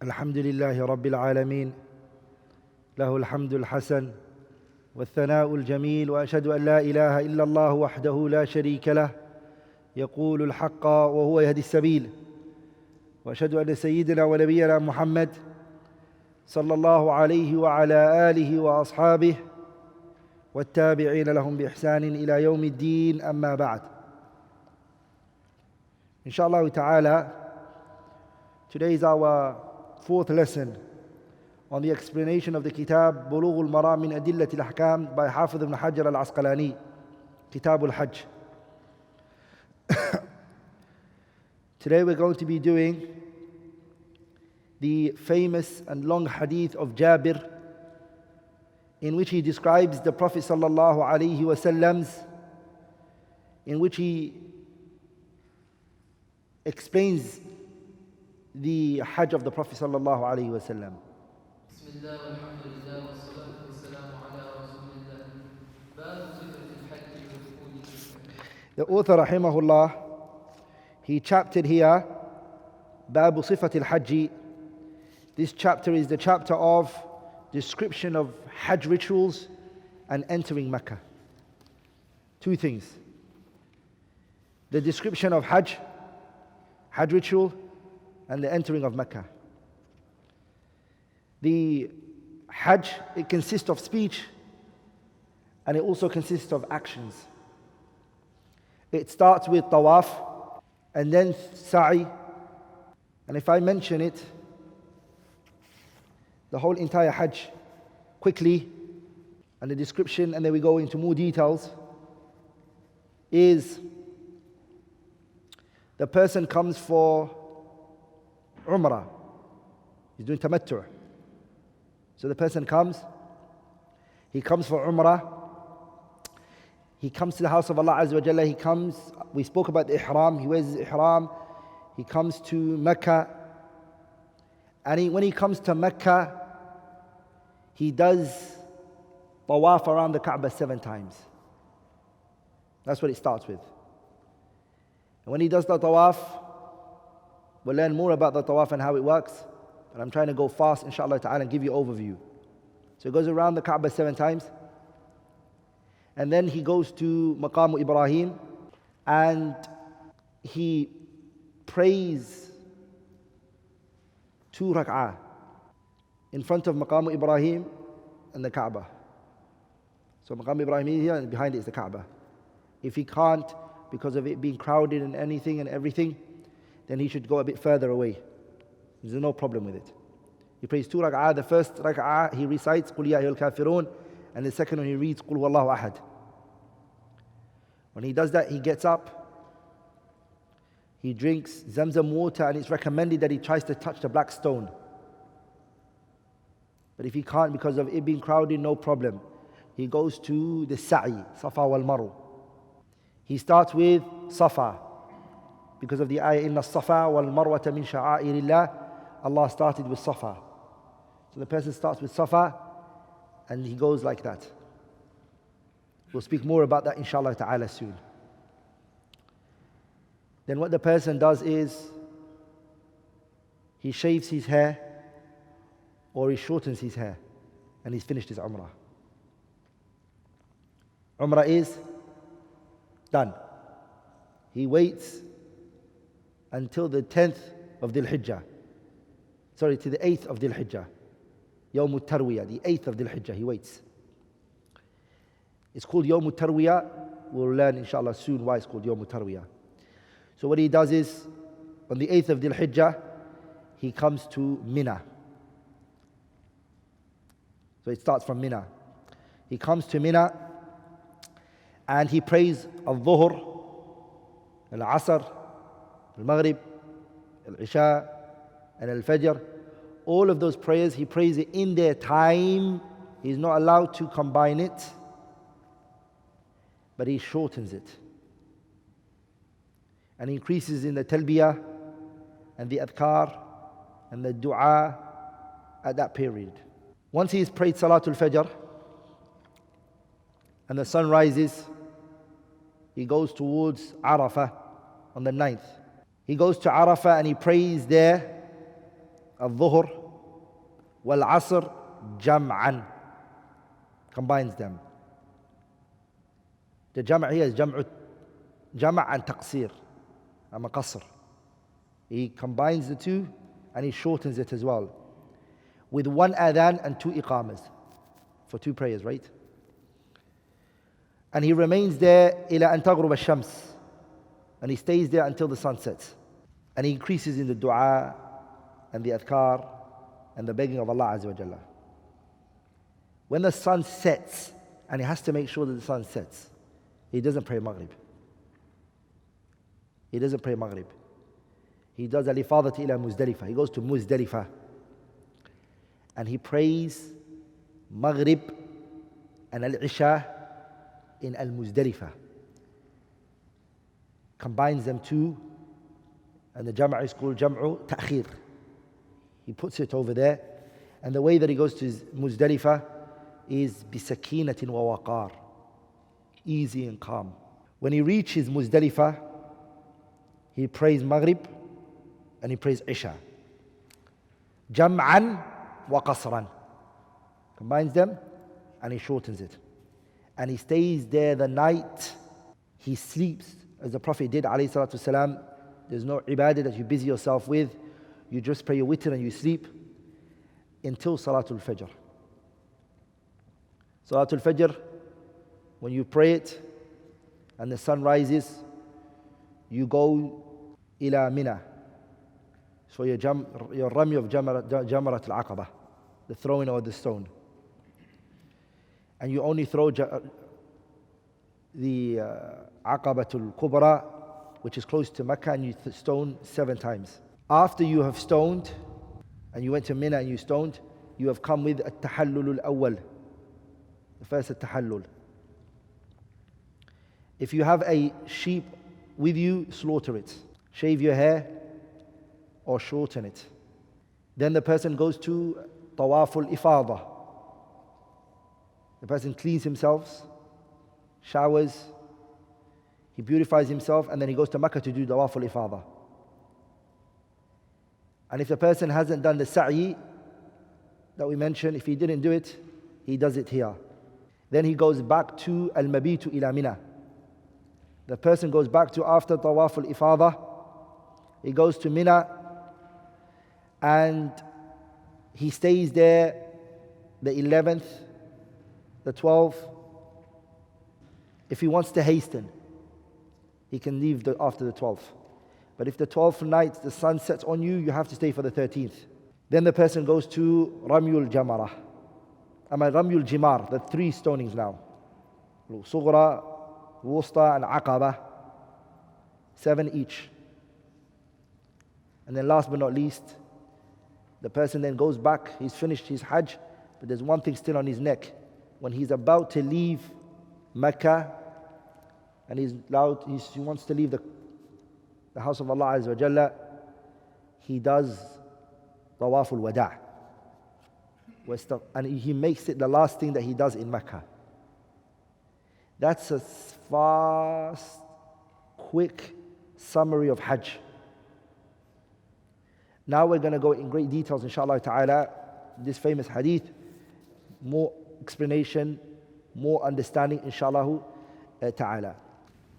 الحمد لله رب العالمين له الحمد الحسن والثناء الجميل وأشهد أن لا إله إلا الله وحده لا شريك له يقول الحق وهو يهدي السبيل وأشهد أن سيدنا ونبينا محمد صلى الله عليه وعلى آله وأصحابه والتابعين لهم بإحسان إلى يوم الدين أما بعد. Inshallah ta'ala, today is our fourth lesson on the explanation of the kitab Bulugh al-Maram min Adillat al-Ahkam by Hafiz ibn Hajar al-Asqalani, Kitab al-Hajj. Today we're going to be doing the famous and long hadith of Jabir, in which he describes the Prophet sallallahu alaihi wasallam's, in which he explains the Hajj of the Prophet sallallahu alaihi wasallam. The author rahimahullah, he chaptered here Babu Sifat al-Hajj. This chapter is the chapter of description of Hajj rituals and entering Mecca. Two things: the description of Hajj ritual, and the entering of Mecca. The Hajj, it consists of speech and it also consists of actions. It starts with Tawaf and then Sa'i. And if I mention it, the whole entire Hajj quickly, and the description, and then we go into more details, is the person comes for Umrah. He's doing tamattu'. So the person comes, he comes for Umrah, he comes to the house of Allah Azza wa Jalla, he comes, we spoke about the Ihram, he wears his Ihram, he comes to Mecca, and when he comes to Mecca, he does Tawaf around the Kaaba 7 times. That's what it starts with. And when he does the Tawaf, we'll learn more about the Tawaf and how it works. But I'm trying to go fast, inshallah ta'ala, and give you an overview. So he goes around the Kaaba 7 times. And then he goes to Maqam Ibrahim. And he prays 2 rak'ah in front of Maqam Ibrahim and the Kaaba. So Maqam Ibrahim is here, and behind it is the Kaaba. If he can't, because of it being crowded and anything and everything, then he should go a bit further away. There's no problem with it. He prays 2 rak'ah. The first rak'ah he recites قُلْ يَا أَيُّهَا الْكَافِرُونَ, and the second one he reads قُلْ هُوَ اللَّهُ أَحَدٌ. When he does that, he gets up, he drinks Zamzam water, and it's recommended that he tries to touch the black stone. But if he can't, because of it being crowded, no problem. He goes to the Sa'i, Safa wal Marwa. He starts with Safa, because of the ayah, إِنَّ الصَّفَا وَالْمَرْوَةَ مِنْ شَعَائِرِ اللَّهِ. Allah started with Safa. So the person starts with Safa, and he goes like that. We'll speak more about that inshallah ta'ala soon. Then what the person does is, he shaves his hair, or he shortens his hair, and he's finished his Umrah. Umrah is done. He waits until the 10th of Dhul Hijjah. To the 8th of Dhul Hijjah. Yawm al-Tarwiyah, the 8th of Dhul Hijjah, he waits. It's called Yawm al-Tarwiyah. We'll learn inshallah soon why it's called Yawm al-Tarwiyah. So what he does is, on the 8th of Dhul Hijjah, he comes to Mina. So it starts from Mina. He comes to Mina, and he prays al-Dhuhr, al-Asr, al-Maghrib, al-Isha, and al-Fajr. All of those prayers, he prays it in their time. He's not allowed to combine it, but he shortens it. And he increases in the talbiyah and the adhkar and the dua at that period. Once he has prayed Salatul Fajr and the sun rises, he goes towards Arafah on the 9th. He goes to Arafah and he prays there الظهر والعصر جمعا, combines them. The jam' here is jam' and taqsir, and qasr. He combines the two and he shortens it as well, with one adhan and two iqamas, for two prayers, right? And he remains there ila an taghrub ash-shams, and he stays there until the sun sets. And he increases in the dua and the adhkar and the begging of Allah Azza wa Jalla. When the sun sets, and he has to make sure that the sun sets, he doesn't pray Maghrib. He doesn't pray Maghrib. He does al-ifadati ila Muzdalifah. He goes to Muzdalifah and he prays Maghrib and al-Isha in al-Muzdalifah. Combines them two, and the jam'a is called jam'u ta'khir. He puts it over there, and the way that he goes to Muzdalifah is bisakinatin wa waqar, easy and calm. When he reaches Muzdalifah, he prays Maghrib and he prays Isha. Jam'an wa qasran. Combines them and he shortens it. And he stays there the night. He sleeps, as the Prophet did, alayhi salatu wasalam. There's no ibadah that you busy yourself with. You just pray your witr and you sleep until Salatul Fajr. Salatul Fajr, when you pray it and the sun rises, you go ila Mina. So your rami of Jamarat al-Aqaba, the throwing of the stone. And you only throw the Aqabatul Kubra, which is close to Mecca, and you stone 7 times. After you have stoned, and you went to Mina and you stoned, you have come with at-tahallul al-awwal, the first at-tahallul. If you have a sheep with you, slaughter it. Shave your hair or shorten it. Then the person goes to Tawaful Ifada. The person cleans himself, showers, he purifies himself, and then he goes to Makkah to do Tawaful Ifada. And if the person hasn't done the Sa'i that we mentioned, if he didn't do it, he does it here. Then he goes back to Al-Mabitu ila Mina. The person goes back to, after Tawaful Ifada, he goes to Mina and he stays there the 11th, the 12th. If he wants to hasten, he can leave after the 12th. But if the 12th night the sun sets on you, you have to stay for the 13th. Then the person goes to Ramyul Jamara. Ramyul Jimar, the 3 stonings now. Sughra, Wusta and Aqaba. 7 each. And then last but not least, the person then goes back, he's finished his Hajj, but there's one thing still on his neck. When he's about to leave Mecca, and he wants to leave the house of Allah Azza wa Jalla, he does Tawaful Wada'. And he makes it the last thing that he does in Mecca. That's a fast, quick summary of Hajj. Now we're going to go in great details, inshallah ta'ala, this famous hadith, more explanation, more understanding, inshallah ta'ala.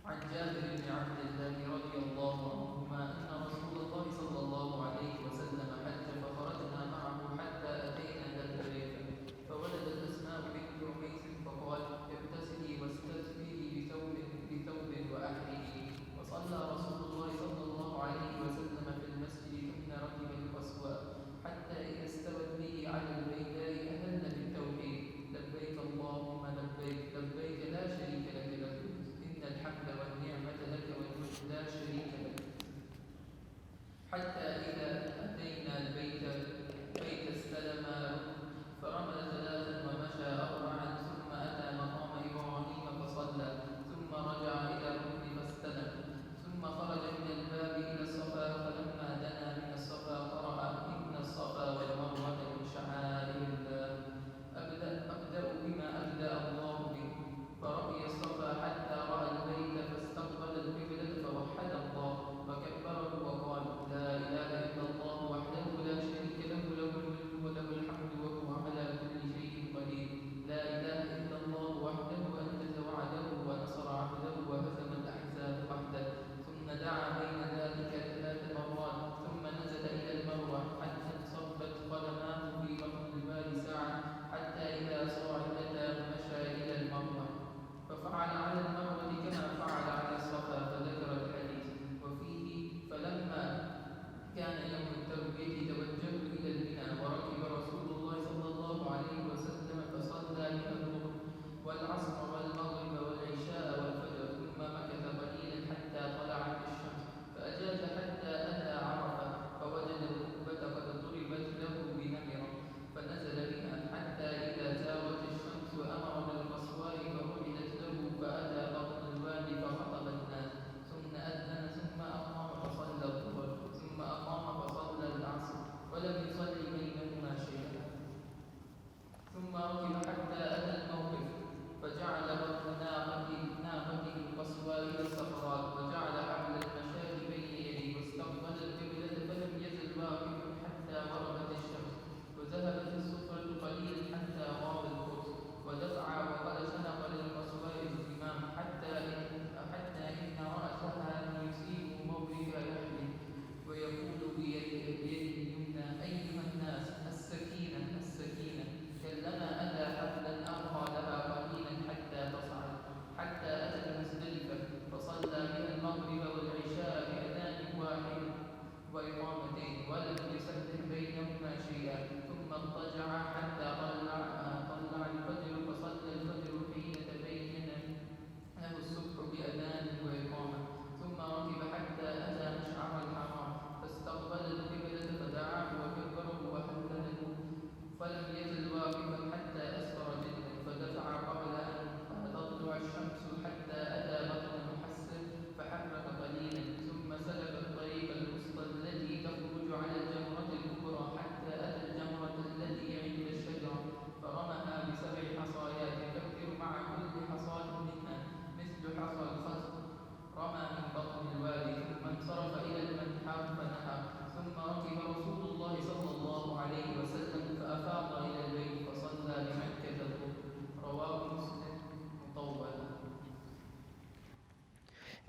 عن جابر بن عبد الله رضي الله عنهما أن رسول الله صلى الله عليه وسلم حج فخرجنا معه حتى أتينا لبيك فولدت أسماء بنت عميس فقال اغتسلي واستدفئي بثوب وأحرقي وصلى رسول الله صلى الله عليه وسلم في المسجد ثم ركب القصوى حتى إذا استوت به على البيداء أهل بالتوحيد لبيك اللهم لبيك لبيك لا شريك لك لبيك إن الحمد والنعمة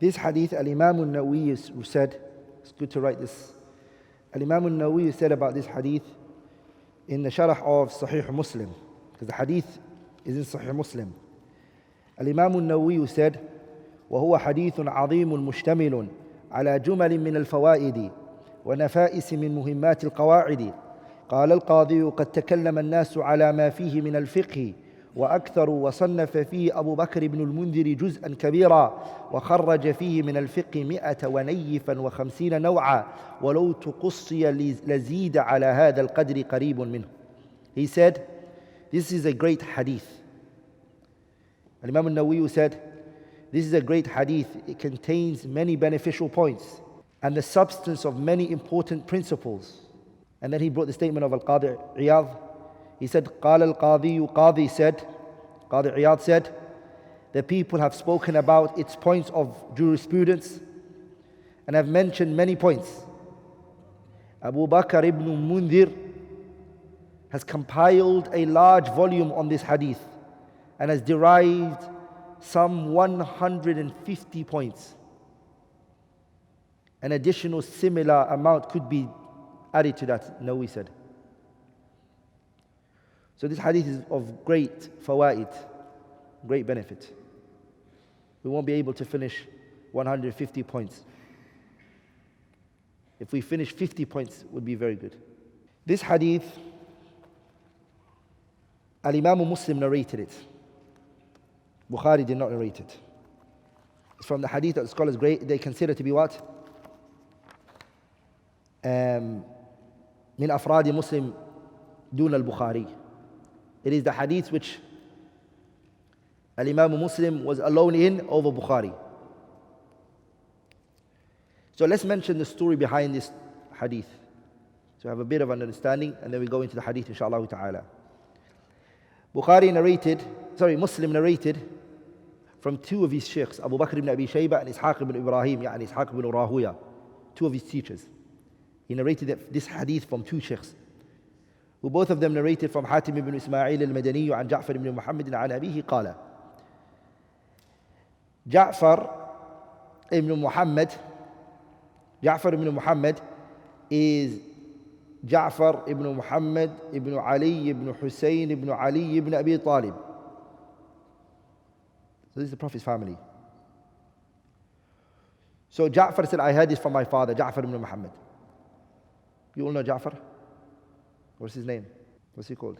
This hadith, Al-Imam al-Nawawi said, it's good to write this. Al-Imam al-Nawawi said about this hadith in the Sharh of Sahih Muslim, because the hadith is in Sahih Muslim. Al-Imam al-Nawawi said, وهو حديث عظيم مشتمل على جمل من الفوائد ونفائس من مهمات القواعد. قال القاضي قد تكلم الناس على ما فيه من الفقه وأكثر، وصنف فيه أبو بكر بن المنذر جزءا كبيرا، وخرج فيه من الفقه 150 نوعا، ولو تقصي لزيد على هذا القدر قريب منه. He said, this is a great hadith. Imam al-Nawawi said, this is a great hadith. It contains many beneficial points and the substance of many important principles. And then he brought the statement of Al-Qadi Iyad. He said, قال القاضي, Qadi said, Qadi Iyad said, the people have spoken about its points of jurisprudence and have mentioned many points. Abu Bakr ibn Mundhir has compiled a large volume on this hadith and has derived some 150 points. An additional similar amount could be added to that, Nawawi said. So this hadith is of great fawaid, great benefit. We won't be able to finish 150 points. If we finish 50 points, it would be very good. This hadith, Al-Imam Muslim narrated it. Bukhari did not narrate it. It's from the hadith that the scholars they consider to be what? من أفراد مسلم دون البخاري. It is the hadith which Al-Imam Muslim was alone in over Bukhari. So let's mention the story behind this hadith, so have a bit of an understanding, and then we go into the hadith inshallah ta'ala. Muslim narrated from two of his sheikhs, Abu Bakr ibn Abi Shayba and Ishaq ibn Ibrahim, يعني Ishaq ibn Rahuya, two of his teachers. He narrated this hadith from two sheikhs, who both of them narrated from Hatim ibn Ismail al-Madani عن جعفر ibn Muhammad عن أبيه قال Ja'far ibn Muhammad is Ja'far ibn Muhammad ibn Ali ibn Hussein ibn Ali ibn Abi Talib. So this is the Prophet's family. So Ja'far said, I heard this from my father, Ja'far ibn Muhammad. You all know Ja'far? What's his name? What's he called?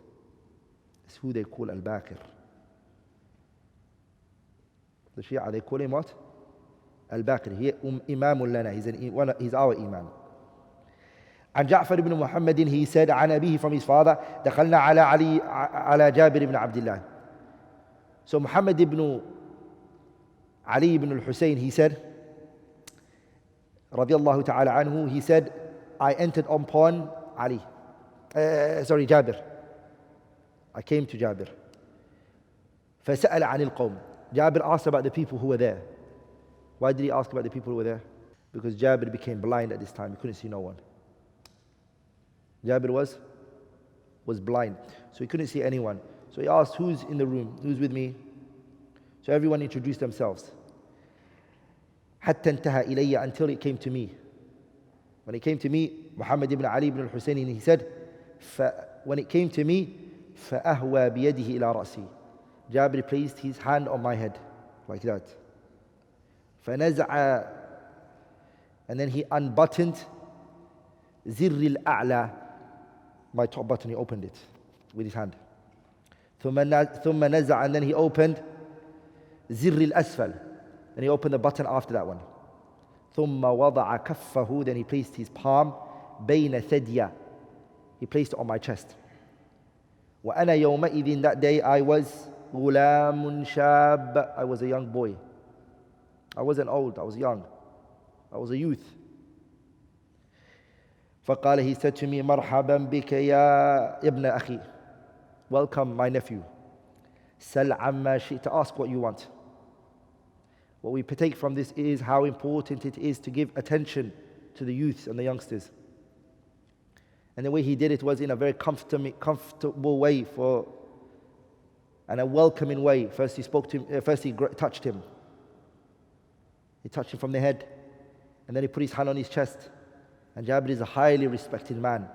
It's who they call Al-Baqir. The Shia, they call him what? Al-Baqir. He Imam lana. He's our Imam. عن جعفر بن محمد, he said, عن أبيه, from his father, دخلنا على جابر بن عبد الله. So Muhammad ibn Ali ibn al-Hussein, he said, رضي الله تعالى عنه, he said, I entered upon Jabir. I came to Jabir. فسأل عن القوم. Jabir asked about the people who were there. Why did he ask about the people who were there? Because Jabir became blind at this time. He couldn't see no one. Jabir was blind, so he couldn't see anyone. So he asked, who's in the room? Who's with me? So everyone introduced themselves. حتى انتهى إلي, until it came to me. When it came to me, Muhammad ibn Ali ibn al-Husayn, he said, when it came to me, فأهوى بيده إلى رأسي. Jabir placed his hand on my head, like that. فنزع, and then he unbuttoned زر الأعلى, my top button, he opened it with his hand. ثم نزع, and then he opened زر الأسفل, and he opened the button after that one. ثم وضع كفه, then he placed his palm بين ثديا, he placed it on my chest. وأنا يومئذ, that day I was غلام شاب, I was a young boy. I wasn't old, I was young. I was a youth. فقال, he said to me, مرحبا بك يا ابن أخي, welcome my nephew. سل عما شئت, ask what you want. What we take from this is how important it is to give attention to the youths and the youngsters. And the way he did it was in a very comfortable way and a welcoming way. First he spoke to him, first he touched him He touched him from the head, and then he put his hand on his chest. And Jabir is a highly respected man.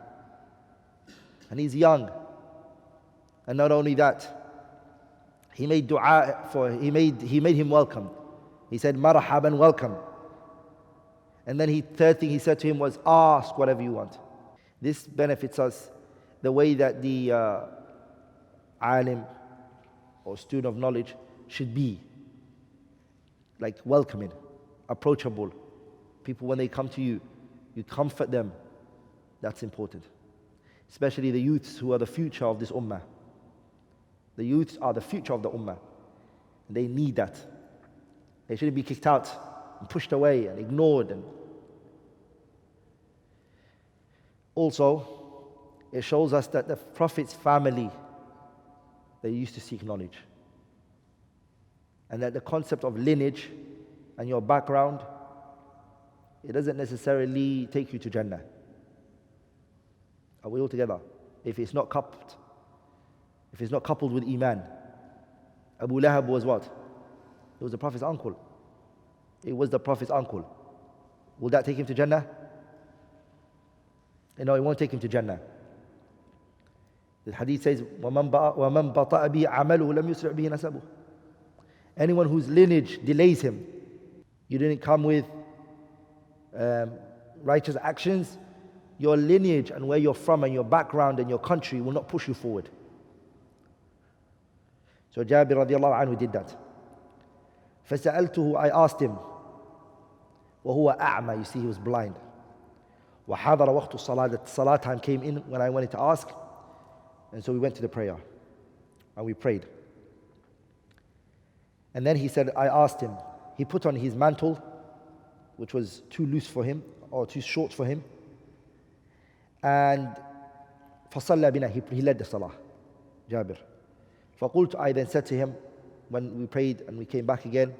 And he's young. And not only that, he made dua he made him welcome. He said, marhaban, welcome. And then third thing he said to him was, ask whatever you want. This benefits us the way that the alim or student of knowledge should be. Like welcoming, approachable. People, when they come to you, you comfort them. That's important. Especially the youths who are the future of this ummah. The youths are the future of the ummah. And they need that. They shouldn't be kicked out and pushed away and ignored. And also, it shows us that the Prophet's family, they used to seek knowledge. And that the concept of lineage and your background, it doesn't necessarily take you to Jannah. Are we all together? If it's not coupled with Iman. Abu Lahab was what? It was the Prophet's uncle. It was the Prophet's uncle. Will that take him to Jannah? No, it won't take him to Jannah. The hadith says, وَمَنْ بَطَأَ بِهِ عَمَلُهُ لَمْ يُسْرِعْ بِهِ نَسَبُهُ. Anyone whose lineage delays him, you didn't come with righteous actions, your lineage and where you're from and your background and your country will not push you forward. So Jabir radiallahu anhu did that. فَسَأَلْتُهُ, I asked him, وَهُوَ أَعْمَى, you see he was blind. وَحَضَرَ وَقْتُ الصَّلَاةِ, the salah time came in when I wanted to ask, and so we went to the prayer and we prayed. And then he said, I asked him, he put on his mantle, which was too loose for him or too short for him, and فَصَلَّى بِنَا, he led the salah, Jabir. فَقُلْتُ, I then said to him, when we prayed and we came back again,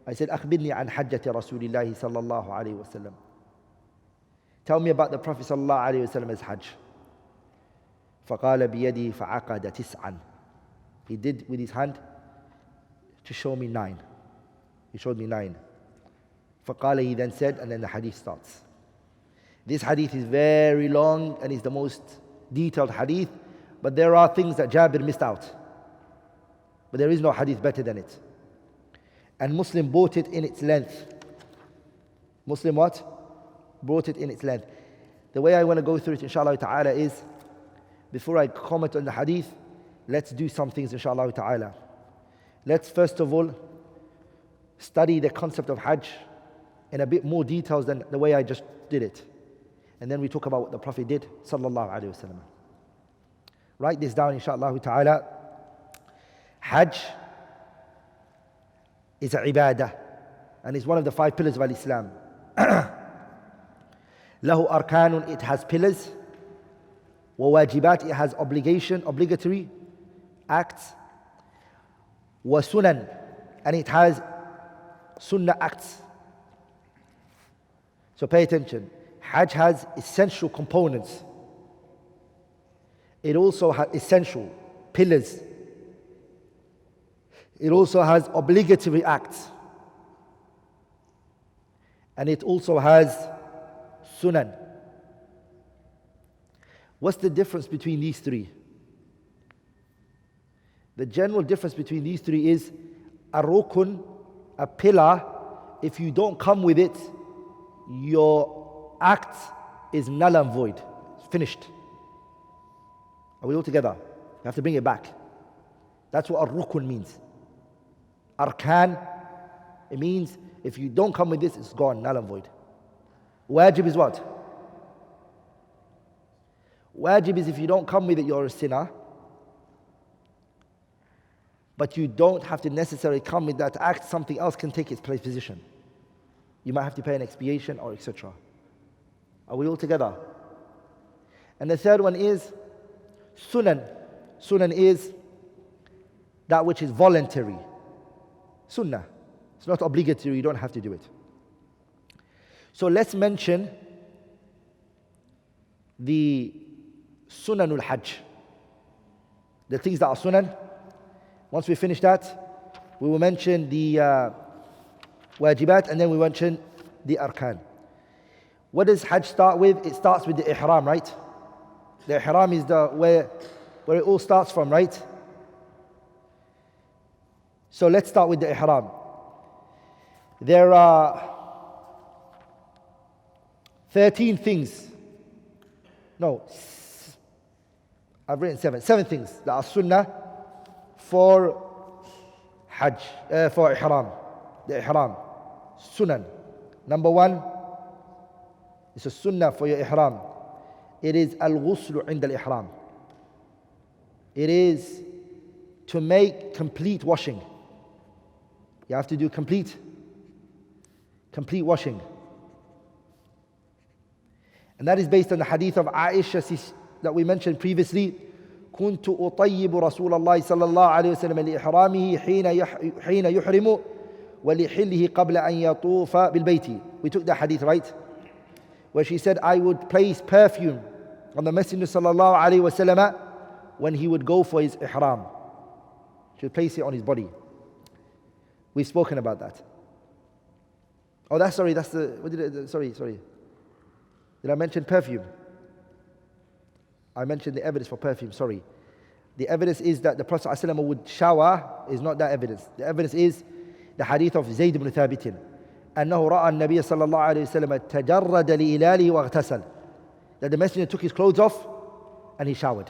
I said, أخبرني عن حجة رسول الله صلى الله عليه وسلم. Tell me about the Prophet صلى الله عليه وسلم's Hajj. فقال بيدي فعقد تسعا. He did with his hand to show me 9. He showed me 9. فقال, he then said, and then the hadith starts. This hadith is very long and is the most detailed hadith, but there are things that Jabir missed out. But there is no hadith better than it. And Muslim brought it in its length. Muslim what? Brought it in its length. The way I want to go through it, inshallah ta'ala, is before I comment on the hadith, let's do some things, inshallah ta'ala. Let's first of all study the concept of Hajj in a bit more details than the way I just did it. And then we talk about what the Prophet did, sallallahu alayhi wasallam. Write this down, inshallah ta'ala. Hajj is a ibadah and is one of the 5 pillars of Islam. Lahu arkanun, it has pillars. Wa wajibat, it has obligatory acts. Wa sunan, and it has sunnah acts. So pay attention. Hajj has essential components. It also has essential pillars. It also has obligatory acts. And it also has sunan. What's the difference between these 3? The general difference between these 3 is a rukun, a pillar. If you don't come with it, your act is null and void. It's finished. Are we all together? You have to bring it back. That's what a rukun means. Arkan, it means if you don't come with this, it's gone, null and void. Wajib is what? Wajib is if you don't come with it, you're a sinner. But you don't have to necessarily come with that act, something else can take its place position. You might have to pay an expiation or etc. Are we all together? And the third one is sunan. Sunan is that which is voluntary. Sunnah. It's not obligatory, you don't have to do it. So let's mention the sunanul hajj. The things that are sunan. Once we finish that, we will mention the wajibat, and then we mentioned the arkan. What does Hajj start with? It starts with the ihram, right? The ihram is where it all starts from, right? So let's start with the ihram. There are 13 things. No, I've written 7. 7 things that are sunnah for Hajj, for ihram. The ihram. Sunan. Number 1, it's a sunnah for your ihram. It is al-ghusl inda al-ihram. It is to make complete washing. You have to do complete washing. And that is based on the hadith of Aisha that we mentioned previously. كنت أطيب رسول الله صلى الله عليه وسلم لإحرامه حين يحرم ولحله قبل أن يطوف بالبيت. We took that hadith, right? Where she said, I would place perfume on the Messenger صلى الله عليه وسلم when he would go for his ihram. She would place it on his body. We've spoken about that. Oh, sorry. Did I mention perfume? I mentioned the evidence for perfume, sorry. The evidence is that the Prophet ﷺ would shower is not that evidence. The evidence is the hadith of Zayd ibn Thabit. أنه رأى النبي صلى الله عليه وسلم تجرد لإلاله واغتسل. That the Messenger took his clothes off and he showered.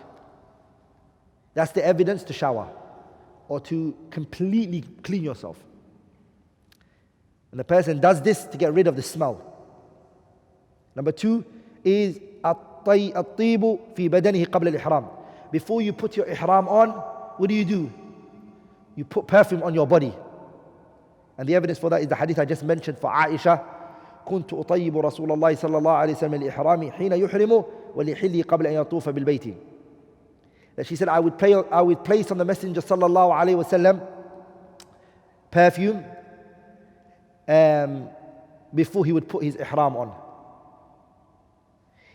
That's the evidence to shower or to completely clean yourself. And the person does this to get rid of the smell. Number 2 is الطيب في بدنه قبل الإحرام. Before you put your ihram on, what do? You put perfume on your body. And the evidence for that is the hadith I just mentioned for Aisha. كنت أطيب رسول الله صلى الله عليه وسلم الإحرام حين يحرم ولحله قبل أن يطوف بالبيت. That she said, I would place on the Messenger صلى الله عليه وسلم perfume before he would put his ihram on.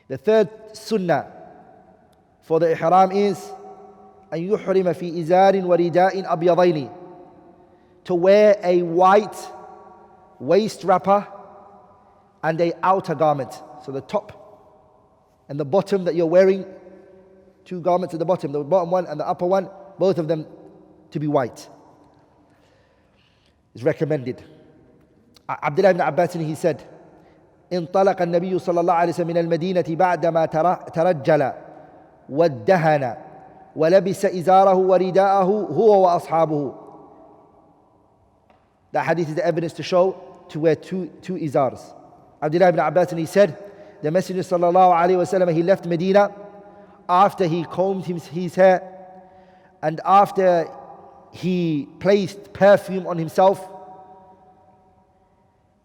The third sunnah for the ihram is أن يحرم في إزار ورداء أبيضين. To wear a white waist wrapper and a outer garment. So the top and the bottom that you're wearing, 2 garments at the bottom one and the upper one, both of them to be white. Is recommended. Abdullah ibn Abbas, he said, انطلق النبي صلى الله عليه وسلم من المدينة بعدما ترجل وادهن ولبس إزاره ورداءه هو وأصحابه. That hadith is the evidence to show to wear two izars. Abdullah ibn Abbas, and he said, the Messenger صلى الله عليه وسلم, he left Medina after he combed his hair and after he placed perfume on himself.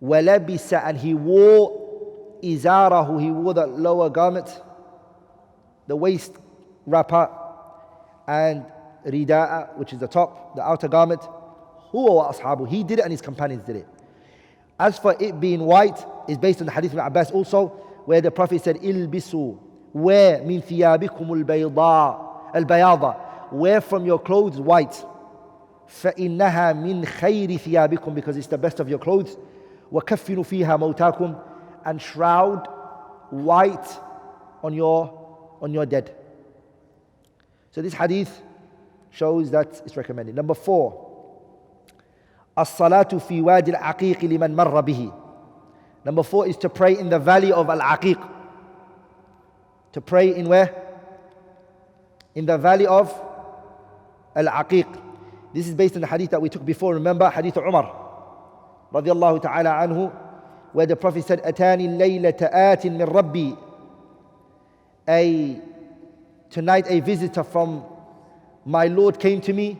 وَلَبِسَ, and he wore izarahu, he wore the lower garment, the waist wrapper, and rida'a, which is the top, the outer garment. huwa وَأَصْحَابُهُ, he did it and his companions did it. As for it being white, is based on the hadith of Abbas also, where the Prophet said, إِلْبِسُوا, wear مِنْ ثِيَابِكُمُ الْبَيَاضَ, wear from your clothes white. فَإِنَّهَا مِنْ خَيْرِ ثِيَابِكُمْ, because it's the best of your clothes. وَكَفِّنُوا فِيهَا مَوْتَاكُمْ, and shroud white on your dead. So this hadith shows that it's recommended. Number 4, الصلاة في وادي العقيق لمن مر به. Number 4 is to pray in the valley of Al-Aqiq. To pray in where? In the valley of Al-Aqiq. This is based on the hadith that we took before. Remember, hadith of Umar radiyallahu ta'ala anhu, where the Prophet said, أتاني الليلة آت من ربي. Tonight a visitor from my Lord came to me,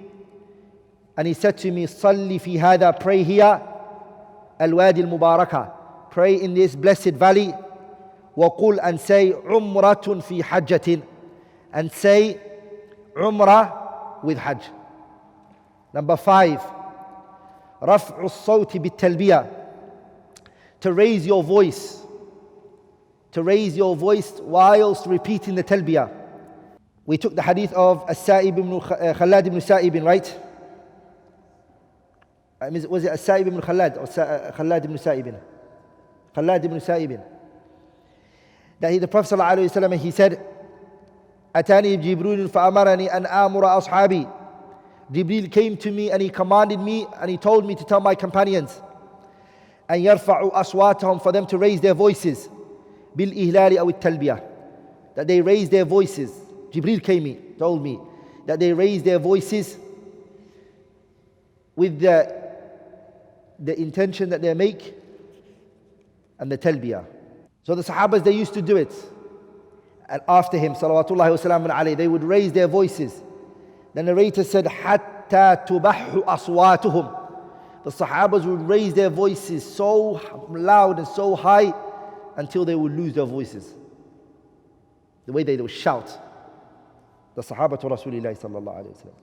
and he said to me, صلي في هذا, pray here, الوادي المباركة, pray in this blessed valley, وقل, and say, عمرة في حجة, and say Umrah with Hajj. Number 5, رفع الصوت بالتلبية, to raise your voice whilst repeating the talbiyah. We took the hadith of Khallad ibn Sa'ib, right? Was it Sa'ib ibn Khalad or Khalad ibn Sa'ib? Khalad ibn Sa'ib. That the Prophet ﷺ, he said, Atani Jibreel fa'amarani an amura ashabi. Jibreel came to me and he commanded me and he told me to tell my companions and yarfa'u aswatahum, for them to raise their voices bil ihlali aw talbiyah, that they raise their voices. Jibreel told me that they raise their voices with the intention that they make and the talbiyah. So the Sahabas, they used to do it. And after him, salawatullahi wasalamu alayhi, they would raise their voices. The narrator said, Hatta tubahu aswatuhum. The Sahabas would raise their voices so loud and so high until they would lose their voices. The way they would shout. The Sahaba to Rasulullah sallallahu alayhi wa sallam.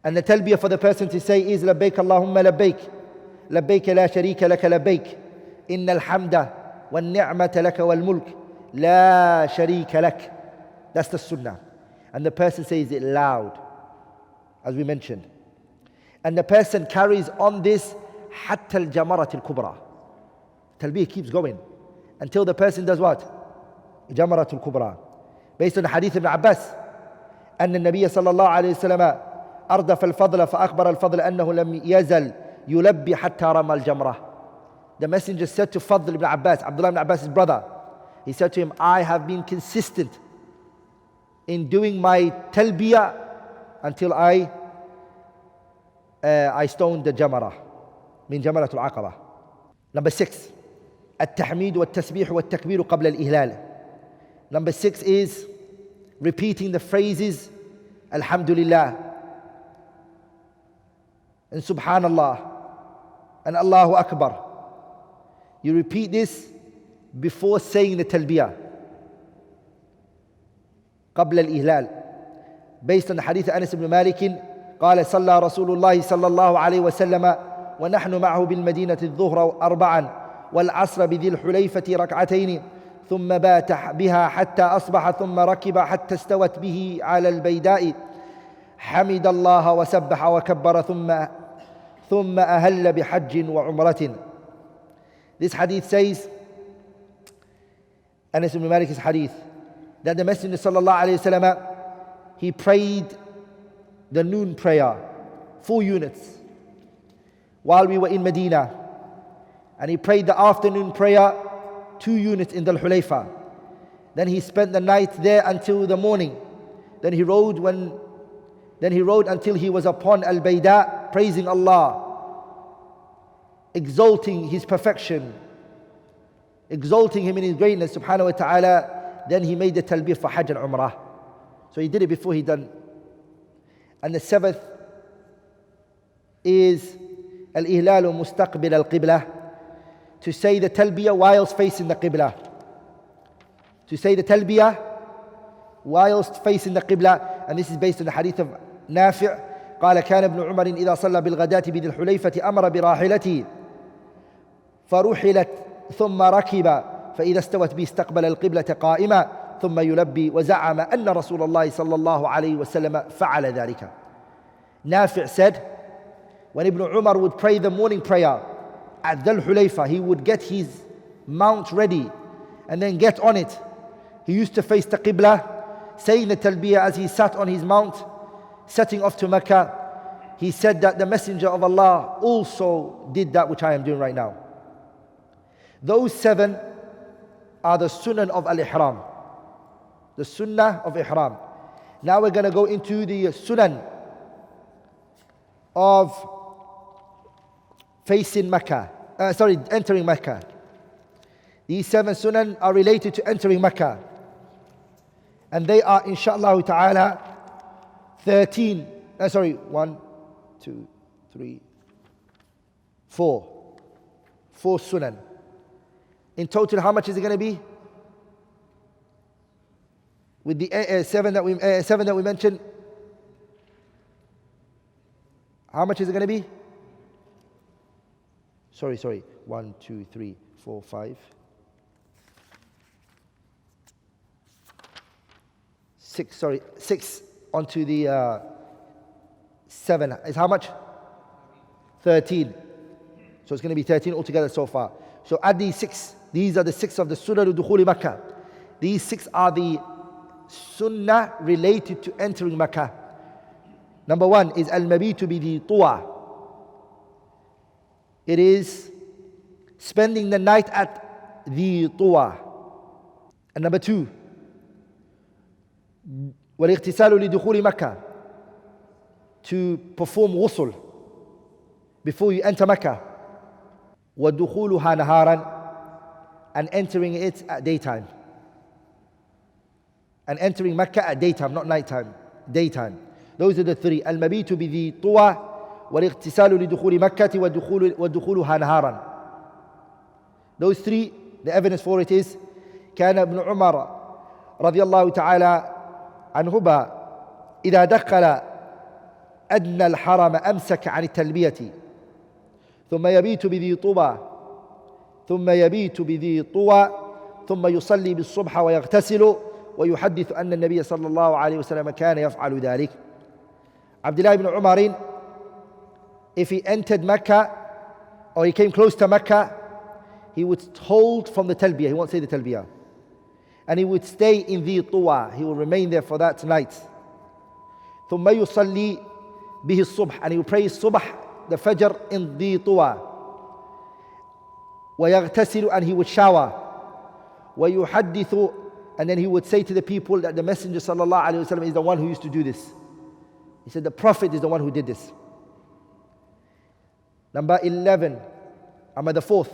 And the talbiyah for the person to say is, Labbaik Allahumma labbaik. Labbaik la sharika laka labbaik. Inna alhamda wal ni'mata laka wal mulk. La sharika lak. That's the sunnah. And the person says it loud, as we mentioned. And the person carries on this hatta al-jamarat al-kubra. Talbiyah keeps going until the person does what? Jamarat al-kubra. Based on the hadith of Ibn Abbas, أن النبي صلى الله عليه وسلم أردف الفضل فأخبر الفضل أنه لم يزل يلبي حتى رمى الجمرة. The messenger said to Fadl ibn Abbas, Abdullah ibn Abbas' brother, he said to him, I have been consistent in doing my talbiyah until I stoned the jamara, min jamaratul aqaba. Number 6, التحميد والتسبيح والتكبير قبل الإهلال. Number 6 is repeating the phrases Alhamdulillah and Subhanallah and Allahu Akbar. You repeat this before saying the talbiyah قبل الإهلال. Based on the hadith of Anas ibn Malik, قال صلى رسول الله صلى الله عليه وسلم ونحن معه بالمدينة الظهر 4 والعصر بذي الحليفة ركعتين ثم بات بها حتى أصبح ثم ركب حتى استوت به على البيداء حمد الله وسبح وكبر ثم أهل بحج وعمرة. This hadith says, Anas ibn Malik's hadith, that the Messenger sallallahu alayhi wasallam, he prayed the noon prayer, 4 units, while we were in Medina. And he prayed the afternoon prayer, 2 units in Dhul Hulayfa. Then he spent the night there until the morning. Then he rode until he was upon Al-Bayda, praising Allah, exalting His perfection, exalting Him in His greatness, subhanahu wa ta'ala. Then he made the talbiyah for Hajj and Umrah. So he did it before he done. And the 7th is Al-Ihlalu Mustaqbil Al-Qibla, to say the talbiyah whilst facing the Qibla. To say the talbiyah whilst facing the Qibla. And this is based on the hadith of Nafi'. قال كان ابن عمر إذا صلى بالغداة بذي الحليفة أمر براحلته فرحلت ثم ركب فإذا استوت به استقبل القبلة قائما ثم يلبي وزعم أن رسول الله صلى الله عليه وسلم فعل ذلك. Nafi' said, when Ibn Umar would pray the morning prayer at Dhul Hulayfa, he would get his mount ready and then get on it. He used to face the Qibla, saying the talbiyah as he sat on his mount, setting off to Mecca. He said that the Messenger of Allah also did that which I am doing right now. Those 7 are the Sunnah of Ihram. The Sunnah of Ihram. Now we're going to go into the Sunnah of facing Mecca. Entering Mecca. These 7 Sunnah are related to entering Mecca. And they are, inshallah ta'ala, 13. 1, 2, 3, 4. 4 Sunnah. In total, how much is it going to be? With the 7 that we mentioned, how much is it going to be? Sorry. 1, 2, 3, 4, 5. 6 onto the 7 is how much? 13. So it's going to be 13 altogether so far. So add these 6. These are the 6 of the Sunnah al-Dukhuli Makkah. These 6 are the Sunnah related to entering Makkah. Number 1 is al-mabitu bi tuwa. It is spending the night at the tuwa. And number 2, wal-ightisalu li-dukhuli Makkah, to perform ghusl before you enter Makkah. وَدُخُولُهَا نَهَارًا, and entering it at daytime. And entering Makkah at daytime, not nighttime, daytime. Those are the 3. الْمَبِيتُ بِذِي طُوَى وَالِاغْتِسَالُ لِدُخُولِ مَكَّةِ وَدُخُولُهَا نَهَارًا. Those 3, the evidence for it is كان ابن عمر رضي الله تعالى عنهما إذا دخل أدنى الحرم أمسك عن التلبية ثم يبيت بذي طوى ثم يصلي بالصبح ويغتسل ويحدث أن النبي صلى الله عليه وسلم كان يفعل ذلك. Abdullah ibn Umar, if he entered Mecca or he came close to Mecca, he would hold from the talbiyah. He won't say the talbiyah. And he would stay in the tuwa. He will remain there for that night. ثم يصلي به الصبح, and he would pray subh, the fajr, in the tuwa. ويغتسل, and he would shower. ويحدث, and then he would say to the people that the Messenger sallallahu alaihi wasallam is the one who used to do this. He said the Prophet is the one who did this. Number 11, the 4th.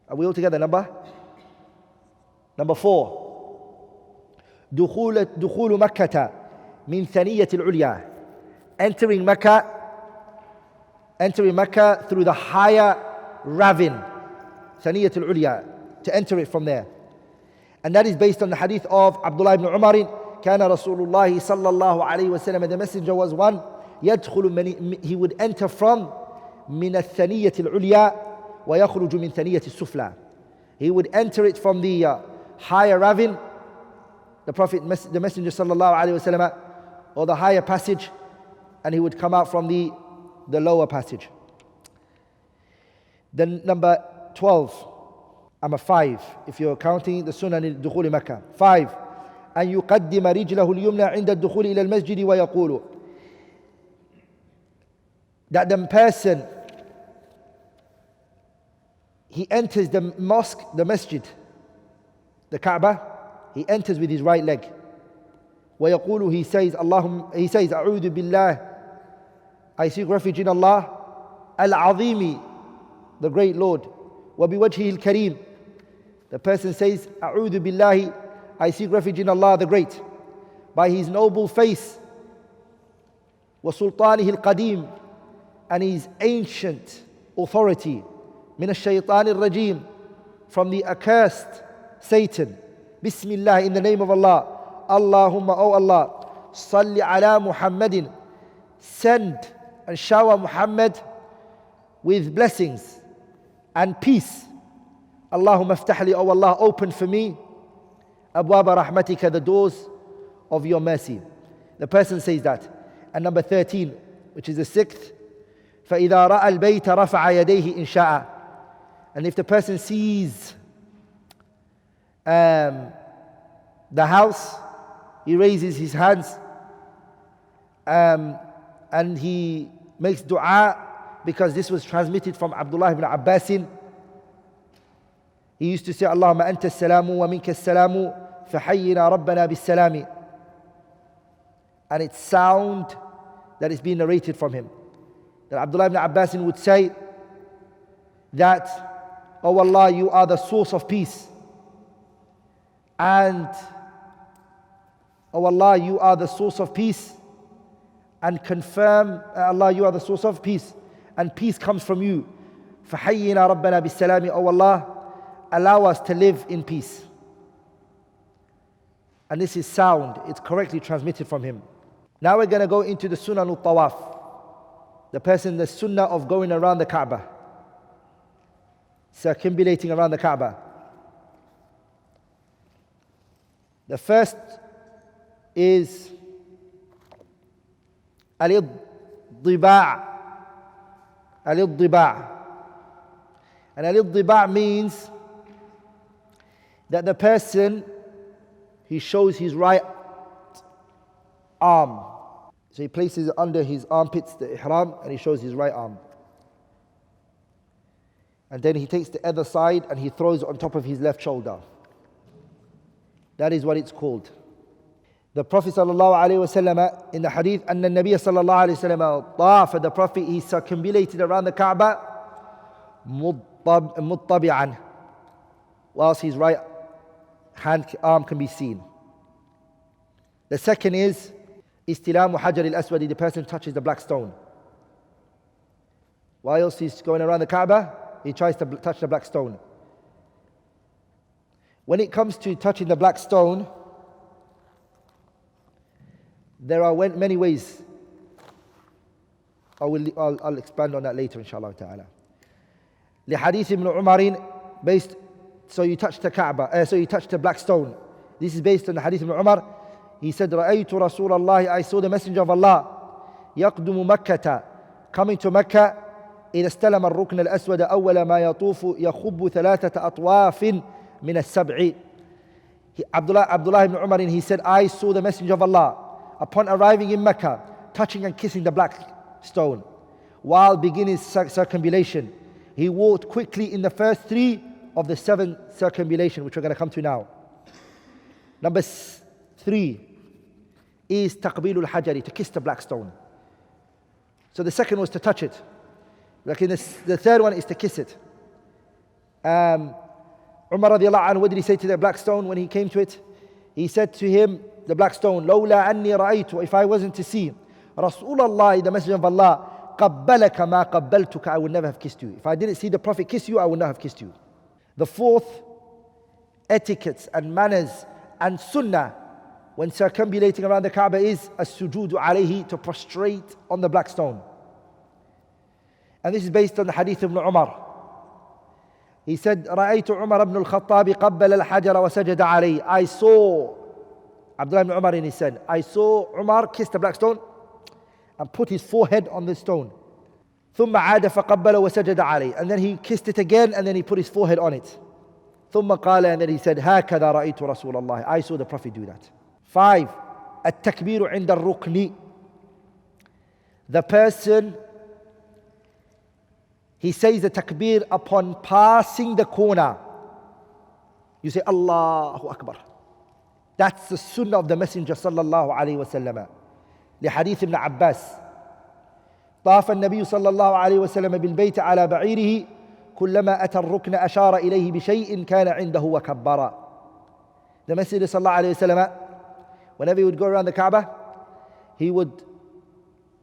Are we all together? Number 4. دخول مكة من ثنية العليا. Entering Mecca through the higher ravine, ثنية العليا, to enter it from there. And that is based on the hadith of Abdullah ibn Umar. كان رسول الله صلى الله عليه وسلم, the messenger was one, يدخل, he would enter from من الثنية العليا ويخرج من ثنية السفلى. He would enter it from the higher ravine, the Prophet, the Messenger sallallahu alaihi wasallam, or the higher passage, and he would come out from the lower passage. Then number 12, 5, if you're counting the Sunnah al-Dukhuli Makkah. 5, أن يقدم رجله اليمنى عند الدخول إلى المسجد ويقول, that the person, he enters the mosque, the masjid, the Kaaba, he enters with his right leg. ويقول, he says, أعوذ بالله, I seek refuge in Allah, al-azimi, the great Lord, وبوجهه الكريم. The person says, أعوذ بالله, I seek refuge in Allah the great, by his noble face, وسلطانه القديم, and his ancient authority, من الشيطان الرجيم, from the accursed Satan. Bismillah, in the name of Allah. Allahumma, O Allah, salli ala Muhammadin, send and shower Muhammad with blessings and peace. Allahumma aftah li, O Allah, open for me abwaba rahmatika, the doors of your mercy. The person says that. And number 13, which is the 6th, فإذا رأى البيت رفع يديه إن شاء. And if the person sees the house, he raises his hands and he makes dua, because this was transmitted from Abdullah ibn Abbas. He used to say, Allahumma anta as-salamu wa minka as-salamu fahayyina rabbana bis-salami. And it's sound that is being narrated from him, that Abdullah ibn Abbas would say that, O Allah, you are the source of peace. And, O Allah, you are the source of peace. And confirm, Allah, you are the source of peace. And peace comes from you. فَحَيِّنَا رَبَّنَا بِالسَّلَامِ. O Allah, allow us to live in peace. And this is sound. It's correctly transmitted from him. Now we're going to go into the Sunnah of Tawaf. The Sunnah of going around the Kaaba, circumambulating around the Kaaba. The first is al-iddiba' al-iddiba'. And al-iddiba' means that the person, he shows his right arm. So he places it under his armpits, the ihram, and he shows his right arm. And then he takes the other side and he throws it on top of his left shoulder. That is what it's called. The Prophet ﷺ in the hadith, أن النبي صلى الله عليه وسلم طاف, the Prophet, he circumambulated around the Kaaba مطبعا, whilst his right arm can be seen. The second is استلام حجر الأسود, the person touches the black stone. Whilst he's going around the Kaaba, he tries to touch the black stone. When it comes to touching the black stone, there are many ways. I'll expand on that later, inshallah ta'ala. لحديث ابن عمر, based, so you touch the Kaaba, so you touch the black stone. This is based on the hadith of Ibn Umar. He said, رأيت رسول الله, I saw the messenger of Allah, يقدم مكة, coming to Mecca, إذا استلم الركن الأسود أول ما يطوف يخب 3 أطواف من السبع. Abdullah ibn Umar, he said, I saw the messenger of Allah upon arriving in Mecca, touching and kissing the black stone. While beginning circumambulation, he walked quickly in the first 3 of the 7 circumambulation, which we're going to come to now. Number 3 is taqbilul hajari, to kiss the black stone. So the second was to touch it. Like the third one is to kiss it. Umar radiallahu anhu, what did he say to the black stone when he came to it? He said to him, the black stone, لولا أني رأيت, if I wasn't to see Rasulullah, the messenger of Allah, قبلك ما قبلتك, I would never have kissed you. If I didn't see the Prophet kiss you, I would not have kissed you. The fourth, etiquettes and manners and sunnah when circumambulating around the Kaaba is as-sujudu alayhi, to prostrate on the black stone. And this is based on the hadith of Ibn Umar. He said, رأيت عمر بن الخطاب قبل الحجر وسجد عليه. I saw, Abdullah ibn Umar, and he said, I saw Umar kiss the black stone and put his forehead on the stone. ثم عاد فقبل وسجد عليه. And then he kissed it again and then he put his forehead on it. ثم قال, and then he said, هكذا رأيت رسول الله. I saw the Prophet do that. 5. التكبير عند الركن. The person, he says the takbir upon passing the corner. You say, Allahu Akbar. That's the sunnah of the Messenger sallallahu alayhi wa sallam. لحديث ابن عباس طاف النبي صلى الله عليه وسلم بالبيت على بعيره كلما أتى الركن أشار إليه بشيء كان عنده وكبر. The Messenger sallallahu alayhi wa sallam, whenever he would go around the Kaaba, he would,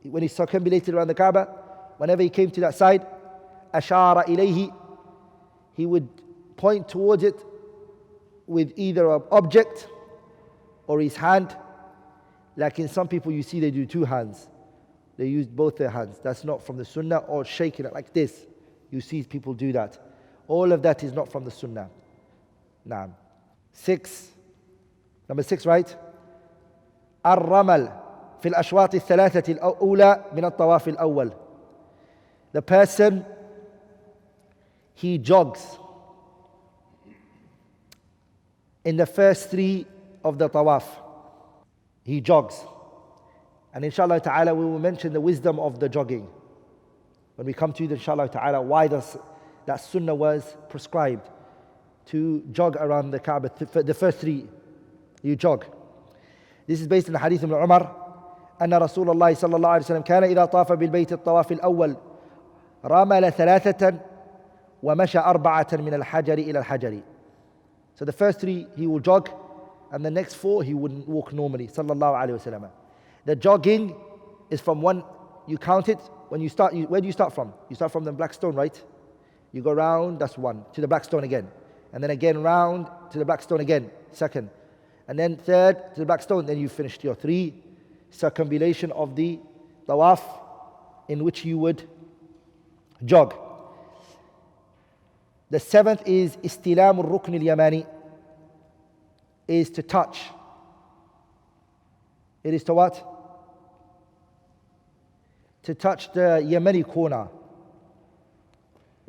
when he circumambulated around the Kaaba, whenever he came to that side, أشار إليه, he would point towards it with either an object or his hand. Like in some people you see they do 2 hands. They use both their hands. That's not from the sunnah. Or shaking it like this. You see people do that. All of that is not from the sunnah. Naam. 6. Number 6, right? الرمل في الأشواط الثلاثة الأولى من الطواف الأول. The person, he jogs in the first 3 of the tawaf. He jogs. And inshallah ta'ala we will mention the wisdom of the jogging when we come to it, inshallah ta'ala, why that sunnah was prescribed to jog around the Kaaba. The first 3 you jog. This is based on the hadith of Umar أن رسول الله صلى الله عليه وسلم كان إذا طاف بالبيت الطواف الأول رمل 3 ومشى 4 من الحجر إلى الحجر. So the first 3 he will jog, and the next 4 he wouldn't walk normally, sallallahu alayhi wa sallam. The jogging is from 1, you count it, when you start, where do you start from? You start from the black stone, right? You go round, that's 1, to the black stone again. And then again round to the black stone again, 2nd. And then 3rd to the black stone, then you finished your 3 circumambulation of the tawaf in which you would jog. The 7th is istilam al-rukn al-yamani, is to touch. It is to what? To touch the Yemeni corner.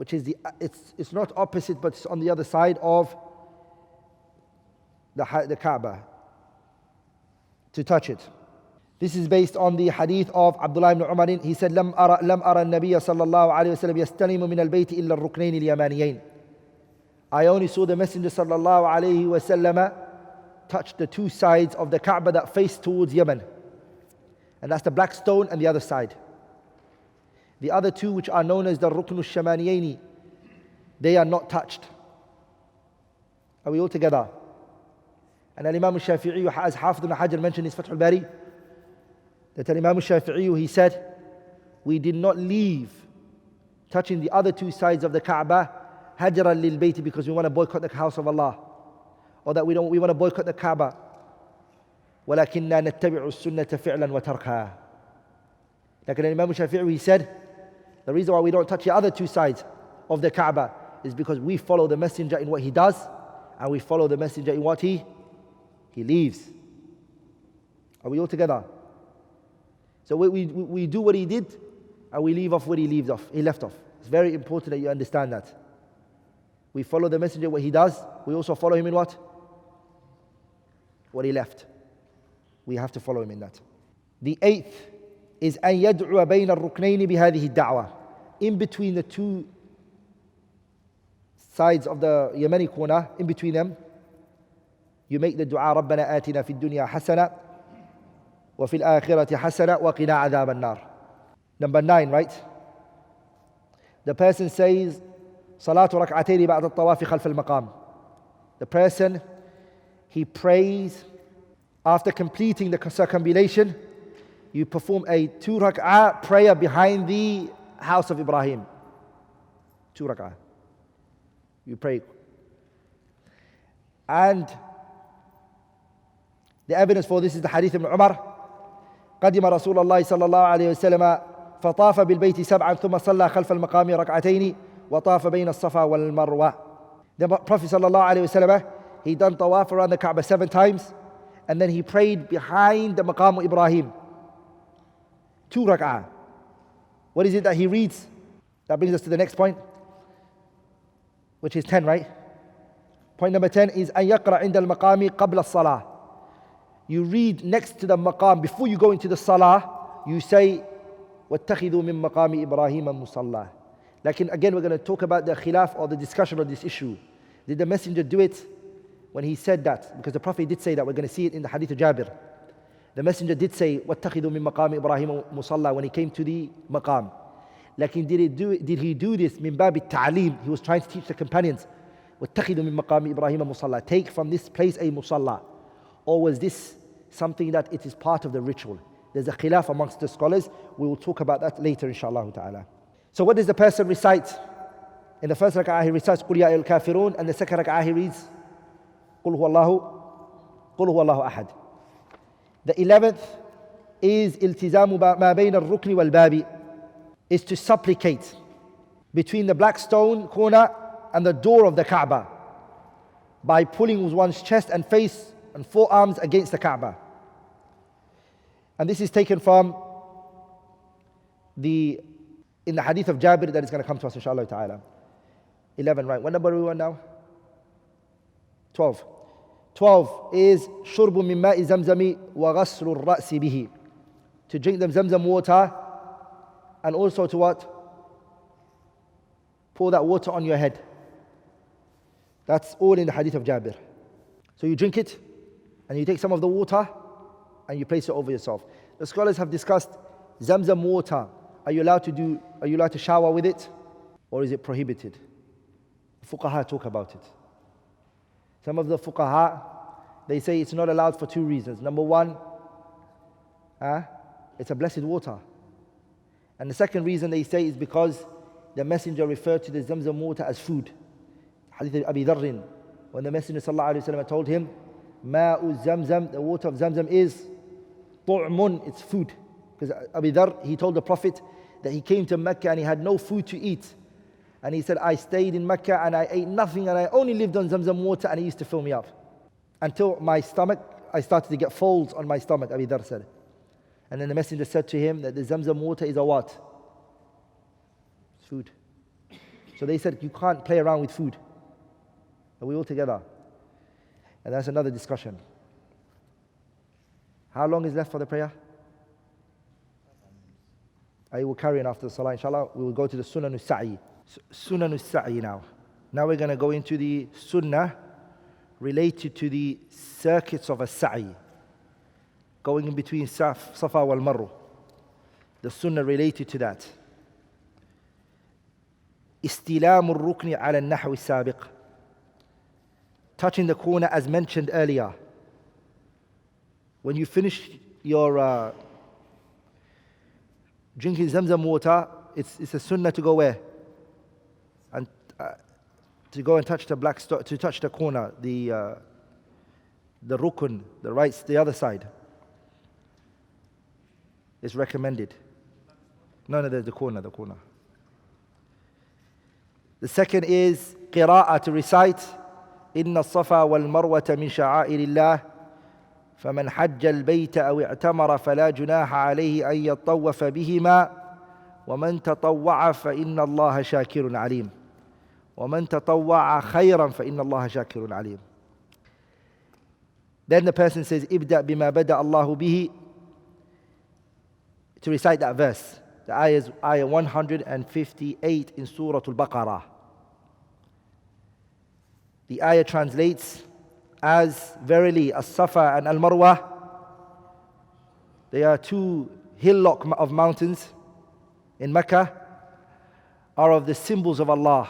which is it's not opposite, but it's on the other side of the Kaaba, to touch it. This is based on the hadith of Abdullah ibn Umar. He said, لم أرى النبي صلى الله عليه وسلم يستلم من البيت إلا الركنين اليمانيين. I only saw the Messenger صلى الله عليه وسلم touch the two sides of the Kaaba that face towards Yemen. And that's the black stone and the other side. The other two, which are known as the Rukn al-Shamaniyani, they are not touched. Are we all together? And Imam al-Shafi'i, as Hafidh ibn Hajj mentioned in his Fath al-Bari, that Imam al-Shafi'i, he said, we did not leave touching the other two sides of the Kaaba hajran lil bayti, because we want to boycott the house of Allah, or that we want to boycott the Kaaba. ولكننا نتبع السنة فعلا وتركها. Like Imam al-Shafi'i, he said, the reason why we don't touch the other two sides of the Kaaba is because we follow the Messenger in what he does, and we follow the Messenger in what he leaves. Are we all together? So we do what he did, and we leave off what he left off. It's very important that you understand that. We follow the Messenger what he does, we also follow him in what he left. We have to follow him in that. The eighth is أن يدعو بين الركنين بهذه الدعوة. In between the two sides of the Yemeni corner, in between them, you make the dua ربنا آتنا في الدنيا حسنة وفي الآخرة حسنة وقنا عذاب النار. Number 9, right? The person says صلاة ركعتين بعد الطواف خلف المقام. The person, he prays after completing the circumambulation. You perform a 2 rak'ah prayer behind the house of Ibrahim. 2 rak'ah. You pray. And the evidence for this is the hadith of Umar. قدم رسول الله صلى الله عليه وسلم فطاف بالبيت 7 ثم صلى خلف المقام ركعتين وطاف بين الصفا والمروة. The Prophet صلى الله عليه وسلم, he done tawaf around the Kaaba 7 times, and then he prayed behind the Maqam of Ibrahim. 2 rak'ah. What is it that he reads? That brings us to the next point, which is 10, right? Point number 10 is أن يقرأ عند المقام قبل الصلاة. You read next to the maqam, before you go into the salah, you say واتخذوا من مقام إبراهيم مصلى. Like again, we're going to talk about the khilaf or the discussion on this issue. Did the Messenger do it when he said that? Because the Prophet did say that. We're going to see it in the hadith of Jabir. The Messenger did say واتخذوا من مقام إبراهيم مصلى when he came to the maqam. Like did he do this من باب التعليم? He was trying to teach the companions واتخذوا من مقام إبراهيم مصلى, take from this place a musalla. Or was this something that it is part of the ritual? There's a khilaf amongst the scholars. We will talk about that later, inshallah ta'ala. So what does the person recite? In the first rak'ah he recites قُلْ يَا أَيُّهَا الْكَافِرُونَ, and the second rak'ah he reads قُلْ هُوَ اللَّهُ أَحَدٌ. The 11th is التزام ما بين الركن والباب, is to supplicate between the black stone corner and the door of the Kaaba by pulling with one's chest and face and forearms against the Kaaba. And this is taken from in the hadith of Jabir that is going to come to us inshallah ta'ala. 11, right? What number are we on now? 12. 12 is شرب من ماء زمزم وغسل الرأس به, to drink the Zamzam water and also to what? Pour that water on your head. That's all in the hadith of Jabir. So you drink it and you take some of the water and you place it over yourself. The scholars have discussed Zamzam water. Are you allowed to shower with it, or is it prohibited? Fuqaha talk about it. Some of the fuqaha, they say it's not allowed for 2 reasons. Number 1, it's a blessed water. And the second reason they say is because the Messenger referred to the Zamzam water as food. Hadith of Abi Dharr, when the Messenger ﷺ told him, Ma'u Zamzam, the water of Zamzam is tu'mun, it's food. Because Abi Dharr, he told the Prophet that he came to Mecca and he had no food to eat. And he said, I stayed in Mecca and I ate nothing and I only lived on Zamzam water, and it used to fill me up. Until my stomach, I started to get folds on my stomach, Abi Dharr said. And then the Messenger said to him that the Zamzam water is a what? It's food. So they said, you can't play around with food. Are we all together? And that's another discussion. How long is left for the prayer? I will carry on after the salah, inshallah. We will go to the Sunnahs of Sa'i. Sunnahs of Sa'i now. Now we're going to go into the Sunnah related to the circuits of a Sa'i. Going in between Safa wal Marwa. The Sunnah related to that. استلام الركن على النحو السابق. Touching the corner as mentioned earlier. When you finish your drinking Zamzam water, it's a sunnah to go where? And to go and touch the to touch the corner, the rukun, the other side. It's recommended. No, the corner. The second is qira'ah, to recite إن الصفا والمروة من شعائر الله فمن حج البيت أو اعتمر فلا جناح عليه أن يطوف بهما ومن تطوع فإن الله شاكر عليم ومن تطوع خيرا فإن الله شاكر عليم. Then the person says ابدأ بما بدأ الله به, to recite that verse. The ayah is ayah 158 in Surah Al-Baqarah. The ayah translates as, verily, As-Safa and Al-Marwa, they are two hillock of mountains in Mecca, are of the symbols of Allah.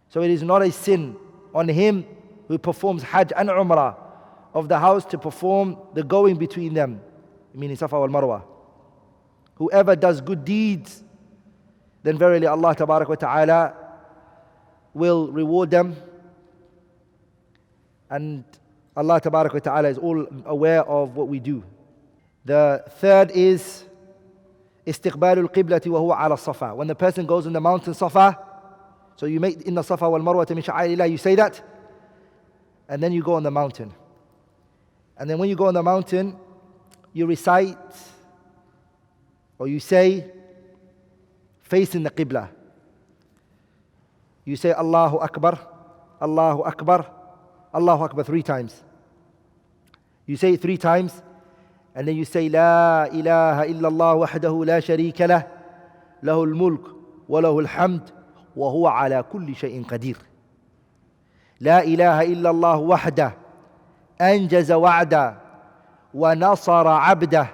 So it is not a sin on him who performs Hajj and Umrah of the house to perform the going between them, meaning Safa wal Marwa. Whoever does good deeds, then verily Allah Tabarak wa Ta'ala will reward them. And Allah Tabarak wa Ta'ala is all aware of what we do. The third is استقبال القبلة وهو على الصفا. When the person goes on the mountain Safa, so you make إن الصفا والمروة من شعائر الله, you say that, and then you go on the mountain. And then when you go on the mountain, you recite, or you say, facing the Qibla. You say Allahu Akbar, Allahu Akbar, Allahu Akbar 3 times. You say it 3 times, and then you say La ilaha illallah wahdahu la sharika lah, lahul mulk wa lahul hamd wa huwa ala kulli shay'in qadir. La ilaha illallah wahdah anjaza wa'dah wa nasara 'abdah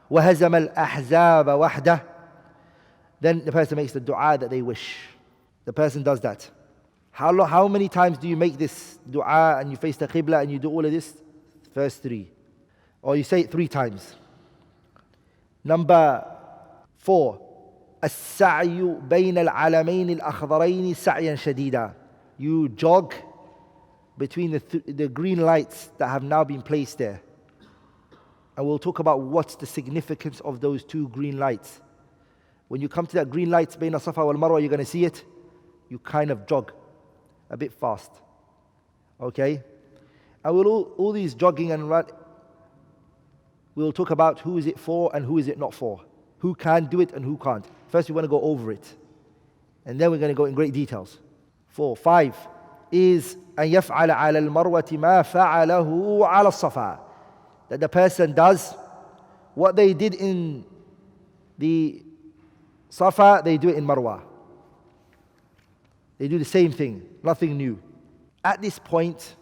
wa hazama al-ahzaba wahdah. Then the person makes the dua that they wish. The person does that. How many times do you make this dua and you face the Qibla and you do all of this? First 3. Or you say it 3 times. Number 4. السعي بين العلمين الأخضرين سعيا شديدا. You jog between the green lights that have now been placed there. And we'll talk about what's the significance of those 2 green lights. When you come to that green lights, بين الصفا والمروة, you're going to see it. You kind of jog a bit fast. Okay? And all these jogging and run, we'll talk about who is it for and who is it not for. Who can do it and who can't. First, we want to go over it. And then we're going to go in great details. 5 is أن يفعل على المروة ما فعله على الصفا. That the person does what they did in the Safa, they do it in Marwa. They do the same thing, nothing new. At this point,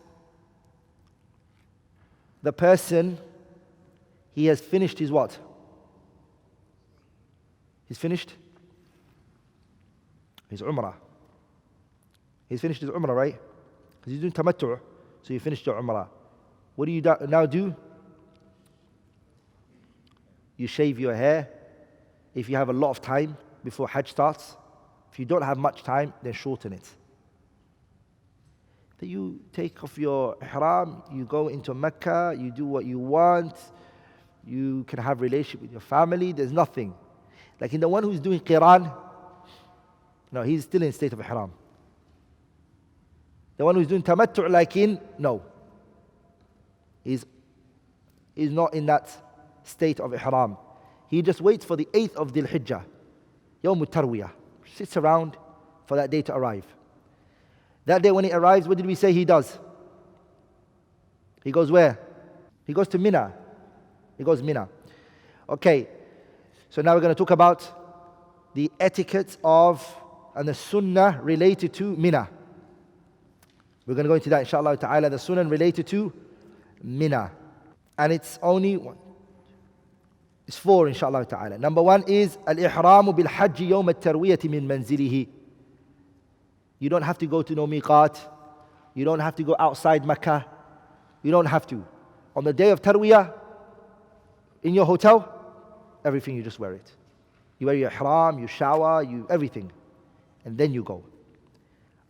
the person, he has finished his what? He's finished his Umrah. He's finished his Umrah, right? Because he's doing tamattu', so you finished your Umrah. What do you now do? You shave your hair if you have a lot of time before Hajj starts. If you don't have much time, then shorten it. Then you take off your ihram, you go into Mecca, you do what you want, you can have relationship with your family, there's nothing. Like in the one who's doing qiran, no, he's still in state of ihram. The one who's doing tamattu' like no. He's not in that state of ihram. He just waits for the 8th of Dhul Hijjah, Yawm al-Tarwiyah. Sits around, for that day to arrive. That day when it arrives, what did we say he does? He goes where? He goes to Mina. He goes Mina. Okay, so now we're going to talk about the etiquettes of and the sunnah related to Mina. We're going to go into that inshallah ta'ala, the sunnah related to Mina. And it's only one. It's four inshallah ta'ala. Number one is al-ihramu bil-hajj yawm al-tarwiyati min manzilihi. You don't have to go to no miqat. You don't have to go outside Mecca. You don't have to. On the day of tarwiyah, in your hotel, everything you just wear it. You wear your ihram, you shower, you everything. And then you go.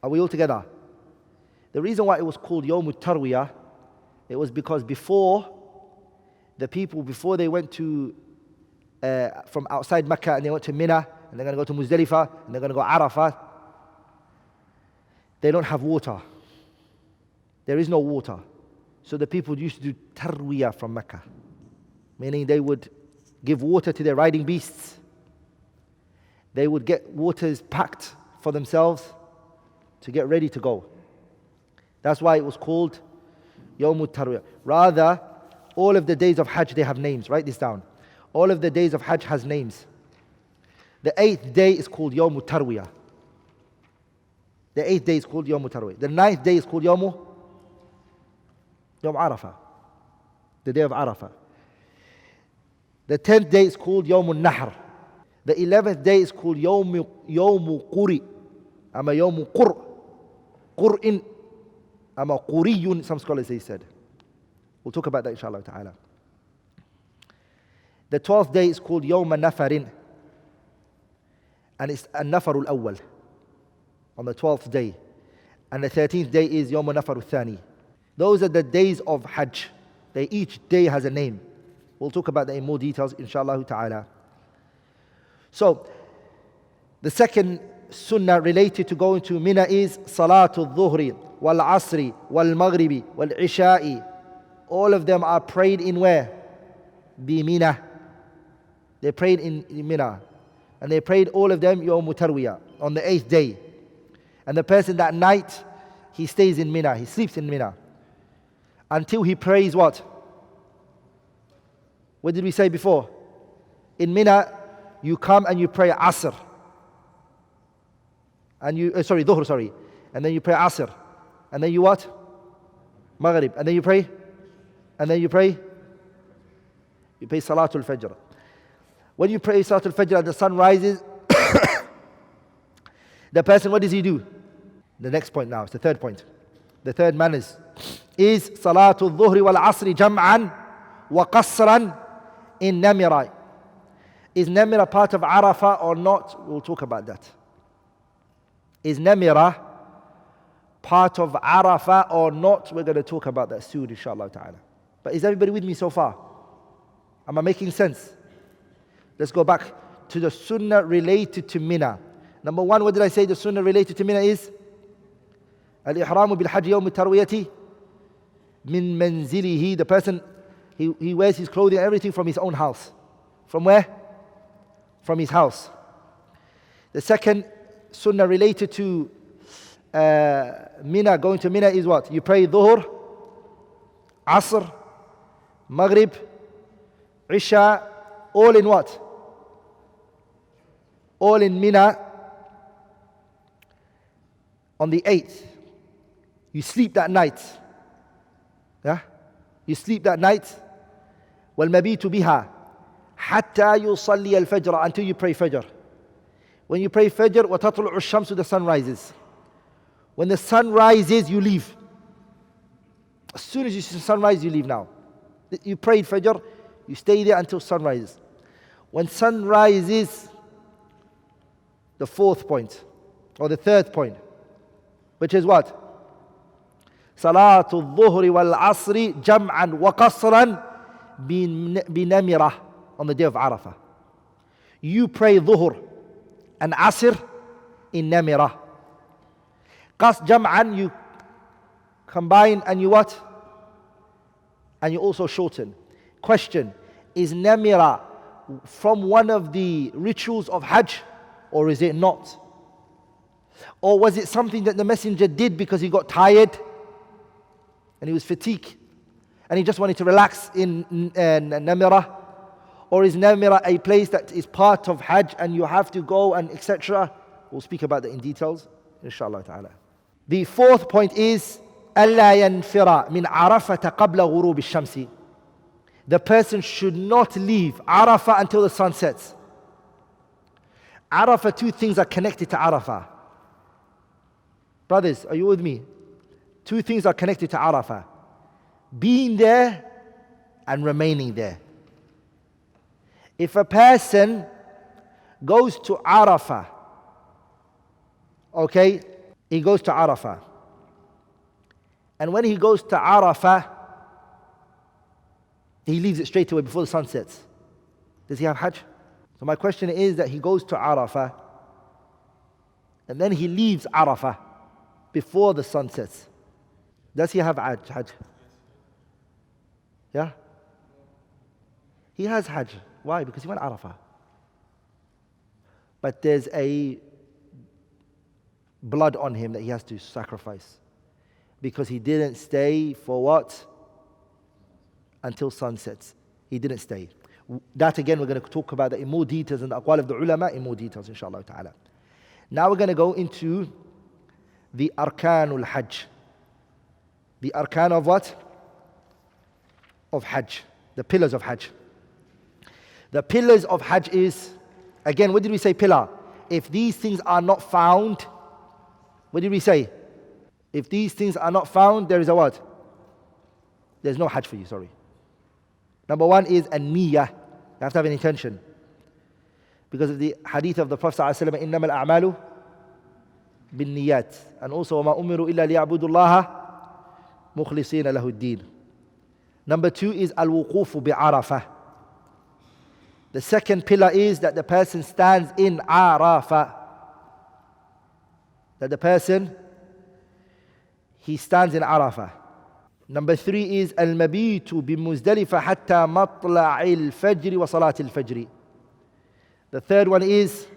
Are we all together? The reason why it was called Yawm al-Tarwiyah, it was because before, the people, before they went to, from outside Mecca and they went to Mina, and they're going to go to Muzdalifah, and they're going to go Arafah, they don't have water. There is no water. So the people used to do Tarwiyah from Mecca. Meaning they would give water to their riding beasts. They would get waters packed for themselves to get ready to go. That's why it was called Yawm al-Tarwiyah. Rather, all of the days of Hajj, they have names. Write this down. All of the days of Hajj has names. The 8th day is called Yawm al-Tarwiyah. The 8th day is called Yawm al-Tarwiyah. The 9th day is called Yawm Arafah. The day of Arafah. The 10th day is called Yawm al-Nahr. The 11th day is called Yawm Quri. Ama Yawm Qur. Qur'in. Ama Quriyun, some scholars they said. We'll talk about that inshallah ta'ala. The 12th day is called Yawm Nafarin. And it's An-Nafar al-Awwal. On the 12th day. And the 13th day is Yawm Nafar al-Thani. Those are the days of Hajj. Each day has a name. We'll talk about that in more details, inshallah ta'ala. So, the second sunnah related to going to Mina is Salatul Dhuhri, Wal Asri, Wal Maghribi, Wal Isha'i. All of them are prayed in where? Bi Mina. They prayed in Mina. And they prayed all of them Yawm Tarwiyah on the 8th day. And the person that night, he stays in Mina, he sleeps in Mina. Until he prays what? What did we say before? In Mina, you come and you pray Asr. And you, Dhuhr, sorry. And then you pray Asr. And then you what? Maghrib. And then you pray? And then you pray? You pray Salatul Fajr. When you pray Salatul Fajr and the sun rises, the person, what does he do? The next point now, it's the third point. The third manners is Salatul Dhuhri wal Asri jam'an wa qasran in Namira. Is Namira part of Arafah or not? We'll talk about that. Is Namira part of Arafah or not? We're going to talk about that soon, inshallah ta'ala. But is everybody with me so far? Am I making sense? Let's go back to the sunnah related to Mina. Number one, what did I say the sunnah related to Mina is? Al-ihramu bil-hajj yawm al-tarwiyati min manzilihi. The person, he wears his clothing, everything from his own house. From where? From his house. The second sunnah related to Mina, going to Mina is what? You pray Dhuhr, Asr, Maghrib, Isha, all in what? All in Mina on the 8th. You sleep that night. Yeah? You sleep that night. وَالْمَبِيتُ بِهَا حَتَّى يُصَلِّيَ الْفَجْرَ until you pray Fajr. When you pray Fajr, وَتَطْلُعُ الشَّمْسُ the sun rises. When the sun rises, you leave. As soon as you see the sun rise, you leave now. You prayed Fajr, you stay there until sun rises. When sun rises, the fourth point, or the third point, which is what? Salatul Dhuhri wal Asri jam'an wa qasran binamirah on the day of Arafah. You pray Dhuhr and Asr in Namirah. Qas jam'an, you combine and you what? And you also shorten. Question, is Namirah from one of the rituals of Hajj or is it not? Or was it something that the messenger did because he got tired and he was fatigued and he just wanted to relax in Namira? Or is Namira a place that is part of Hajj and you have to go and etc.? We'll speak about that in details, inshallah ta'ala. The fourth point is ألا ينفر من عرفة قبل غروب الشمس. The person should not leave Arafah until the sun sets. Arafah, two things are connected to Arafah. Brothers, are you with me? Two things are connected to Arafah. Being there and remaining there. If a person goes to Arafah, okay, he goes to Arafah. And when he goes to Arafah, he leaves it straight away before the sun sets. Does he have Hajj? So my question is that he goes to Arafah and then he leaves Arafah before the sun sets. Does he have Hajj? Yeah? He has Hajj. Why? Because he went Arafah. But there's a blood on him that he has to sacrifice. Because he didn't stay for what? Until sunsets. He didn't stay. That again, we're going to talk about that in more details in the aqwal of the ulama, in more details, inshallah ta'ala. Now we're going to go into the arkanul hajj. The arkan of what? Of hajj. The pillars of hajj. The pillars of hajj is, again, what did we say pillar? If these things are not found, what did we say? If these things are not found, there is a what? There's no hajj for you, sorry. Number one is a niyyah. You have to have an intention. Because of the hadith of the Prophet ﷺ, إِنَّمَا الْأَعْمَالُ بِالنِّيَّاتِ. And also, وَمَا أُمِرُوا إِلَّا لِيَعْبُدُوا اللَّهَ مُخْلِصِينَ لَهُ الدِّينَ. Number two is al-wuquf bi-Arafah. The second pillar is that the person stands in Arafah. That the person, he stands in Arafah. Number three is al-mabitu bi-Muzdalifa hatta matla'i al-fajr wa salat al-fajr. The third one is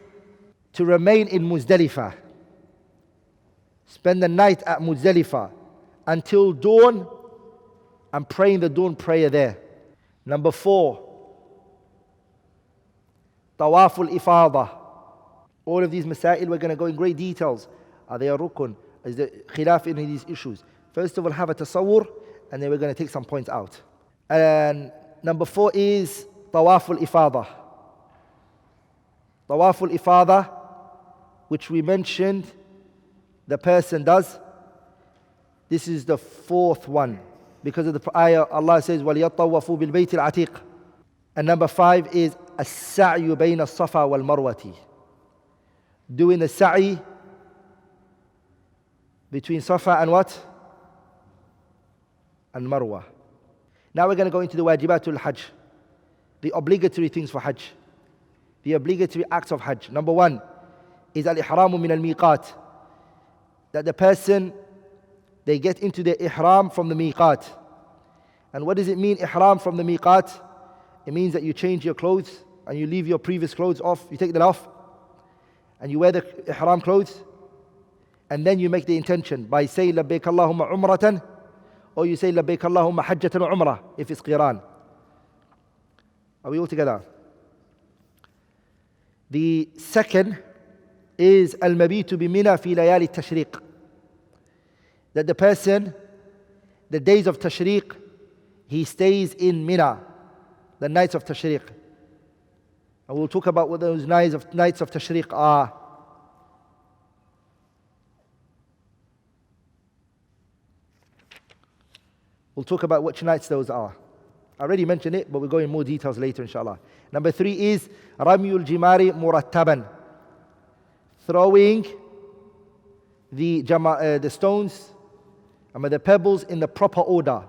to remain in Muzdalifah. Spend the night at Muzdalifah until dawn and praying the dawn prayer there. Number four, Tawaf al-Ifadah. All of these masail, we're going to go in great details. Are they a rukun? Is there khilaf in these issues? First of all, have a tasawwur, and then we're going to take some points out. And number four is Tawaf al-Ifadah. Tawaf al-Ifadah, which we mentioned, the person does. This is the fourth one. Because of the ayah, Allah says, وَلْيَطَّوَّفُوا بِالْبَيْتِ الْعَتِيقِ. And number five is السعي بين الصفا والمروة. Doing the sa'i between Safa and what? And Marwa. Now we're going to go into the wajibatul hajj. The obligatory things for hajj. The obligatory acts of hajj. Number one is al-ihramu min al-miqat. That the person, they get into the ihram from the miqat. And what does it mean, ihram from the miqat? It means that you change your clothes and you leave your previous clothes off. You take that off and you wear the ihram clothes. And then you make the intention by saying labbaik Allahumma umratan, or you say labbaik Allahumma hajjatan wa umrah if it's qiran. Are we all together? The second is al-mabitu bi Mina fi layali tashriq. That the person, the days of tashriq, he stays in Mina, the nights of tashriq. And we'll talk about what those nights of tashriq are. We'll talk about which nights those are. I already mentioned it, but we'll go in more details later, inshallah. Number three is Ramyul Jimari Murattaban. Throwing the stones, the pebbles in the proper order.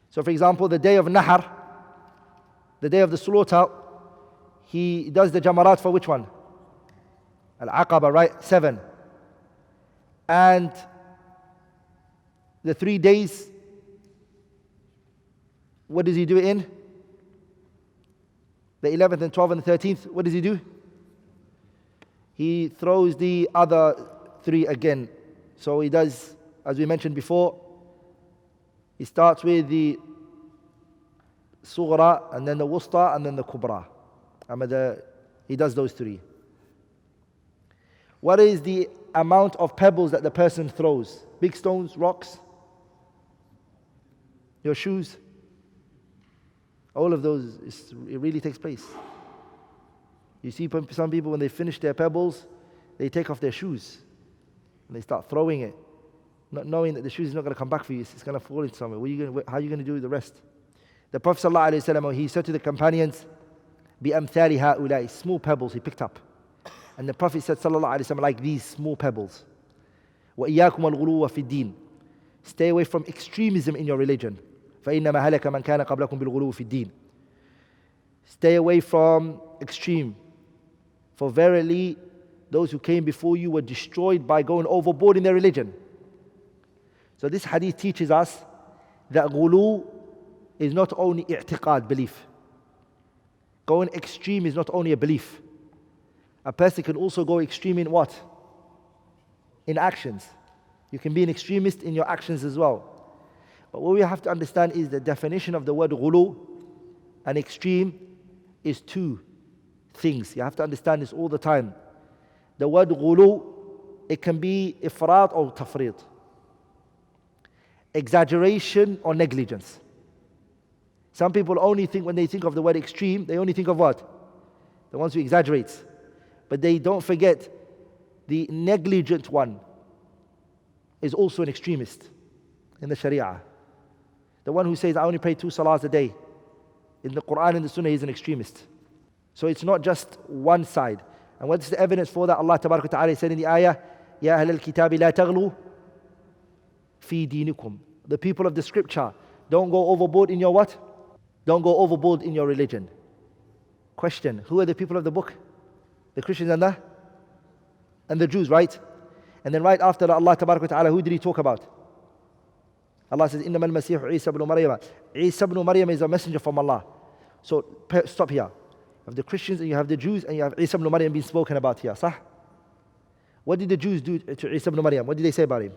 So for example, the day of Nahar, the day of the slaughter, he does the jamarat for which one? Al-Aqaba, right? 7. And the 3 days, what does he do it in? The 11th and 12th and the 13th, what does he do? he throws the other 3 again. So he does, as we mentioned before, he starts with the Sughra, and then the Wusta, and then the Kubra. He does those 3. What is the amount of pebbles that the person throws? Big stones, rocks, your shoes, all of those, it really takes place. You see some people, when they finish their pebbles, they take off their shoes and they start throwing it, not knowing that the shoes is not going to come back for you. It's going to fall into somewhere. How are you going to do the rest? The Prophet ﷺ, he said to the companions, بِأَمْثَالِ هَؤُلَاءِ, small pebbles he picked up. And the Prophet said, ﷺ, like these small pebbles. وَإِيَّاكُمْ وَالْغُلُوَّ فِي الدِّينِ, stay away from extremism in your religion. فَإِنَّمَا هَلَكَ مَنْ كَانَ قَبْلَكُمْ بِالْغُلُوِّ فِي الدِّينِ. Stay away from extreme. For verily, those who came before you were destroyed by going overboard in their religion. So this hadith teaches us that ghulu is not only i'tiqad, belief. Going extreme is not only a belief. A person can also go extreme in what? In actions. You can be an extremist in your actions as well. But what we have to understand is the definition of the word ghulu and extreme is 2 things. You have to understand this all the time. The word ghulu, it can be ifrat or tafrid. Exaggeration or negligence. Some people only think, when they think of the word extreme, they only think of what? The ones who exaggerate. But they don't forget the negligent one is also an extremist in the Sharia. The one who says, I only pray 2 salahs a day. In the Quran and the Sunnah, he's an extremist. So it's not just one side. And what's the evidence for that? Allah Tabaraka Ta'ala said in the ayah, Ya ahl al-kitabi la taghlu fi dinikum. The people of the scripture, don't go overboard in your what? Don't go overboard in your religion. Question, who are the people of the book? The Christians and the Jews, right? And then right after that, Allah Tabaraka Ta'ala, who did he talk about? Allah says, إِنَّمَا الْمَسِيحُ عِيسَى بْنُ مَرْيَمَ. Isa ibn Maryam is a messenger from Allah. So stop here. You have the Christians and you have the Jews and you have Isa ibn Maryam being spoken about here. Sah? What did the Jews do to Isa ibn Maryam? What did they say about him?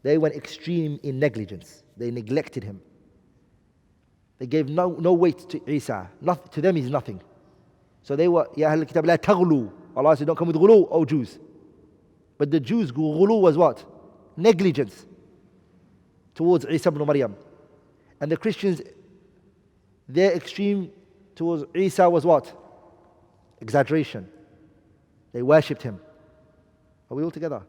They went extreme in negligence. They neglected him. They gave no weight to Isa. To them he's nothing. So they were, Ya ahl al-kitab la taghlu. Allah said, don't come with ghulu, O Jews. But the Jews, ghulu was what? Negligence towards Isa ibn Maryam. And the Christians, their extreme towards Isa was what? Exaggeration. They worshipped him. Are we all together?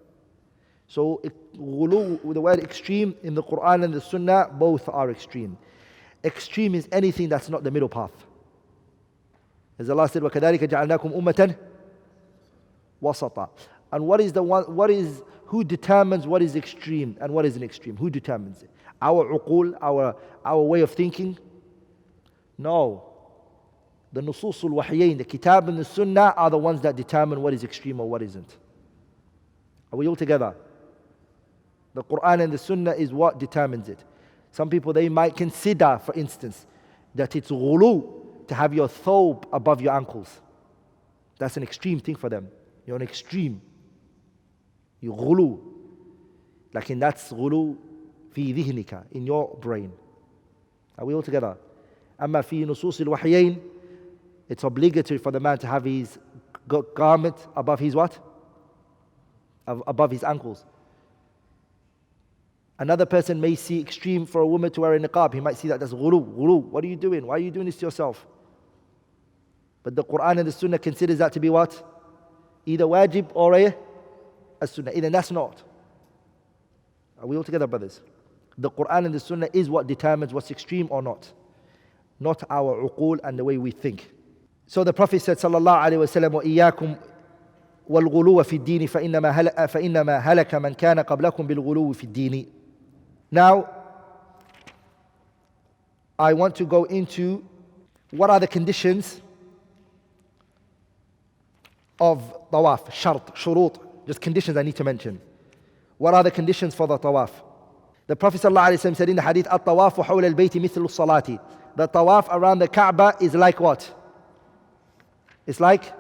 So ghulu, the word extreme in the Quran and the Sunnah, both are extreme. Extreme is anything that's not the middle path. As Allah said, وَكَذَلِكَ جَعَلْنَاكُمْ أُمَّةً وَسَطًا. And who determines what is extreme and what is an extreme? Who determines it? Our uqul, our way of thinking? No. The nusus al-wahyayn, the kitab and the sunnah are the ones that determine what is extreme or what isn't. Are we all together? The Quran and the sunnah is what determines it. Some people, they might consider, for instance, that it's ghulu to have your thobe above your ankles. That's an extreme thing for them. You're an extreme. You ghulu. Lakin that's ghulu fi dhihnika, in your brain. Are we all together? Amma fi nusus al-wahyayn, it's obligatory for the man to have his garment above his what? Above his ankles. Another person may see extreme for a woman to wear a niqab. He might see that as ghulu. Ghulu. What are you doing? Why are you doing this to yourself? But the Quran and the Sunnah considers that to be what? Either wajib or a sunnah. Either that's not. Are we all together, brothers? The Quran and the Sunnah is what determines what's extreme or not. Not our uqul and the way we think. So the Prophet said, sallallahu alayhi wa sallam, وَإِيَّاكُمْ وَالْغُلُوَ فِي الدِّينِ فَإِنَّمَا هَلَكَ مَنْ كَانَ قَبْلَكُمْ بِالْغُلُوِ فِي الدِّينِ. Now, I want to go into what are the conditions of tawaf, shart, shurut, just conditions I need to mention. What are the conditions for the tawaf? The Prophet ﷺ said in the hadith, الطواف حول البيت مثل الصلاة. The tawaf around the Kaaba is like what? It's like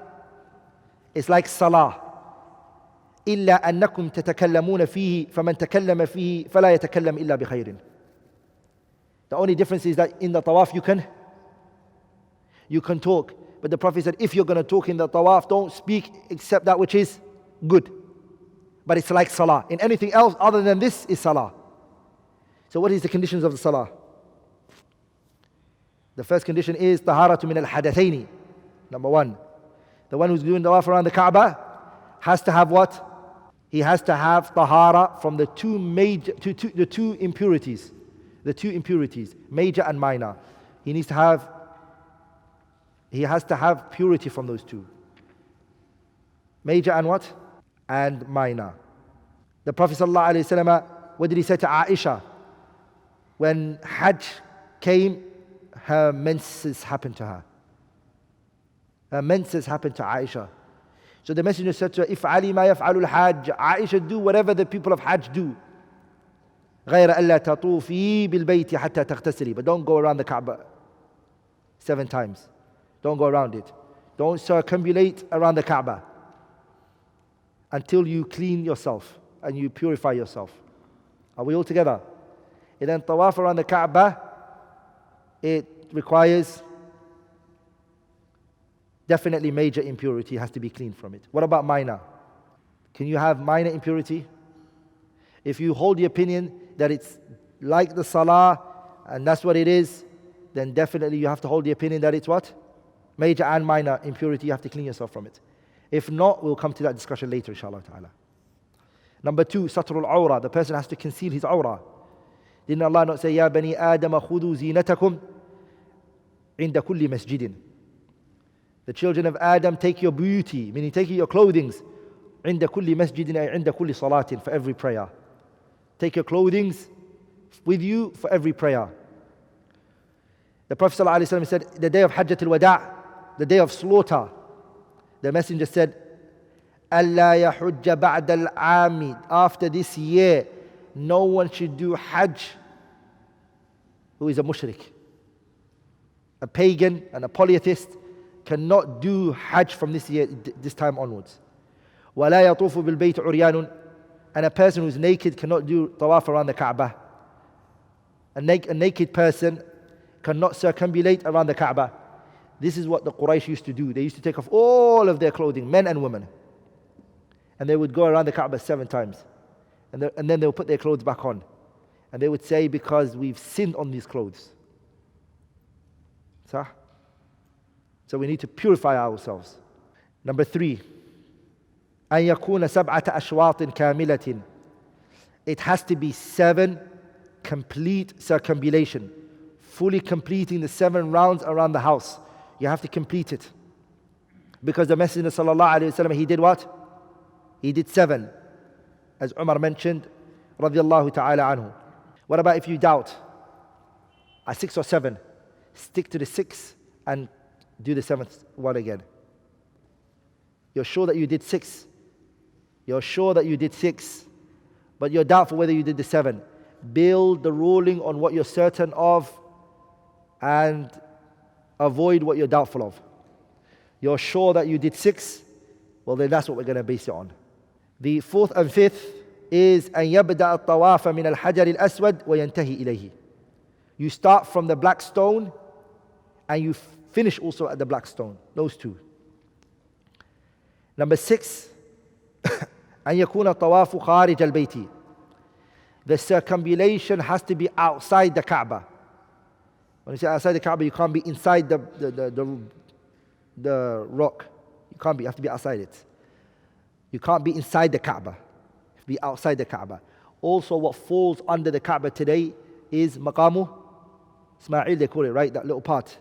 It's like salah. إلا أنكم تتكلمون فيه فمن تكلم فيه فلا يتكلم إلا بخير. The only difference is that in the tawaf you can talk. But the Prophet said, if you're going to talk in the tawaf, don't speak except that which is good. But it's like salah. In anything else other than this is salah. So what is the conditions of the salah? The first condition is taharatu min al-hadathaini. Number one. The one who's doing tawaf around the Kaaba has to have what? He has to have tahara from the two impurities. The two impurities, major and minor. He has to have purity from those two. Major and what? And minor. The Prophet ﷺ, what did he say to Aisha? When Hajj came, her menses happened to her. Her menses happened to Aisha. So the Messenger said to her, "If Ali ma yaf'alul Hajj, Aisha, do whatever the people of Hajj do. غير ألا تطوفي بالبيت حتى تغتسلي." But don't go around the Kaaba 7 times. Don't go around it. Don't circumambulate around the Kaaba until you clean yourself and you purify yourself. Are we all together? And then tawaf around the Kaaba, it requires definitely major impurity, has to be cleaned from it. What about minor? Can you have minor impurity? If you hold the opinion that it's like the salah and that's what it is, then definitely you have to hold the opinion that it's what? Major and minor impurity, you have to clean yourself from it. If not, we'll come to that discussion later, inshallah ta'ala. Number 2, satrul awra. The person has to conceal his awra. Didn't Allah not say, Ya bani Adam khudu zinatakum inda kulli masjidin? The children of Adam, take your beauty, meaning take your clothings, inda kulli masjidin ay inda kulli salatin, for every prayer. Take your clothings with you for every prayer. The Prophet ﷺ said, the day of Hajjatul Wada', the day of slaughter, the Messenger said, أَلَّا يَحُجَّ بَعْدَ الْعَامِ, after this year, no one should do Hajj who is a mushrik. A pagan and a polytheist cannot do Hajj from this year, this time onwards. وَلَا يَطُوفُ بِالْبَيْتِ عُرْيَانٌ, and a person who's naked cannot do tawaf around the Kaaba. A naked person cannot circumambulate around the Kaaba. This is what the Quraysh used to do. They used to take off all of their clothing, men and women. And they would go around the Kaaba 7 times. And then they would put their clothes back on. And they would say, because we've sinned on these clothes. So we need to purify ourselves. Number 3. أن يكون 7 أشواط كاملة. It has to be 7 complete circumambulation. Fully completing the 7 rounds around the house. You have to complete it. Because the Messenger ﷺ, he did what? He did 7. As Umar mentioned, radiyallahu ta'ala anhu. What about if you doubt? 6 or 7. Stick to the 6 and do the 7th one again. You're sure that you did 6. You're sure that you did 6. But you're doubtful whether you did the 7. Build the ruling on what you're certain of and avoid what you're doubtful of. You're sure that you did 6, well then that's what we're going to base it on. The 4th and 5th is أن يبدأ الطواف من الحجر الأسود وينتهي إليه. You start from the black stone and you finish also at the black stone. Those 2. Number 6, أن يكون الطواف خارج البيت. The circumambulation has to be outside the Kaaba. When you say outside the Kaaba, you can't be inside the rock. You can't be. You have to be outside it. You can't be inside the Kaaba. You have to be outside the Kaaba. Also, what falls under the Kaaba today is Maqamu Ismail, they call it, right? That little part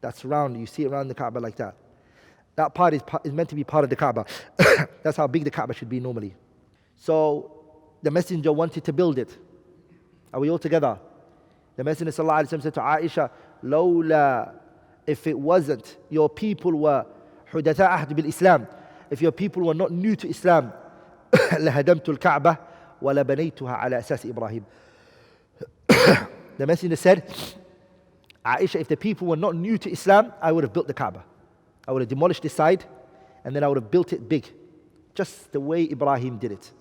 that's round. You see it around the Kaaba like that. That part is meant to be part of the Kaaba. That's how big the Kaaba should be normally. So the Messenger wanted to build it. Are we all together? The Messenger ﷺ said to Aisha, Lawla, if it wasn't, your people were Hudatha ahd bil Islam, if your people were not new to Islam, لهدمت الكعبة ولا بنيتها على أساس إبراهيم. The Messenger said, Aisha, if the people were not new to Islam, I would have built the Kaaba. I would have demolished this side and then I would have built it big, just the way Ibrahim did it.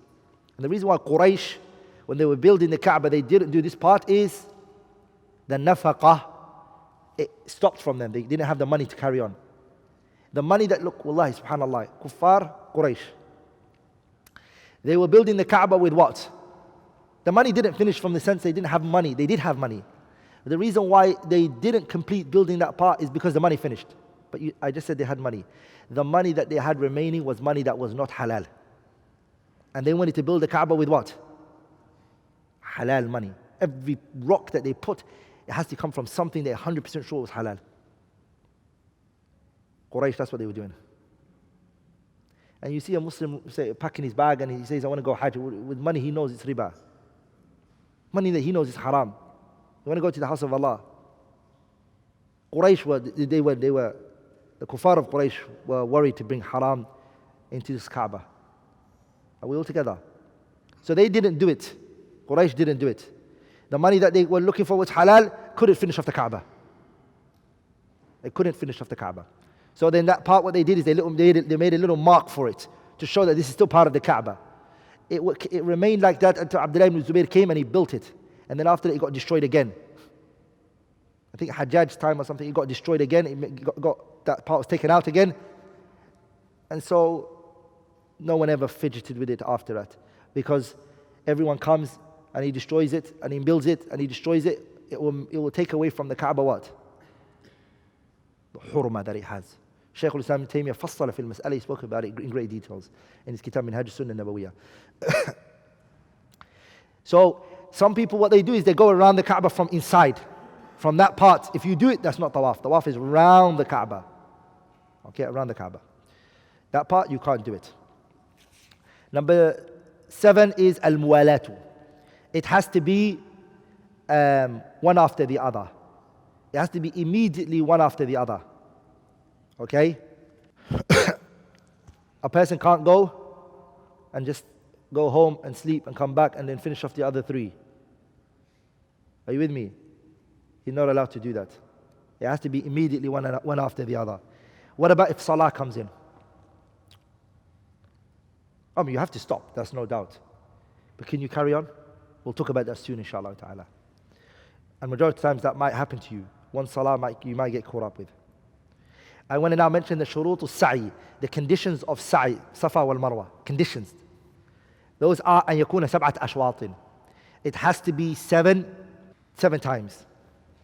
And the reason why Quraysh, when they were building the Kaaba, they didn't do this part is the nafaqah, it stopped from them. They didn't have the money to carry on. The money that, look, wallahi, subhanallah, kuffar, Quraysh, they were building the Kaaba with what? The money didn't finish from the sense they didn't have money. They did have money. The reason why they didn't complete building that part is because the money finished. But I just said they had money. The money that they had remaining was money that was not halal. And they wanted to build the Kaaba with what? Halal money. Every rock that they put, it has to come from something they're 100% sure was halal. Quraysh, that's what they were doing. And you see a Muslim say, packing his bag and he says, I want to go Hajj. With money he knows it's riba. Money that he knows is haram. You want to go to the house of Allah. Quraysh the kuffar of Quraysh were worried to bring haram into this Kaaba. Are we all together? So they didn't do it. Quraysh didn't do it. The money that they were looking for was halal, couldn't finish off the Kaaba. They couldn't finish off the Kaaba. So then that part, what they did is they made a little mark for it to show that this is still part of the Kaaba. It remained like that until Abdullah ibn Zubayr came and he built it. And then after that, it got destroyed again. I think Hajjaj's time or something, it got destroyed again. That part was taken out again. And so no one ever fidgeted with it after that. Because everyone comes and he destroys it and he builds it and he destroys it. It will take away from the Kaaba what? The hurma that it has. Shaykh al-Islam ibn Taymiyyah fassala fil mas'ala, he spoke about it in great details in his kitab Minhaj Sunnah Nabawiyah. So some people, what they do is they go around the Kaaba from inside. From that part, if you do it, that's not tawaf. Tawaf is around the Kaaba. Okay, around the Kaaba. That part, you can't do it. Number 7 is al-muwalatu. It has to be one after the other. It has to be immediately one after the other. Okay? A person can't go and just go home and sleep and come back and then finish off the other 3. Are you with me? You're not allowed to do that. It has to be immediately one after the other. What about if salah comes in? I mean, you have to stop, that's no doubt. But can you carry on? We'll talk about that soon, inshallah ta'ala. And majority of times that might happen to you. One salah you might get caught up with. I want to now mention the shurut al-sa'i, the conditions of sa'i, Safa wal Marwa, conditions. Those are an yakuna sab'at ashwatin. It has to be seven times.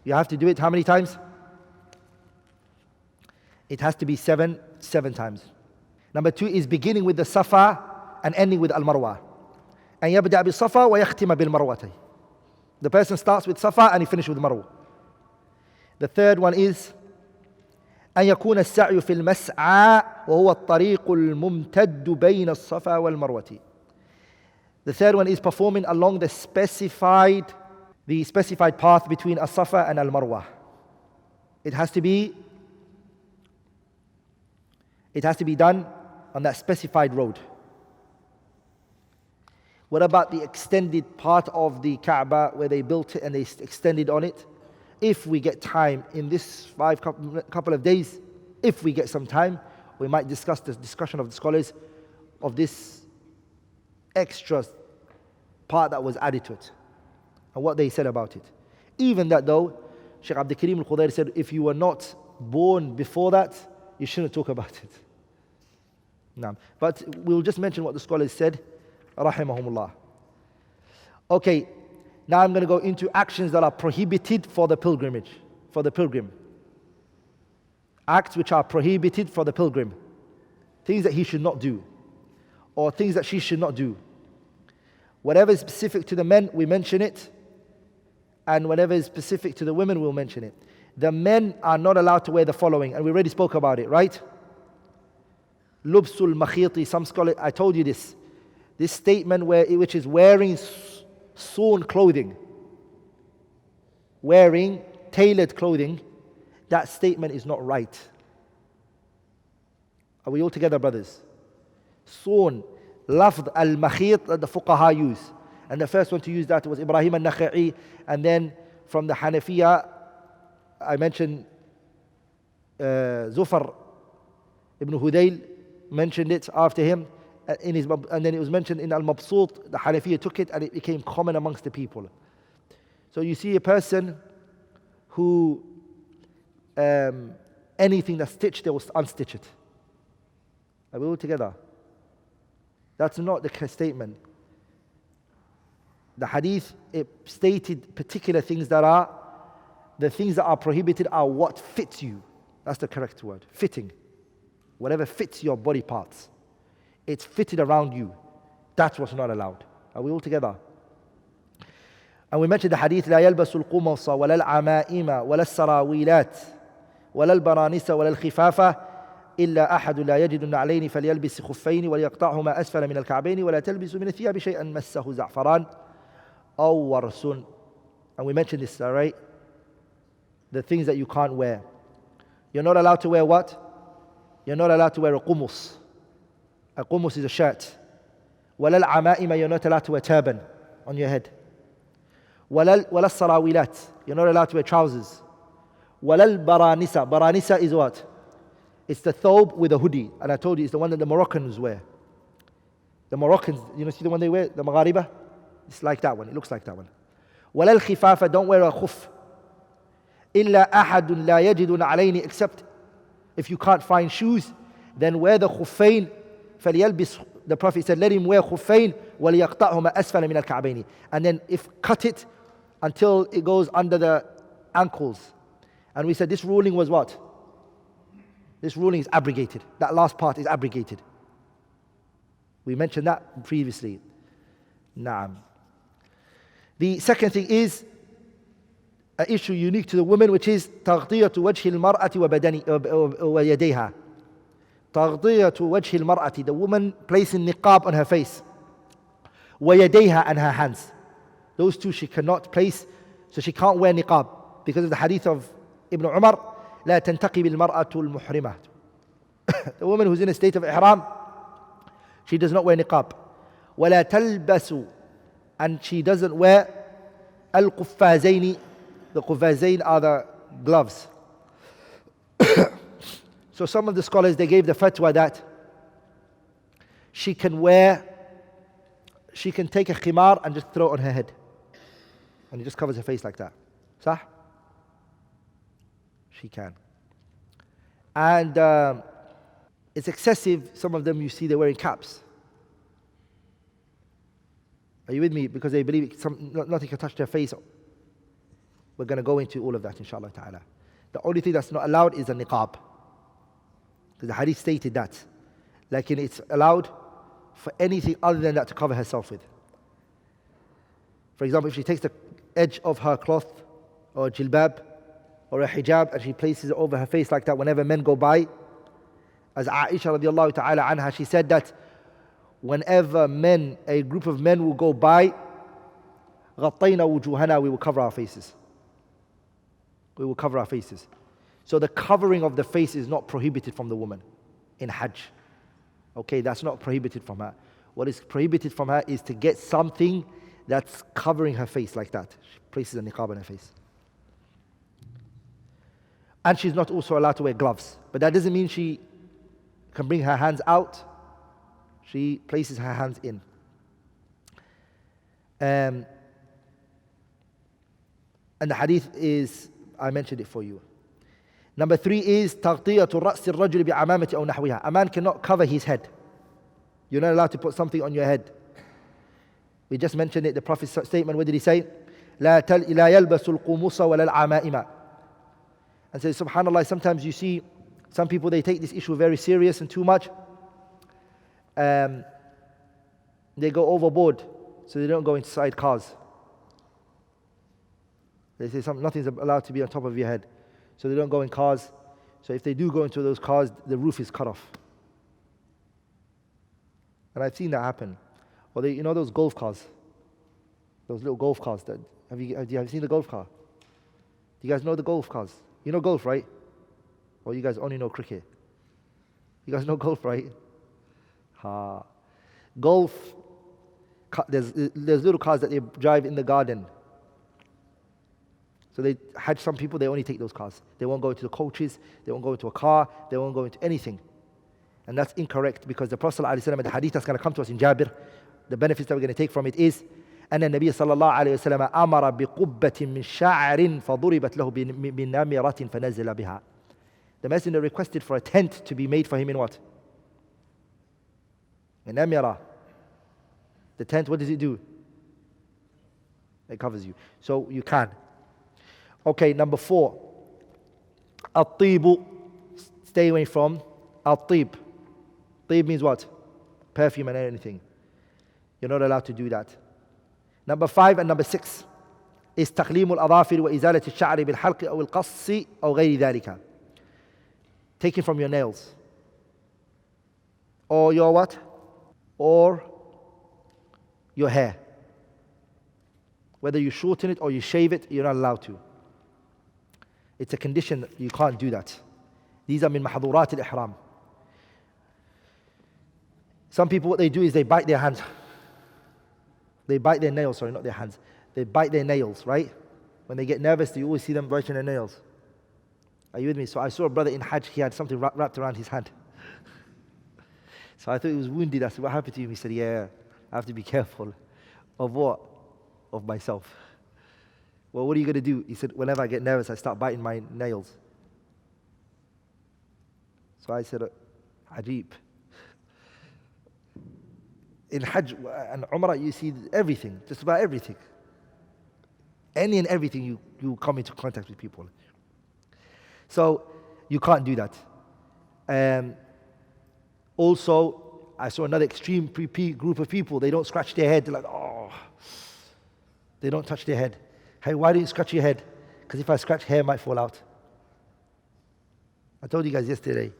You have to do it how many times? It has to be seven times. Number 2 is beginning with the Safa and ending with al-Marwa. And yabda bil Safa wa yakhtima bil Marwati. The person starts with Safa and he finishes with Marwa. The third one is أن يكون السعي في المسعى وهو الطريق الممتد بين الصفا والمروة. The third one is performing along the specified path between as-Safa and al-Marwa. It has to be done on that specified road. What about the extended part of the Kaaba where they built it and they extended on it? If we get time in this couple of days, if we get some time, we might discuss the discussion of the scholars of this extra part that was added to it and what they said about it. Even that though, Shaykh Abdul Karim al-Khudayr said, if you were not born before that, you shouldn't talk about it. No. But we'll just mention what the scholars said, rahimahumullah. Okay, now I'm going to go into actions that are prohibited for the pilgrimage, for the pilgrim. Acts which are prohibited for the pilgrim. Things that he should not do, or things that she should not do. Whatever is specific to the men, we mention it, and whatever is specific to the women, we'll mention it. The men are not allowed to wear the following, and we already spoke about it, right? Lubsul makhiti, some scholars, I told you this statement which is wearing sewn clothing, wearing tailored clothing, that statement is not right. Are we all together, brothers? Sewn, lafd al-makhit that the fuqaha use. And the first one to use that was Ibrahim al-Nakha'i. And then from the Hanafiya, I mentioned Zufar ibn Hudayl mentioned it after him, and then it was mentioned in Al-Mabsut. The Hanafiya took it and it became common amongst the people. So you see a person who anything that's stitched, they will unstitch it. Are we all together? That's not the statement. The hadith, it stated particular things the things that are prohibited are what fits you. That's the correct word, fitting. Whatever fits your body parts. It's fitted around you. That's what's not allowed. Are we all together? And we mentioned the hadith, لا يلبس القمص ولا العمائم ولا السراويلات ولا البرانس ولا الخفافة إلا أحد لا يجد النعلين فليلبس خفين وليقطعهما أسفل من الكعبين ولا تلبس من الثياب شيئا مسه زعفران أو ورس. And we mentioned this, all right? The things that you can't wear. You're not allowed to wear what? You're not allowed to wear a qumus. A qumus is a shirt. ولا العمائم, you're not allowed to wear turban on your head. ولا السراويلات, you're not allowed to wear trousers. ولا البرانسة, baranisa is what? It's the thobe with a hoodie. And I told you, it's the one that the Moroccans wear. The Moroccans, see the one they wear? The Maghariba? It's like that one. It looks like that one. ولا الخفافة, don't wear a khuf. إلا أحد لا يجد عليني, except if you can't find shoes, then wear the khuffain. فليلبس, the Prophet said, let him wear khuffain وليقطعهما أسفل من الكعبين. And then cut it until it goes under the ankles. And we said this ruling was what? This ruling is abrogated. That last part is abrogated. We mentioned that previously. Naam. The second thing is an issue unique to the woman, which is تغطية وجه المرأة ويديها. تغطية وجه المرأة, the woman placing niqab on her face. ويديها, and her hands. Those two she cannot place, so she can't wear niqab because of the hadith of Ibn Umar. لا تنتقب المرأة المحرمة. The woman who's in a state of ihram, she does not wear niqab. ولا تلبس, and she doesn't wear القفازين. The قفازين are the gloves. So some of the scholars, they gave the fatwa that she can take a khimar and just throw it on her head. And it just covers her face like that. Sah? She can. And it's excessive. Some of them you see they're wearing caps. Are you with me? Because they believe nothing can touch their face. We're going to go into all of that, inshallah ta'ala. The only thing that's not allowed is the niqab. Because the hadith stated that. Like it's allowed for anything other than that to cover herself with. For example, if she takes the edge of her cloth or jilbab or a hijab and she places it over her face like that whenever men go by, as Aisha radiallahu ta'ala anha, she said that whenever a group of men will go by, غطينا وجوهنا, we will cover our faces. We will cover our faces. So the covering of the face is not prohibited from the woman in Hajj. Okay, that's not prohibited from her. What is prohibited from her is to get something that's covering her face like that. She places a niqab on her face. And she's not also allowed to wear gloves. But that doesn't mean she can bring her hands out. She places her hands in. And the hadith is, I mentioned it for you. Number 3 is تغطية الرأس الرجل بعمامة أو نحوها. A man cannot cover his head. You're not allowed to put something on your head. We just mentioned it, the Prophet's statement. What did he say? لا يلبس القمص ولا العمائم. And say, subhanallah, sometimes you see some people, they take this issue very serious and too much. They go overboard, so they don't go inside cars. They say nothing's allowed to be on top of your head, so they don't go in cars. So if they do go into those cars, the roof is cut off. And I've seen that happen. Or those golf cars, those little golf cars. Have you seen the golf car? Do you guys know the golf cars? You know golf, right? Or you guys only know cricket? You guys know golf, right? Golf, there's little cars that they drive in the garden. So they Hajj, some people, they only take those cars. They won't go into the coaches, they won't go into a car, they won't go into anything. And that's incorrect because the Prophet ﷺ, the hadith that's going to come to us in Jabir, the benefits that we're going to take from it is أن النبي صلى الله عليه وسلم أمر بقبة من شعر فضربت له بنمرة فنزل بها. The messenger requested for a tent to be made for him in what? A namira. The tent, what does it do? It covers you. So you can. Okay, number 4. At-tibu. Stay away from at-tib. Tib means what? Perfume and anything. You're not allowed to do that. Number 5 and number 6 is تقليم الأظافر وإزالة الشعر بالحلق أو القص أو غير ذلك. Taking from your nails. Or your what? Or your hair. Whether you shorten it or you shave it, you're not allowed to. It's a condition that you can't do that. These are min mahdurat al-ihram. Some people, what they do is they bite their hands. They bite their nails, sorry, not their hands. They bite their nails, right? When they get nervous, you always see them biting their nails. Are you with me? So I saw a brother in Hajj, he had something wrapped around his hand. So I thought he was wounded. I said, what happened to him? He said, yeah, I have to be careful. Of what? Of myself. Well, what are you going to do? He said, whenever I get nervous, I start biting my nails. So I said, Ajib. In Hajj and Umrah, you see everything, just about everything. Any and everything you come into contact with people. So you can't do that. Also, I saw another extreme group of people. They don't scratch their head. They're like, oh. They don't touch their head. Hey, why don't you scratch your head? Because if I scratch, hair might fall out. I told you guys yesterday.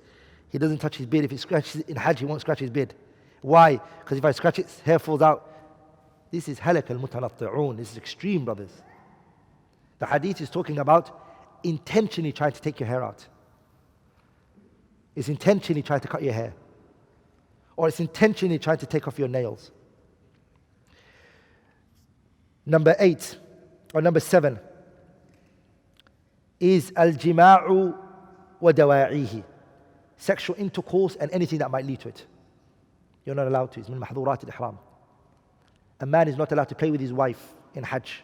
He doesn't touch his beard. If he scratches in Hajj, he won't scratch his beard. Why? Because if I scratch it, hair falls out. This is halak al-mutanatti'un. This is extreme, brothers. The hadith is talking about intentionally trying to take your hair out. It's intentionally trying to cut your hair. Or it's intentionally trying to take off your nails. Number 8, or number 7, is al-jima'u wa dawa'ihi. Sexual intercourse and anything that might lead to it. You're not allowed to. It's min mahdurat al-ihram. A man is not allowed to play with his wife in Hajj.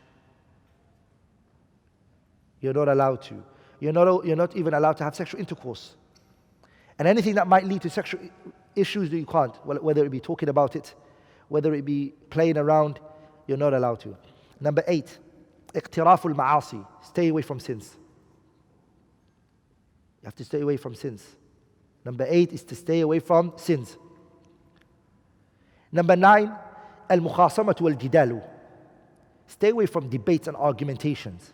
You're not allowed to. You're not even allowed to have sexual intercourse. And anything that might lead to sexual issues, you can't. Whether it be talking about it, whether it be playing around, you're not allowed to. Number 8, اقتراف المعاصي. Stay away from sins. You have to stay away from sins. Number 8 is to stay away from sins. Number 9, المخاصمة والجدال. Stay away from debates and argumentations.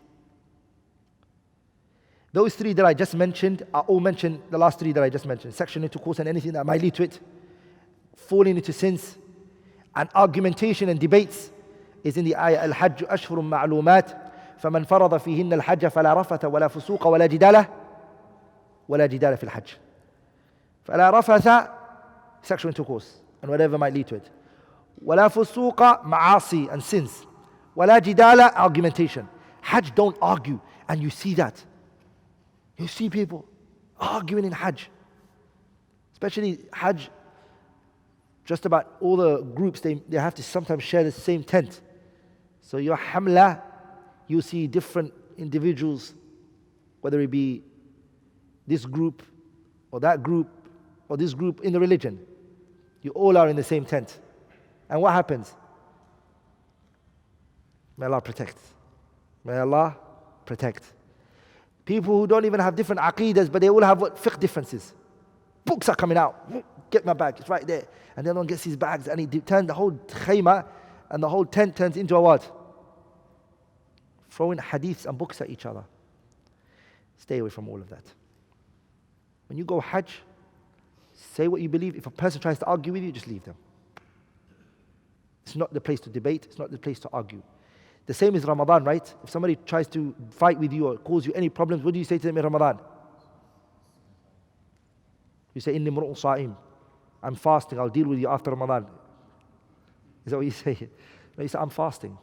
Those 3 that I just mentioned are all mentioned, the last 3 that I just mentioned. Sexual intercourse and anything that might lead to it. Falling into sins. And argumentation and debates is in the ayah, الحج أشهر معلومات فمن فرض فيهن الحج فلا رفث ولا فسوق ولا جدال في الحج. فلا رفث, sexual intercourse and whatever might lead to it. ولا فسوق, معاصي and sins. ولا جدال, argumentation. Hajj don't argue, and you see that. You see people arguing in Hajj. Especially Hajj, just about all the groups, they have to sometimes share the same tent. So your hamla, you see different individuals, whether it be this group or that group or this group in the religion. You all are in the same tent. And what happens? May Allah protect. May Allah protect. People who don't even have different aqeedas, but they all have fiqh differences. Books are coming out. Get my bag, it's right there. And the other one gets his bags, and he turns the whole khayma and the whole tent turns into a what? Throwing hadiths and books at each other. Stay away from all of that. When you go Hajj, say what you believe. If a person tries to argue with you, just leave them. It's not the place to debate, it's not the place to argue. The same is Ramadan, right? If somebody tries to fight with you or cause you any problems, what do you say to them in Ramadan? You say, Inni mur'un sa'im. I'm fasting, I'll deal with you after Ramadan. Is that what you say? No, you say, I'm fasting.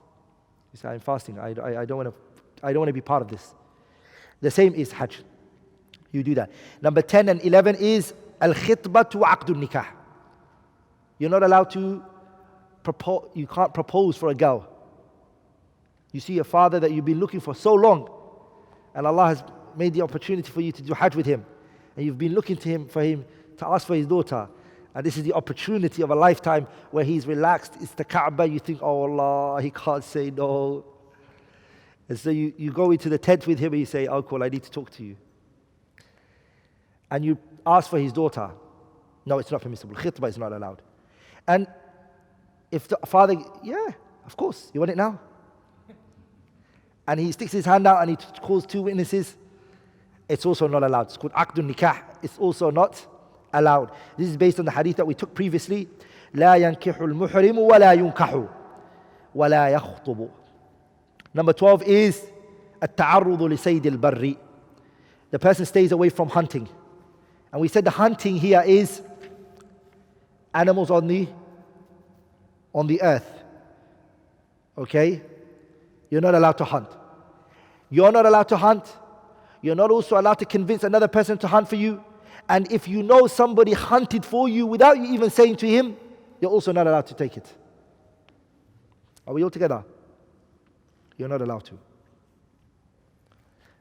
You say, I'm fasting. I don't want to be part of this. The same is Hajj. You do that. Number 10 and 11 is Al-khitbatu aqdun nikah. You're not allowed to propose, you can't propose for a girl. You see a father that you've been looking for so long, and Allah has made the opportunity for you to do Hajj with him, and you've been looking to him to ask for his daughter, and this is the opportunity of a lifetime where he's relaxed. It's the Kaaba. You think, oh Allah, he can't say no. And so you go into the tent with him and you say, oh cool, I need to talk to you. And you ask for his daughter. No, it's not permissible. Khitbah is not allowed. And if the father, yeah, of course, you want it now? And he sticks his hand out and he calls two witnesses, it's also not allowed. It's called aqdun nikah. It's also not allowed. This is based on the hadith that we took previously. لا ينكح المحرم ولا ينكح ولا يخطب. Number 12 is التعرض لصيد البر. The person stays away from hunting. And we said the hunting here is animals on the earth. Okay? You're not allowed to hunt. You're not allowed to hunt. You're not also allowed to convince another person to hunt for you. And if you know somebody hunted for you without you even saying to him, you're also not allowed to take it. Are we all together? You're not allowed to.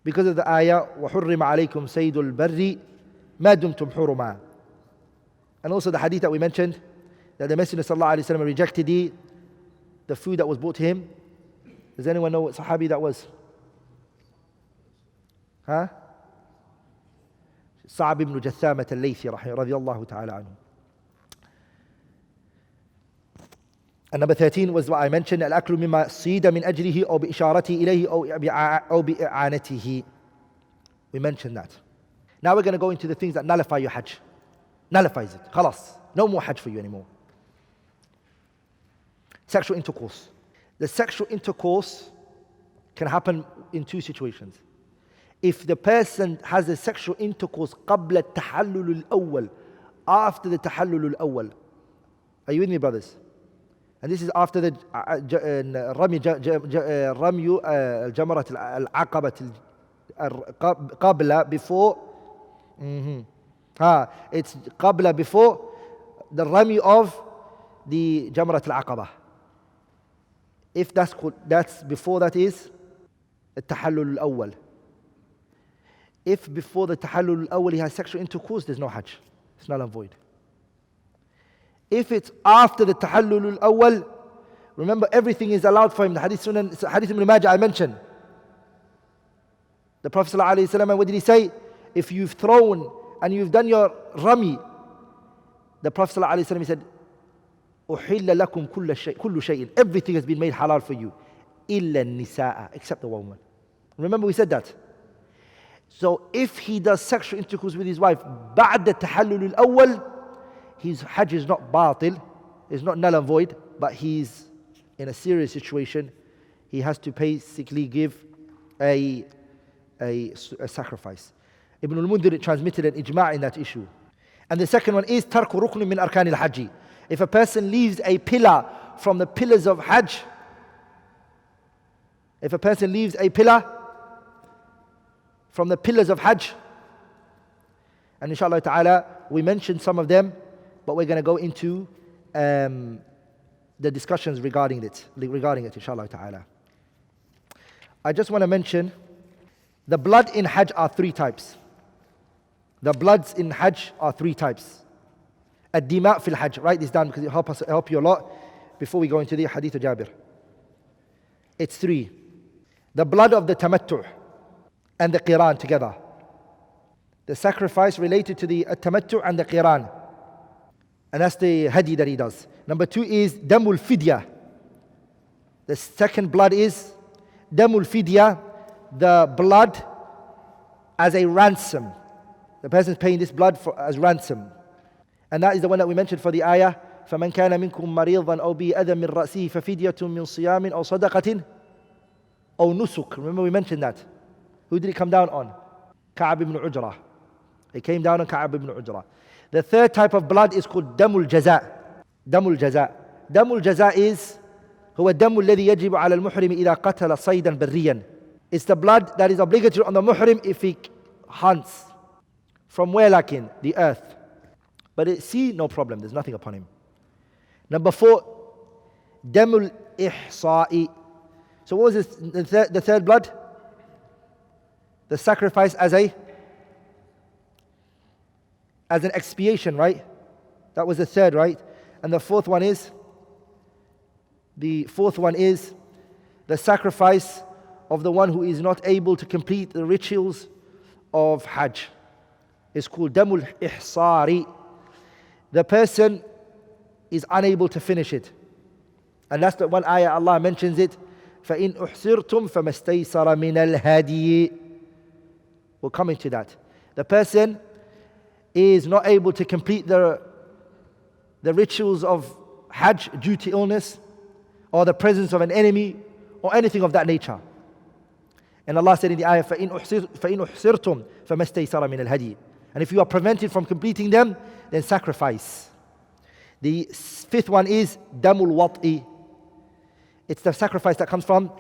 Because of the ayah, وَحُرِّمَ عَلَيْكُمْ سَيْدُ الْبَرِّ مَا دُمْتُمْ حُرُمًا. And also the hadith that we mentioned, that the Messenger ﷺ rejected the food that was brought to him. Does anyone know what Sahabi that was? Huh? Sa'ab ibn Jathamat al-Laythi radiyallahu ta'ala anhu. And number 13 was what I mentioned, الأكل مما صيد من أجله أو بإشارته إليه أو بإعانته. We mentioned that. Now we're going to go into the things that nullify your Hajj. Nullifies it. خلاص. No more Hajj for you anymore. Sexual intercourse. The sexual intercourse can happen in two situations. If the person has a sexual intercourse قبل التحلل الأول, after the تحلل الأول. Are you with me, brothers? And this is after the رمي الجمرة العقبة قبل before. It's قبل before the rami of the Jamrat al-Aqabah. If that's before, that is التحلل الأول. If before the tahallul al-awwal he has sexual intercourse, there's no Hajj. It's null and void. If it's after the tahallul al-awwal, remember everything is allowed for him. The hadith Ibn Majah I mentioned. The Prophet ﷺ, what did he say? If you've thrown and you've done your rami, the Prophet ﷺ, he said, أُحِلَّ لَكُمْ كُلُّ شَيْءٍ. Everything has been made halal for you. إِلَّا النِّسَاءَ. Except the woman. Remember we said that. So if he does sexual intercourse with his wife بعد التحلل الأول, his Hajj is not batil, is not null and void, but he's in a serious situation. He has to basically give a sacrifice. Ibn al-Mundhir transmitted an ijma' in that issue. And the second one is ترك ركن من أركان الحج. If a person leaves a pillar from the pillars of Hajj, if a person leaves a pillar from the pillars of Hajj, and inshallah ta'ala we mentioned some of them, but we're going to go into the discussions regarding it inshallah ta'ala. I just want to mention the blood in Hajj are three types. The bloods in Hajj are three types. Ad-dima' fil Hajj. Write this down because it'll help you a lot before we go into the hadith of Jabir. It's three. The blood of the tamattu' and the qiran together. The sacrifice related to the tamattu' and the qiran. And that's the hadi that he does. Number two is damul fidya. The second blood is damul fidya, the blood as a ransom. The person is paying this blood as ransom. And that is the one that we mentioned for the ayah. فَمَنْ كَانَ مِنْكُمْ مَرِيضًا أَوْ بِي أَذًى مِنْ رَأْسِهِ فَفِدْيَةٌ مِنْ صِيَامٍ أَوْ صَدَقَةٍ أَوْ نُسُكٍ. Remember we mentioned that. Who did it come down on? Ka'ab ibn Ujrah. It came down on Ka'ab ibn Ujrah. The third type of blood is called damul jaza. Damul jaza. Damul jaza is هو الدم الذي يجب على المحرم إذا قتل صيدا بريا. It's the blood that is obligatory on the muhrim if he hunts. From where, like in the earth. But at sea, no problem, there's nothing upon him. Number 4, damul ihsa'i. So what was the third blood? The sacrifice as an expiation, right? That was the third, right? And the fourth one is the sacrifice of the one who is not able to complete the rituals of Hajj. It's called damul ihsari. The person is unable to finish it. And that's the one ayah Allah mentions it. فَإِنْ أُحْصِرْتُمْ فَمَا اسْتَيْسَرَ مِنَ الْهَدِيِ. We'll come into that. The person is not able to complete the rituals of Hajj due to illness or the presence of an enemy or anything of that nature. And Allah said in the ayah, فَإِنْ أُحْصِرْتُمْ فَمَا اسْتَيْسَرَ مِنَ الْهَدِيِ. And if you are prevented from completing them, then sacrifice. The fifth one is damul wat'i. It's the sacrifice that comes from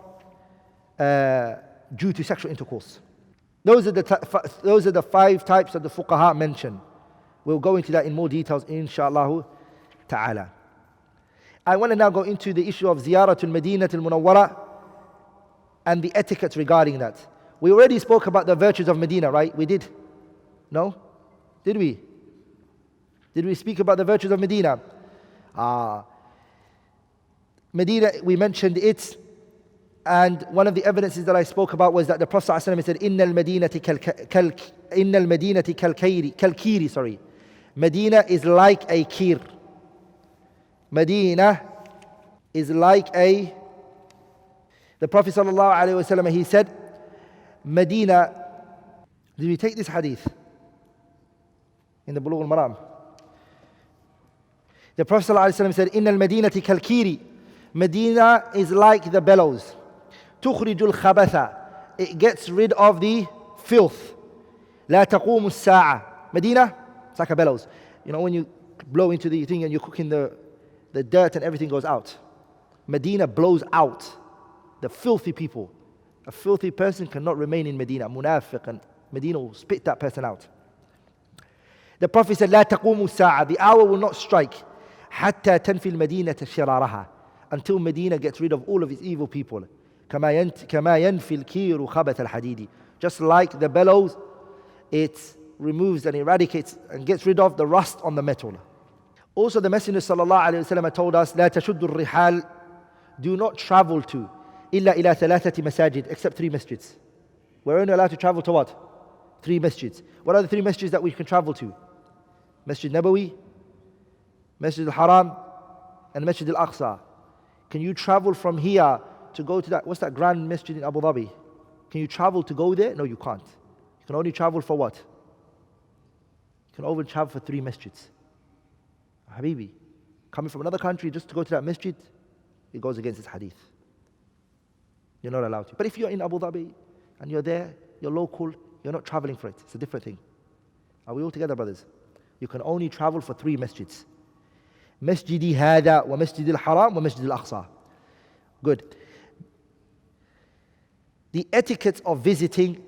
due to sexual intercourse. Those are the 5 types that the fuqaha mentioned. We'll go into that in more details, inshaAllah ta'ala. I want to now go into the issue of ziyaratul Madinatul Munawwara and the etiquette regarding that. We already spoke about the virtues of Medina, right? We did? No? Did we? Did we speak about the virtues of Medina? Medina, we mentioned it, and one of the evidences that I spoke about was that the Prophet ﷺ said, "Innal Madinati kalkiri." Sorry, Medina is like a kir. Medina is like a. The Prophet ﷺ, he said, Medina. Did we take this hadith in the Bulugh al-Maram? The Prophet ﷺ said, "Innal Madinati kalkiri." Medina is like the bellows. تخرج الخبث. It gets rid of the filth. لا تقوم الساعة. Medina, it's like a bellows. You know when you blow into the thing and you're cooking the dirt and everything goes out. Medina blows out the filthy people. A filthy person cannot remain in Medina. Munafiq, and Medina will spit that person out. The Prophet said, لا تقوم الساعة. The hour will not strike. حتى تنفي المدينة شرارها. Until Medina gets rid of all of its evil people. كما ينفي الكير خبث الحديد. Just like the bellows, it removes and eradicates and gets rid of the rust on the metal. Also the Messenger sallallahu alaihi wasallam told us, لا تشد الرحال. Do not travel to إلا إلى ثلاثة مساجد, except 3 masjids. We're only allowed to travel to what? 3 masjids. What are the 3 masjids that we can travel to? Masjid Nabawi, Masjid al-Haram, and Masjid al-Aqsa. Can you travel from here to go to that? What's that grand masjid in Abu Dhabi? Can you travel to go there? No, you can't. You can only travel for what? You can only travel for 3 masjids. Habibi, coming from another country just to go to that masjid, it goes against this hadith. You're not allowed to. But if you're in Abu Dhabi and you're there, you're local, you're not traveling for it. It's a different thing. Are we all together, brothers? You can only travel for 3 masjids. Masjidi hada wa Masjid al-Haram wa Masjid al-Aqsa. Good. The etiquette of visiting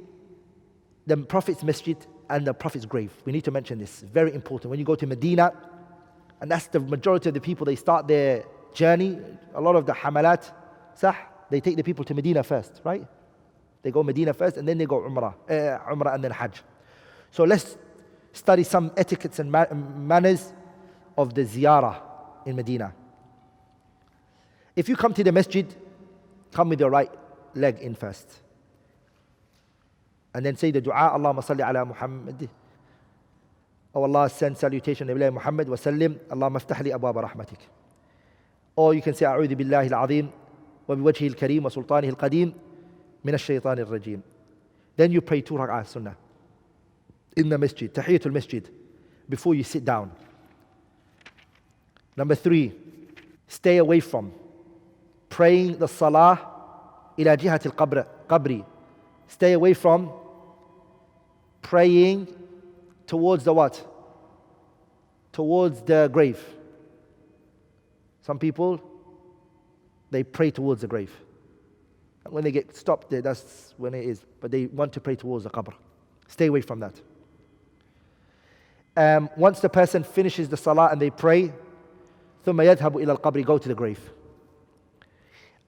the Prophet's masjid and the Prophet's grave. We need to mention this. It's very important. When you go to Medina, and that's the majority of the people, they start their journey. A lot of the hamalat, they take the people to Medina first, right? They go Medina first and then they go Umrah and then Hajj. So let's study some etiquettes and manners of the ziyarah in Medina. If you come to the masjid, come with your right leg in first. And then say the dua, Allahumma salli ala Muhammad. Oh Allah, send salutation to Nabi Muhammad wa sallim, Allahumma aftah li abwaba rahmatik. Or you can say, A'udhu billahi al-azim wa biwajhi al-kareem wa sultanihi al-qadeem min ash-shaytan al-rajim. Then you pray 2 rak'ah sunnah in the masjid, tahiyatul masjid, before you sit down. Number 3, stay away from praying the salah ila jihat al-qabri. Stay away from praying towards the what? Towards the grave. Some people, they pray towards the grave. And when they get stopped there, that's when it is. But they want to pray towards the qabr. Stay away from that. Once the person finishes the salah and they pray, ثم يذهب إلى القبر, go to the grave.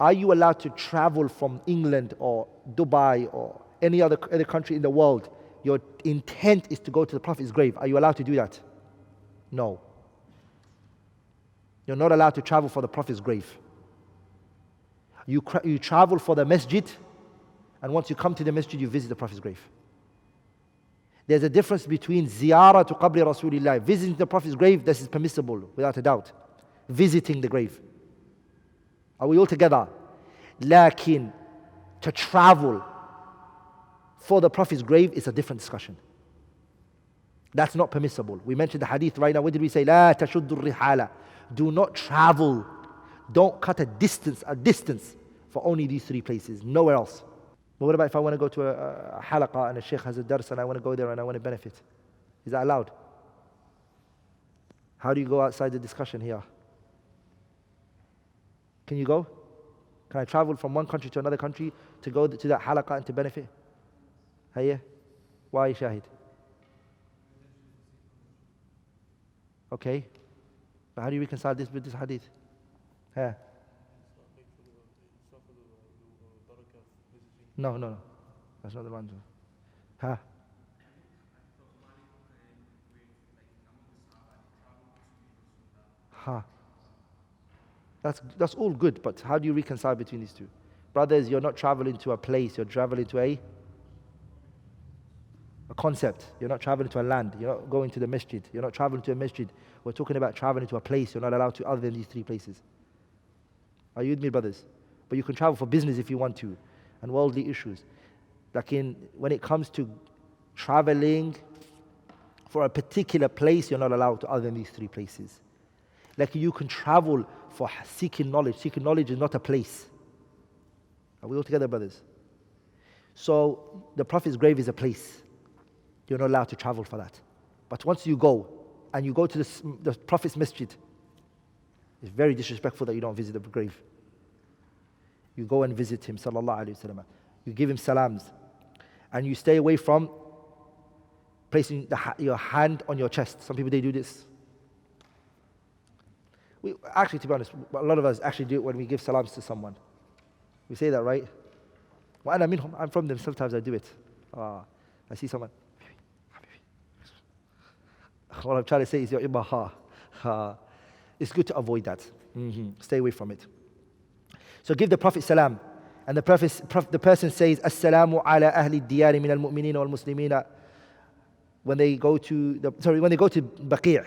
Are you allowed to travel from England or Dubai or any other country in the world? Your intent is to go to the Prophet's grave. Are you allowed to do that? No. You're not allowed to travel for the Prophet's grave. You travel for the masjid, and once you come to the masjid, you visit the Prophet's grave. There's a difference between ziyarah to qabri Rasulillah. Visiting the Prophet's grave, this is permissible, without a doubt. Visiting the grave. Are we all together? Lakin, to travel for the Prophet's grave is a different discussion. That's not permissible. We mentioned the hadith right now. What did we say? La tashuddu rihala. Do not travel. Don't cut a distance for only these three places. Nowhere else. But what about if I want to go to a halaqah and a sheikh has a dars and I want to go there and I want to benefit? Is that allowed? How do you go outside the discussion here? Can you go? Can I travel from one country to another country to go to that halaqah and to benefit? Hayya? Why Shahid? Okay. But how do you reconcile this with this hadith? Yeah. No. That's not the one. Huh? Huh. That's all good, but how do you reconcile between these two? Brothers, you're not traveling to a place, you're traveling to a concept. You're not traveling to a land. You're not going to the masjid. You're not traveling to a masjid. We're talking about traveling to a place. You're not allowed to other than these three places. Are you with me, brothers? But you can travel for business if you want to, and worldly issues. Like when it comes to traveling for a particular place, you're not allowed to other than these three places. Like you can travel for seeking knowledge. Seeking knowledge is not a place. Are we all together, brothers? So the Prophet's grave is a place. You're not allowed to travel for that. But once you go, and you go to the Prophet's masjid, it's very disrespectful that you don't visit the grave. You go and visit him, sallallahu alayhi wa sallam. You give him salams. And you stay away from placing your hand on your chest. Some people, they do this. Actually, to be honest, a lot of us actually do it when we give salams to someone. We say that, right? I'm from them, sometimes I do it. I see someone. What I'm trying to say is, it's good to avoid that. Stay away from it. So give the Prophet salam. And the person says, Assalamu ala ahli diyari min al-mu'minina wal-muslimina. When they go to Baqi'.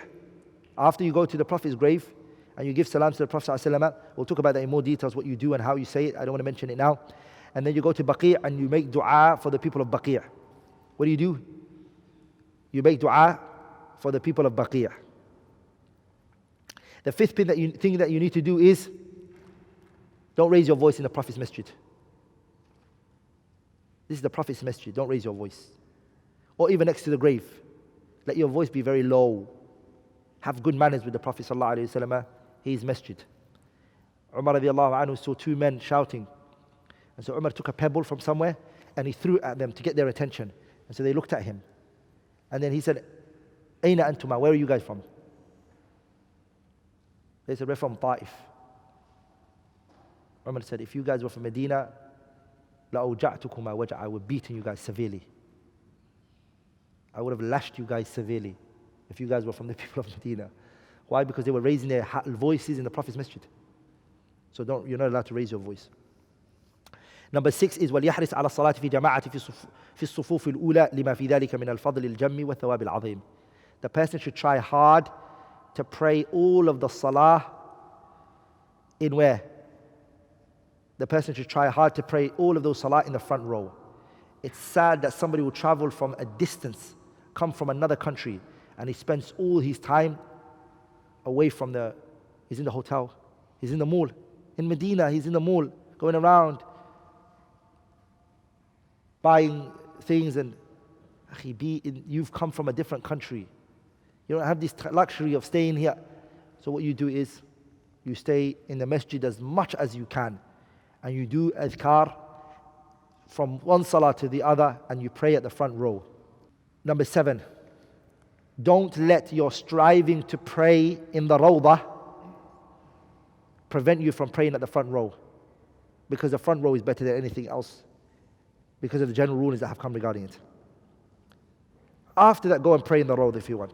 After you go to the Prophet's grave, and you give salam to the Prophet ﷺ, we'll talk about that in more details, what you do and how you say it. I don't want to mention it now. And then you go to Baqi' and you make dua for the people of Baqi'. What do? You make dua for the people of Baqi'. The fifth thing that you need to do is, don't raise your voice in the Prophet's masjid. This is the Prophet's masjid. Don't raise your voice. Or even next to the grave. Let your voice be very low. Have good manners with the Prophet ﷺ. His masjid. Umar radiallahu anhu saw two men shouting. And so Umar took a pebble from somewhere and he threw it at them to get their attention. And so they looked at him. And then he said, Aina antuma, where are you guys from? They said, we're from Ta'if. Umar said, if you guys were from Medina, لَأَوْجَعْتُكُمَا وَجَعَ, I would beat you guys severely. I would have lashed you guys severely if you guys were from the people of Medina. Why? Because they were raising their voices in the Prophet's masjid. So you're not allowed to raise your voice. Number 6 is وَلْيَحْرِصْ عَلَى الصَّلَاةِ فِي جَمَاعَةِ فِي الصُّفُوفِ الْأُولَى لِمَا فِي ذَلِكَ مِنَ الْفَضْلِ الْجَمِّ وَالثَّوَابِ الْعَظِيمِ. The person should try hard to pray all of the salah in where? The person should try hard to pray all of those salah in the front row. It's sad that somebody will travel from a distance, come from another country, and he spends all his time away from he's in the hotel, he's in the mall. In Medina, he's in the mall, going around, buying things, and you've come from a different country. You don't have this luxury of staying here. So what you do is, you stay in the masjid as much as you can, and you do adhkar from one salah to the other, and you pray at the front row. Number 7, Don't let your striving to pray in the Rawdah prevent you from praying at the front row, because the front row is better than anything else because of the general rulings that have come regarding it. After that, go and pray in the Rawdah if you want.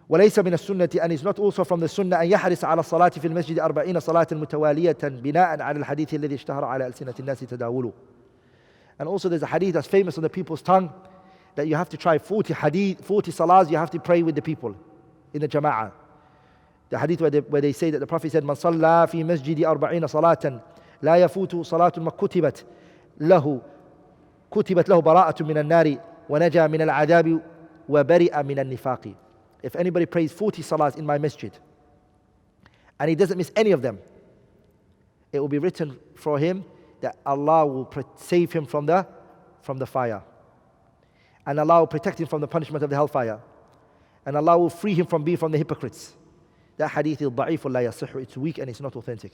وليس من السنة, and it's not also from the Sunnah, أن يحرص على الصلاة في المسجد 40 صلاة متوالية بناء على الحديث الذي اشتهر على ألسنة الناس تداوله. And also there's a hadith that's famous on the people's tongue that you have to try 40 salahs, you have to pray with the people in the jama'ah. The hadith where they say that the Prophet said, من صلى في مسجد 40 صلاة لا يفوت صلاة ما كتبت له براءة من النار ونجا من العذاب وبرئ من النفاق. If anybody prays 40 salahs in my masjid and he doesn't miss any of them, it will be written for him that Allah will save him from the fire, and Allah will protect him from the punishment of the hellfire, and Allah will free him from being from the hypocrites. That hadith is da'if la yasihhu, it's weak and it's not authentic.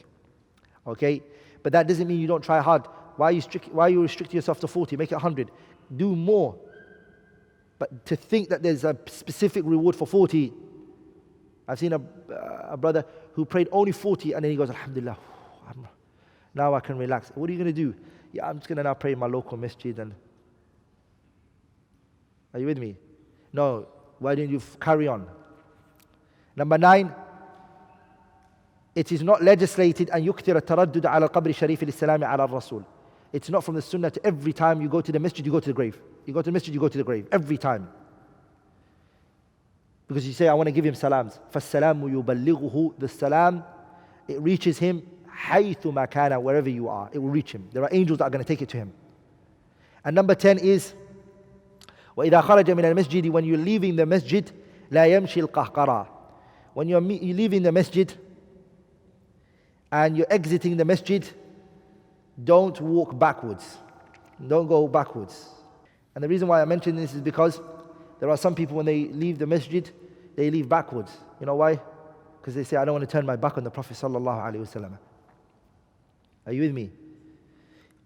Okay? But that doesn't mean you don't try hard. Why you restrict yourself to 40? Make it 100. Do more. But to think that there's a specific reward for 40. I've seen a brother who prayed only 40 and then he goes, Alhamdulillah, now I can relax. What are you going to do? Yeah, I'm just going to now pray in my local masjid. And are you with me? No. Why didn't you carry on? Number 9, it is not legislated أن يكثر التردد على القبر الشريف للسلام على الرسول. It's not from the Sunnah to every time you go to the masjid, you go to the grave. You go to the masjid, you go to the grave. Every time. Because you say, I want to give him salams. فَالسَّلَامُ يُبَلِّغُهُ. The salam, it reaches him حَيْثُ مَا كَانَ, wherever you are. It will reach him. There are angels that are going to take it to him. And number 10 is, وَإِذَا خَرَجَ مِنَ الْمَسْجِدِ, when you're leaving the masjid, لَا يَمْشِي الْقَهْقَرَى. When you're leaving the masjid and you're exiting the masjid, don't walk backwards. Don't go backwards. And the reason why I mention this is because there are some people when they leave the masjid, they leave backwards. You know why? Because they say, I don't want to turn my back on the Prophet sallallahu alaihi wasallam. Are you with me?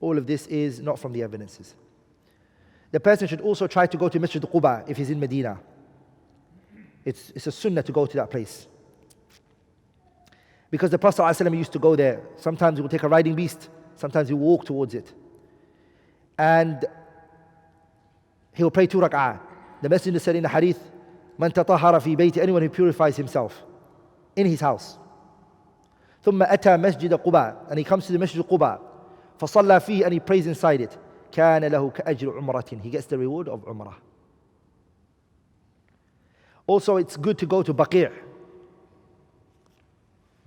All of this is not from the evidences. The person should also try to go to Masjid Quba if he's in Medina. It's a sunnah to go to that place. Because the Prophet ﷺ used to go there. Sometimes he would take a riding beast, sometimes he would walk towards it. And he will pray 2 rak'ah. The Messenger said in the hadith, Man tatahara fi bayti, anyone who purifies himself in his house. ثم أتى مسجد قباء, and he comes to the Masjid Quba. فصلى فيه, and he prays inside it. كان له كأجر عمرة, he gets the reward of Umrah. Also, it's good to go to Baqi'.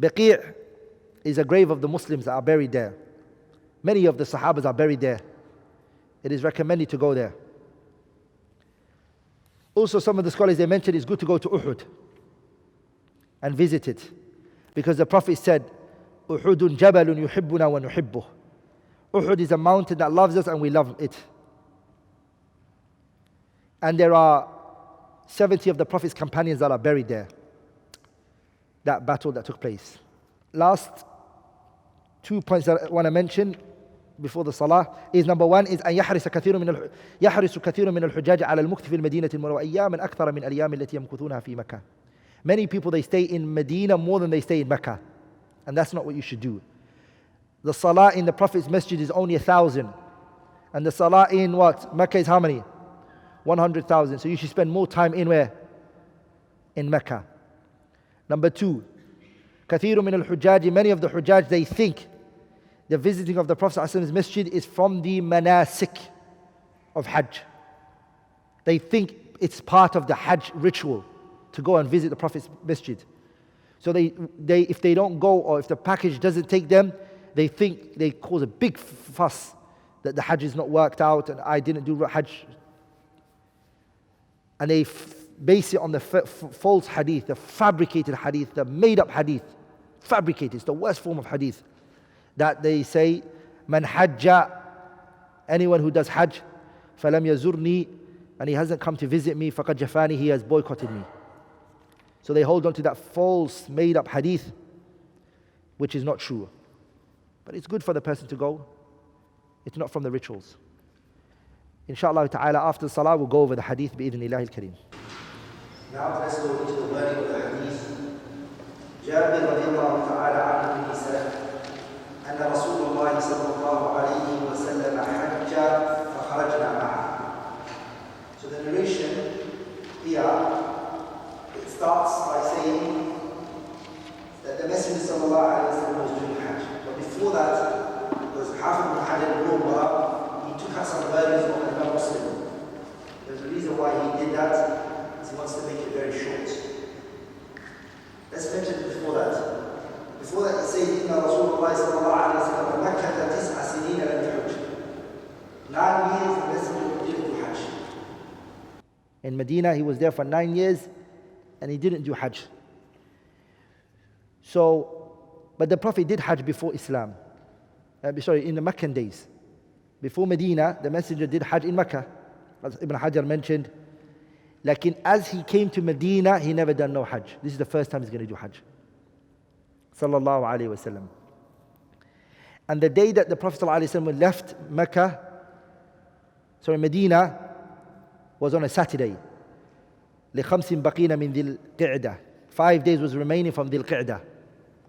Baqi' is a grave of the Muslims that are buried there. Many of the Sahabas are buried there. It is recommended to go there. Also, some of the scholars, they mentioned it's good to go to Uhud and visit it. Because the Prophet said, Uhudun jabalun yuhibbuna wa nuhibbuh. Uhud is a mountain that loves us and we love it. And there are 70 of the Prophet's companions that are buried there. That battle that took place. Last 2 points that I want to mention before the salah is, number 1 is أن يحرص كثير من الحجاج على المكث في المدينة المنورة أياما أكثر من الأيام التي يمكثونها في مكة. Many people, they stay in Medina more than they stay in Mecca. And that's not what you should do. The salah in the Prophet's masjid is only 1,000. And the salah in what? Mecca is how many? 100,000. So you should spend more time in where? In Mecca. Number 2, كثير من الحجاج, many of the Hujjaj, they think the visiting of the Prophet's masjid is from the manasik of Hajj. They think it's part of the Hajj ritual to go and visit the Prophet's masjid. So they if they don't go, or if the package doesn't take them, they think they cause a big fuss that the Hajj is not worked out and I didn't do Hajj. And they base it on the false hadith, the fabricated hadith, the made up hadith. Fabricated, it's the worst form of hadith. That they say, Man hajja, anyone who does Hajj, falam yazurni, and he hasn't come to visit me, faqad jafani, he has boycotted me. So they hold on to that false made up hadith, which is not true. But it's good for the person to go. It's not from the rituals. Inshallah ta'ala, after the salah, we'll go over the hadith bi'idhnillahi al-kareem. Now let's go into the wording of the hadith. Jabir radiallahu ta'ala anhu, he said, أن رسول الله صلى الله عليه وسلم حج فخرجنا معه. So the narration here, it starts by saying that the Messenger sallallahu alayhi wa sallam was doing Hajj. But before that, because Hafiz ibn Hajar al-Rumba, he took out some burdens of Imam Muslim. There's a reason why he did that, because he wants to make it very short. Let's mention before that. Before that, it says, إن رسول الله صلى الله عليه وسلم مكة 9 سنين لم يحج. 9 years the Messenger didn't do Hajj. In Medina, he was there for 9 years and he didn't do Hajj. So, but the Prophet did Hajj before Islam. In the Meccan days. Before Medina, the Messenger did Hajj in Mecca, as Ibn Hajar mentioned. Lakin as he came to Medina, he never done no Hajj. This is the first time he's going to do Hajj. Sallallahu alayhi wasallam. And the day that the Prophet sallallahu alayhi wasallam left Medina, was on a Saturday. لِخَمْسٍ بَقِينَ مِنْ ذِي الْقِعْدَةِ 5 days was remaining from Dhil Qa'dah.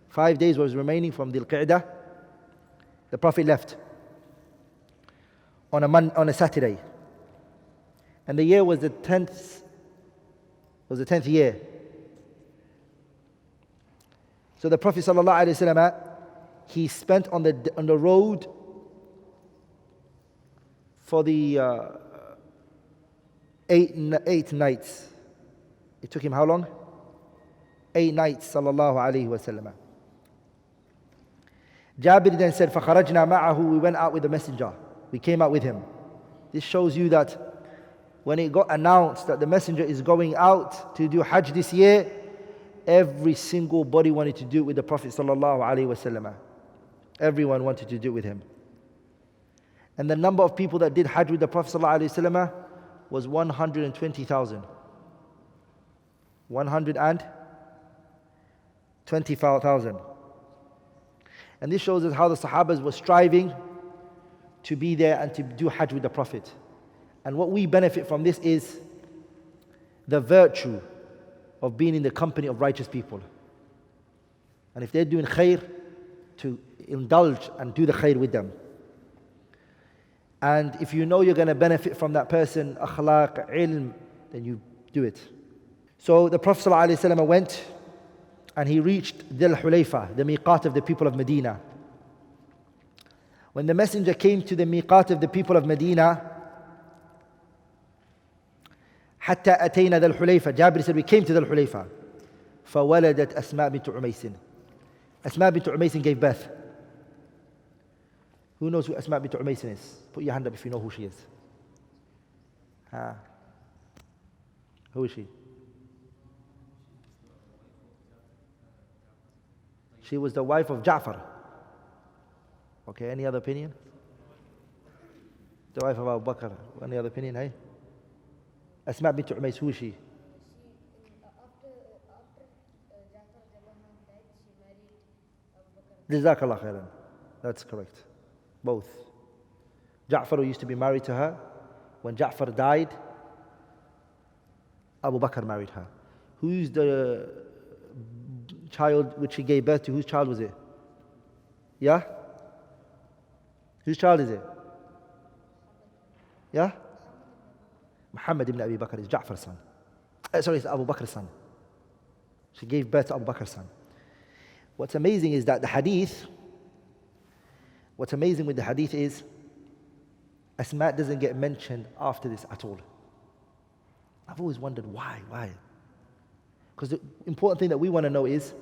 5 days was remaining from Dhil Qa'dah. The Prophet left on a Saturday. And the year was the 10th year. So the Prophet sallallahu alaihi wasallam, he spent on the road for the 8 nights. It took him how long? 8 nights, sallallahu alaihi wasallam. Jabir then said, فَخَرَجْنَا مَعَهُ, we went out with the messenger. We came out with him. This shows you that when it got announced that the messenger is going out to do Hajj this year, every single body wanted to do it with the Prophet sallallahu alaihi wasallam. Everyone wanted to do it with him. And the number of people that did Hajj with the Prophet sallallahu alaihi wasallam was 120,000. 120,000. And this shows us how the Sahabas were striving to be there and to do Hajj with the Prophet. And what we benefit from this is the virtue of being in the company of righteous people. And if they're doing khair, to indulge and do the khair with them. And if you know you're going to benefit from that person, akhlaq, ilm, then you do it. So the Prophet ﷺ went and he reached Dhul Hulayfa, the miqat of the people of Medina. When the messenger came to the miqat of the people of Medina, حتى أتينا ذا الحليفة, Jabir said, we came to Dhul Hulayfa. فولدت أسماء بنت عميس. Asma bint Umaysin gave birth. Who knows who Asma bint Umaysin is? Put your hand up if you know who she is. Who is she? She was the wife of Ja'far. Okay, any other opinion? The wife of Abu Bakr. Any other opinion? Hey? Asma bint Umays, who is she? Jazakallah khairan. That's correct. Both. Ja'far used to be married to her. When Ja'far died, Abu Bakr married her. Who's the child which she gave birth to? Whose child was it? Yeah? Whose child is it? Yeah? Muhammad ibn Abi Bakr is Ja'far's son. Sorry, it's Abu Bakr's son. She gave birth to Abu Bakr's son. What's amazing is that the hadith, what's amazing with the hadith is Asma doesn't get mentioned after this at all. I've always wondered why? Because the important thing that we want to know is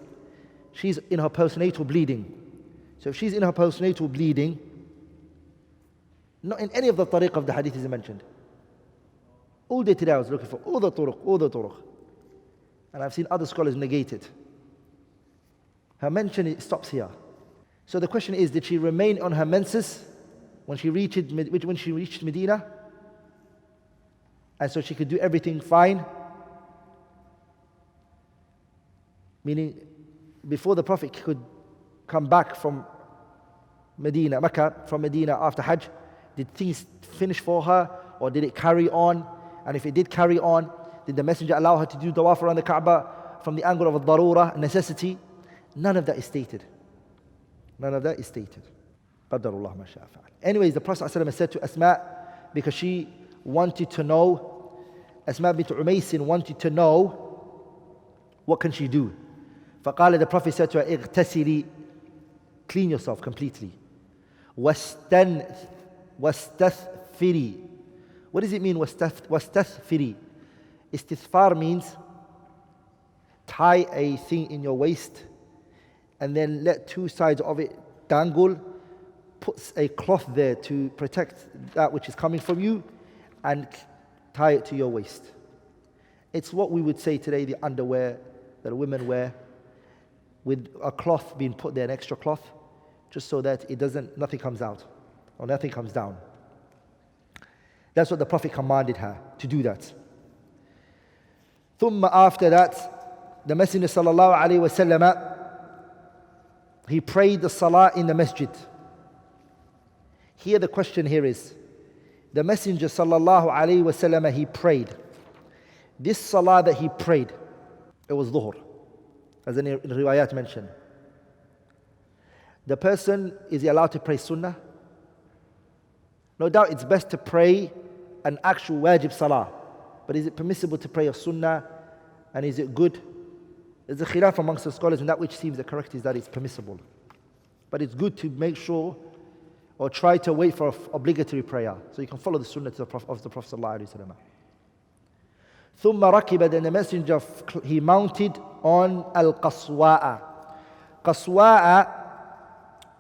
she's in her postnatal bleeding. So if she's in her postnatal bleeding, not in any of the tariq of the hadith is mentioned. All day today I was looking for all the turuq. And I've seen other scholars negate it. Her mention, it stops here. So the question is, did she remain on her menses when she reached Medina? And so she could do everything fine? Meaning, before the Prophet could come back from Medina, Mecca, from Medina after Hajj, did things finish for her? or did it carry on? And if it did carry on, did the Messenger allow her to do tawaf around the Kaaba from the angle of a darura, necessity? None of that is stated. None of that is stated. Qadarullah ma sha'a fa'al. Anyways, the Prophet ﷺ said to Asma, because she wanted to know, Asma bint Umaysin wanted to know, what can she do? فقال, the Prophet said to her, اغتسلي, clean yourself completely. واستثفري. What does it mean, واستثفري? Istithfar means tie a thing in your waist and then let two sides of it dangle, puts a cloth there to protect that which is coming from you, and tie it to your waist. It's what we would say today, the underwear that women wear, with a cloth being put there, an extra cloth, just so that nothing comes out or nothing comes down. That's what the Prophet commanded her to do that. ثم, after that, the Messenger sallallahu alaihi wasallam, he prayed the salah in the masjid. Here the question here is, the Messenger sallallahu alaihi wasallam, he prayed. This salah that he prayed, it was dhuhr, as in riwayat mentioned. The person, is he allowed to pray sunnah? No doubt it's best to pray an actual wajib salah. But is it permissible to pray a sunnah, and is it good? There's a khilaf amongst the scholars, and that which seems the correct is that it's permissible. But it's good to make sure or try to wait for obligatory prayer, so you can follow the sunnah of the Prophet sallallahu alaihi wasallam. ثم ركب, then the Messenger, he mounted on al-Qaswa'a. Qaswa'a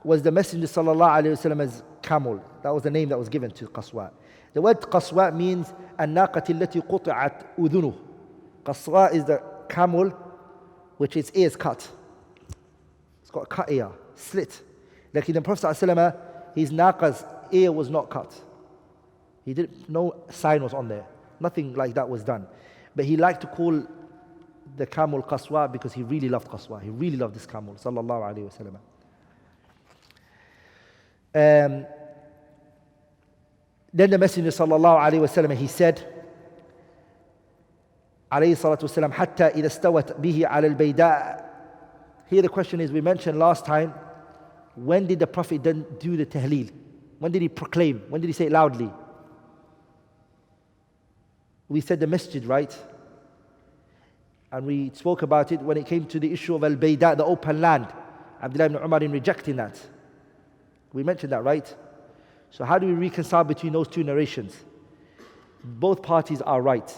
was the Messenger sallallahu alaihi wasallam's camel. That was the name that was given to Qaswa. The word Qaswa means الناقة التي قطعت أذنه. Qaswa is the camel which its ears cut. It's got a cut ear, slit. Like the Prophet ﷺ, his naqa's ear was not cut. No sign was on there. Nothing like that was done. But he liked to call the camel Qaswa because he really loved Qaswa. He really loved this camel, sallallahu alayhi wa sallam. Then the Messenger sallallahu alayhi wa sallam, he said, alayhi salatu wasalam, حتى إذا استوت به على البيداء. Here the question is, we mentioned last time, when did the Prophet then do the tahleel? When did he proclaim? When did he say it loudly? We said the masjid, right? And we spoke about it when it came to the issue of al-bayda, the open land. Abdullah ibn Umar in rejecting that. We mentioned that, right? So how do we reconcile between those two narrations? Both parties are right.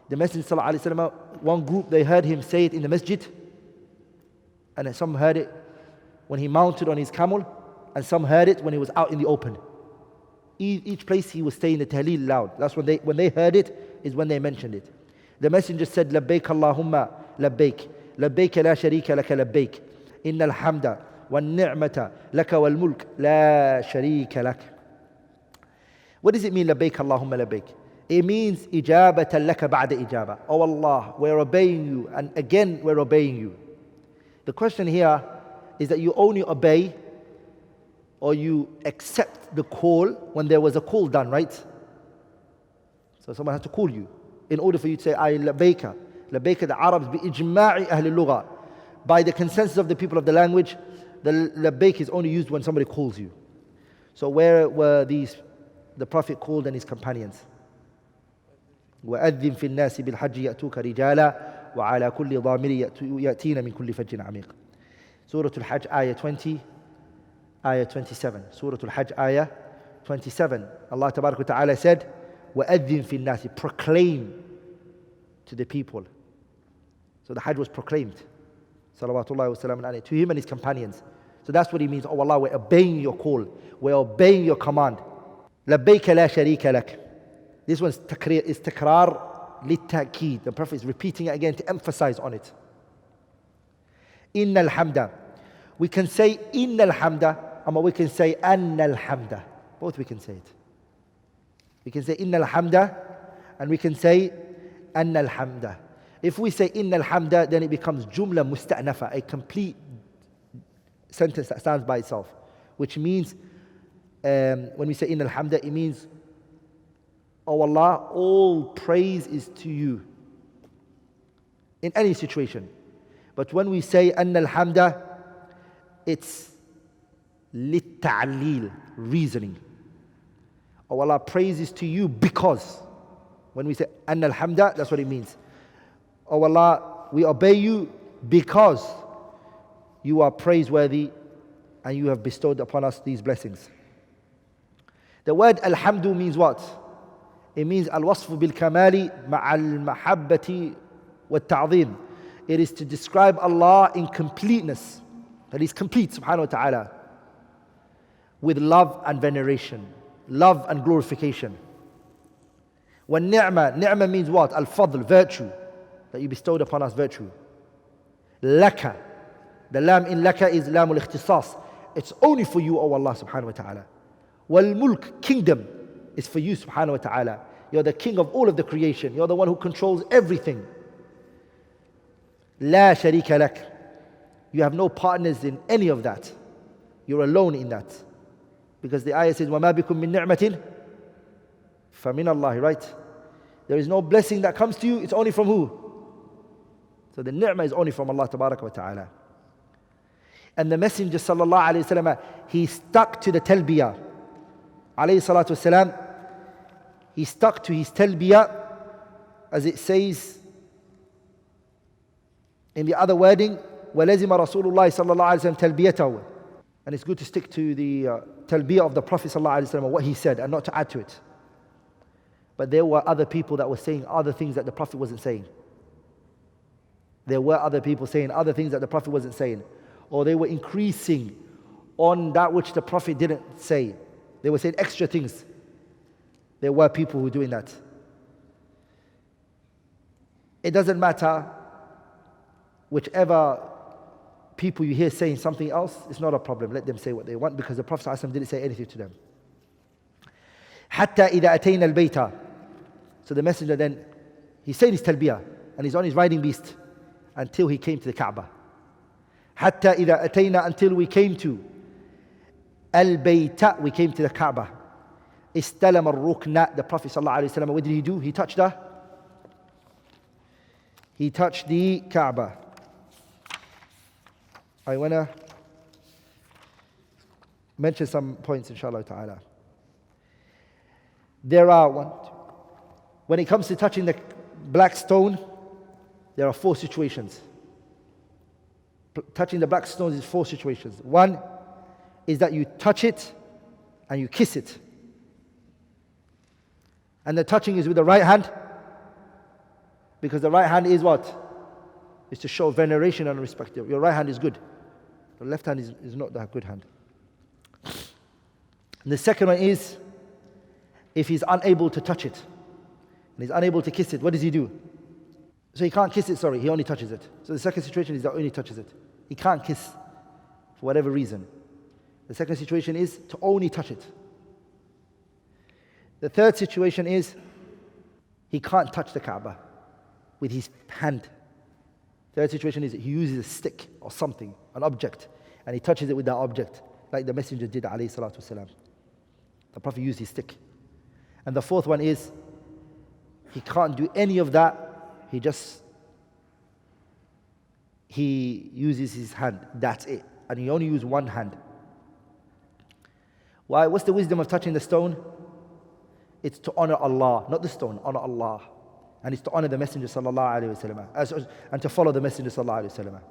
The Messenger sallallahu alaihi wasallam, one group, they heard him say it in the masjid, and some heard it when he mounted on his camel, and some heard it when he was out in the open. Each place he was saying the tahleel loud. That's when they heard it, is when they mentioned it. The Messenger said, لبيك اللهم لبيك لبيك لا شريك لك لبيك إن الحمد والنعمة لك والملك لا شريك لك. What does it mean, لبيك اللهم لبيك? It means إجابة لك بعد إجابة. Oh Allah, we're obeying you, and again we're obeying you. The question here is that you only obey or you accept the call when there was a call done, right? So someone has to call you in order for you to say, I labbaika. Labbaika, the Arabs, bi-ijma'i ahli lugha. By the consensus of the people of the language, the labbaik is only used when somebody calls you. So where were the Prophet called and his companions? وَأَذِّن فِي النَّاسِ بِالْحَجِّ يَأْتُوكَ رِجَالًا وَعَلَى كُلِّ ضَامِرٍ يَأْتِينَ مِنْ كُلِّ فَجٍّ عَمِيقٍ. Surah Al-Hajj, ayah 20, ayah 27. Surah Al-Hajj, ayah 27. Allah Tabarak wa Ta'ala said, وَأَذِّن فِي النَّاسِ, proclaim to the people. So the Hajj was proclaimed, salawatullahi wa salamun alayhi, to him and his companions. So that's what he means. Oh Allah, we're obeying your call. We're obeying your command. لَبَّيْكَ لَا شَرِيكَ لَكَ. This one is takrar litta'keed. The Prophet is repeating it again to emphasize on it. Innal hamda. We can say innal hamda, or we can say annal hamda. Both we can say it. We can say innal hamda, and we can say annal hamda. If we say innal hamda, then it becomes jumla musta'nafa, a complete sentence that stands by itself. Which means, when we say innal hamda, it means Oh Allah, all praise is to you. In any situation. But when we say anna al-hamda, it's lit-ta'leel, reasoning. Oh Allah, praise is to you because. When we say anna al-hamda, that's what it means. Oh Allah, we obey you because you are praiseworthy and you have bestowed upon us these blessings. The word alhamdu means what? It means al-wasfu bil-kamali ma'al-mahabbati wa-ta'zim. It is to describe Allah in completeness, that He's complete, subhanahu wa ta'ala, with love and veneration, love and glorification. When ni'mah means what? Al-fadl, virtue, that you bestowed upon us virtue. Laka, the lam in laka is lam al-ikhtisas. It's only for you, O Allah subhanahu wa ta'ala. Wal-mulk, kingdom, is for you subhanahu wa ta'ala. You're the king of all of the creation. You're the one who controls everything. La sharika lak. You have no partners in any of that. You're alone in that. Because the ayah says, وَمَا بِكُم مِّن نِعْمَةٍ فَمِنَ اللَّهِ, right? There is no blessing that comes to you, it's only from who? So the ni'mah is only from Allah tabaraka wa ta'ala. And the Messenger sallallahu alayhi wa sallam, he stuck to the talbiyah. Alayhi salatu wasalam, he stuck to his talbiyah, as it says in the other wording, وَلَزِمَ رَسُولُ اللَّهِ صَلَّى اللَّهُ عَلَيْهِ وَسَلَّمَ تَلْبِيَتَهُ. And it's good to stick to the talbiyah of the Prophet sallallahu alayhi wa sallam, what he said, and not to add to it. But there were other people that were saying other things that the Prophet wasn't saying. There were other people saying other things that the Prophet wasn't saying. Or they were increasing on that which the Prophet didn't say. They were saying extra things. There were people who were doing that. It doesn't matter whichever people you hear saying something else, it's not a problem. Let them say what they want because the Prophet ﷺ didn't say anything to them. حَتَّى إِذَا أَتَيْنَا الْبَيْتَ. So the Messenger then, he's saying his talbiyah and he's on his riding beast until he came to the Kaaba. حَتَّى إِذَا أَتَيْنَا, until we came to الْبَيْتَ, we came to the Kaaba. إِسْتَلَمَ الرُّكْنَ. The Prophet ﷺ, what did he do? He touched the Kaaba. I want to mention some points, inshallah ta'ala. There are when it comes to touching the black stone, there are 4 situations. Touching the black stones is 4 situations. One is that you touch it and you kiss it. And the touching is with the right hand, because the right hand is what? Is to show veneration and respect. Your right hand is good. The left hand is not that good hand. And the second one is, if he's unable to touch it, and he's unable to kiss it, what does he do? So he can't kiss it, he only touches it. So the second situation is that only touches it. He can't kiss for whatever reason. The second situation is to only touch it. The third situation is he can't touch the Kaaba with his hand. Third situation is he uses a stick or something, an object, and he touches it with that object, like the Messenger did, alayhi salatu wasalam. The Prophet used his stick. And the fourth one is he can't do any of that. He uses his hand. That's it. And he only uses one hand. Why? What's the wisdom of touching the stone? It's to honor Allah, not the stone, honor Allah. And it's to honor the Messenger sallallahu alaihi wasallam, and to follow the Messenger sallallahu alaihi wasallam.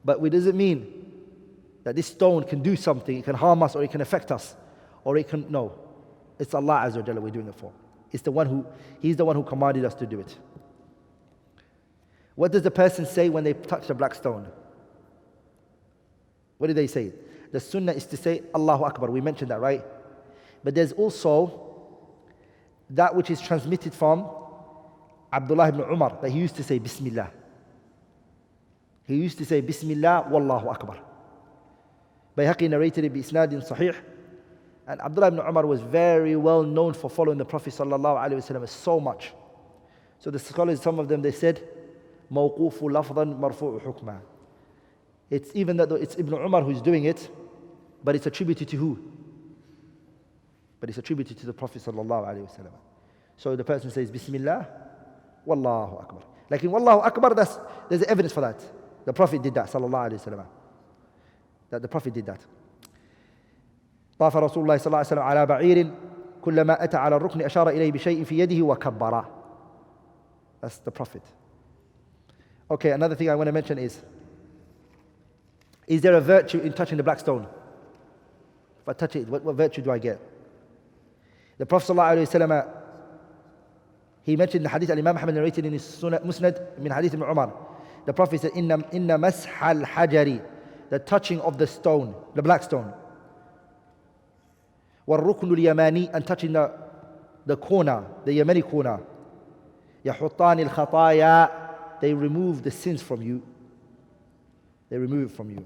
But it doesn't mean that this stone can do something, it can harm us, or it can affect us, or it can, no. It's Allah Azza wa Jalla we're doing it for. He's the one who commanded us to do it. What does the person say when they touch the black stone? What do they say? The sunnah is to say Allahu Akbar. We mentioned that, right? But there's also that which is transmitted from Abdullah ibn Umar, that he used to say Bismillah. He used to say Bismillah Wallahu Akbar. Bayhaqi narrated it bi isnadin sahih. And Abdullah ibn Umar was very well known for following the Prophet sallallahu alaihi wasallam so much. So the scholars, some of them, they said, Mawqufu lafdan marfu'u hukma. It's even that it's Ibn Umar who's doing it, but it's attributed to who? But it's attributed to the Prophet sallallahu alaihi wasallam. So the person says, Bismillah, Wallahu Akbar. Like in Wallahu Akbar, there's evidence for that. The Prophet did that, sallallahu alayhi wa sallam. That the Prophet did that. طاف رسول الله صلى الله عليه وسلم على بعير كلما أتى على الركن أشار إليه بشيء في يده وكبره. That's the Prophet. Okay, another thing I want to mention is there a virtue in touching the black stone? If I touch it, what virtue do I get? The Prophet ﷺ, he mentioned the hadith Imam Ahmad narrated in his Musnad min hadith Ibn Umar. The Prophet said, Inna mashal hajari, the touching of the stone, the black stone. وَالرُّكْنُ الْيَمَانِي, and touching the corner, the Yemeni corner. يَحُطَّانِ الْخَطَايَا, they remove the sins from you. They remove it from you.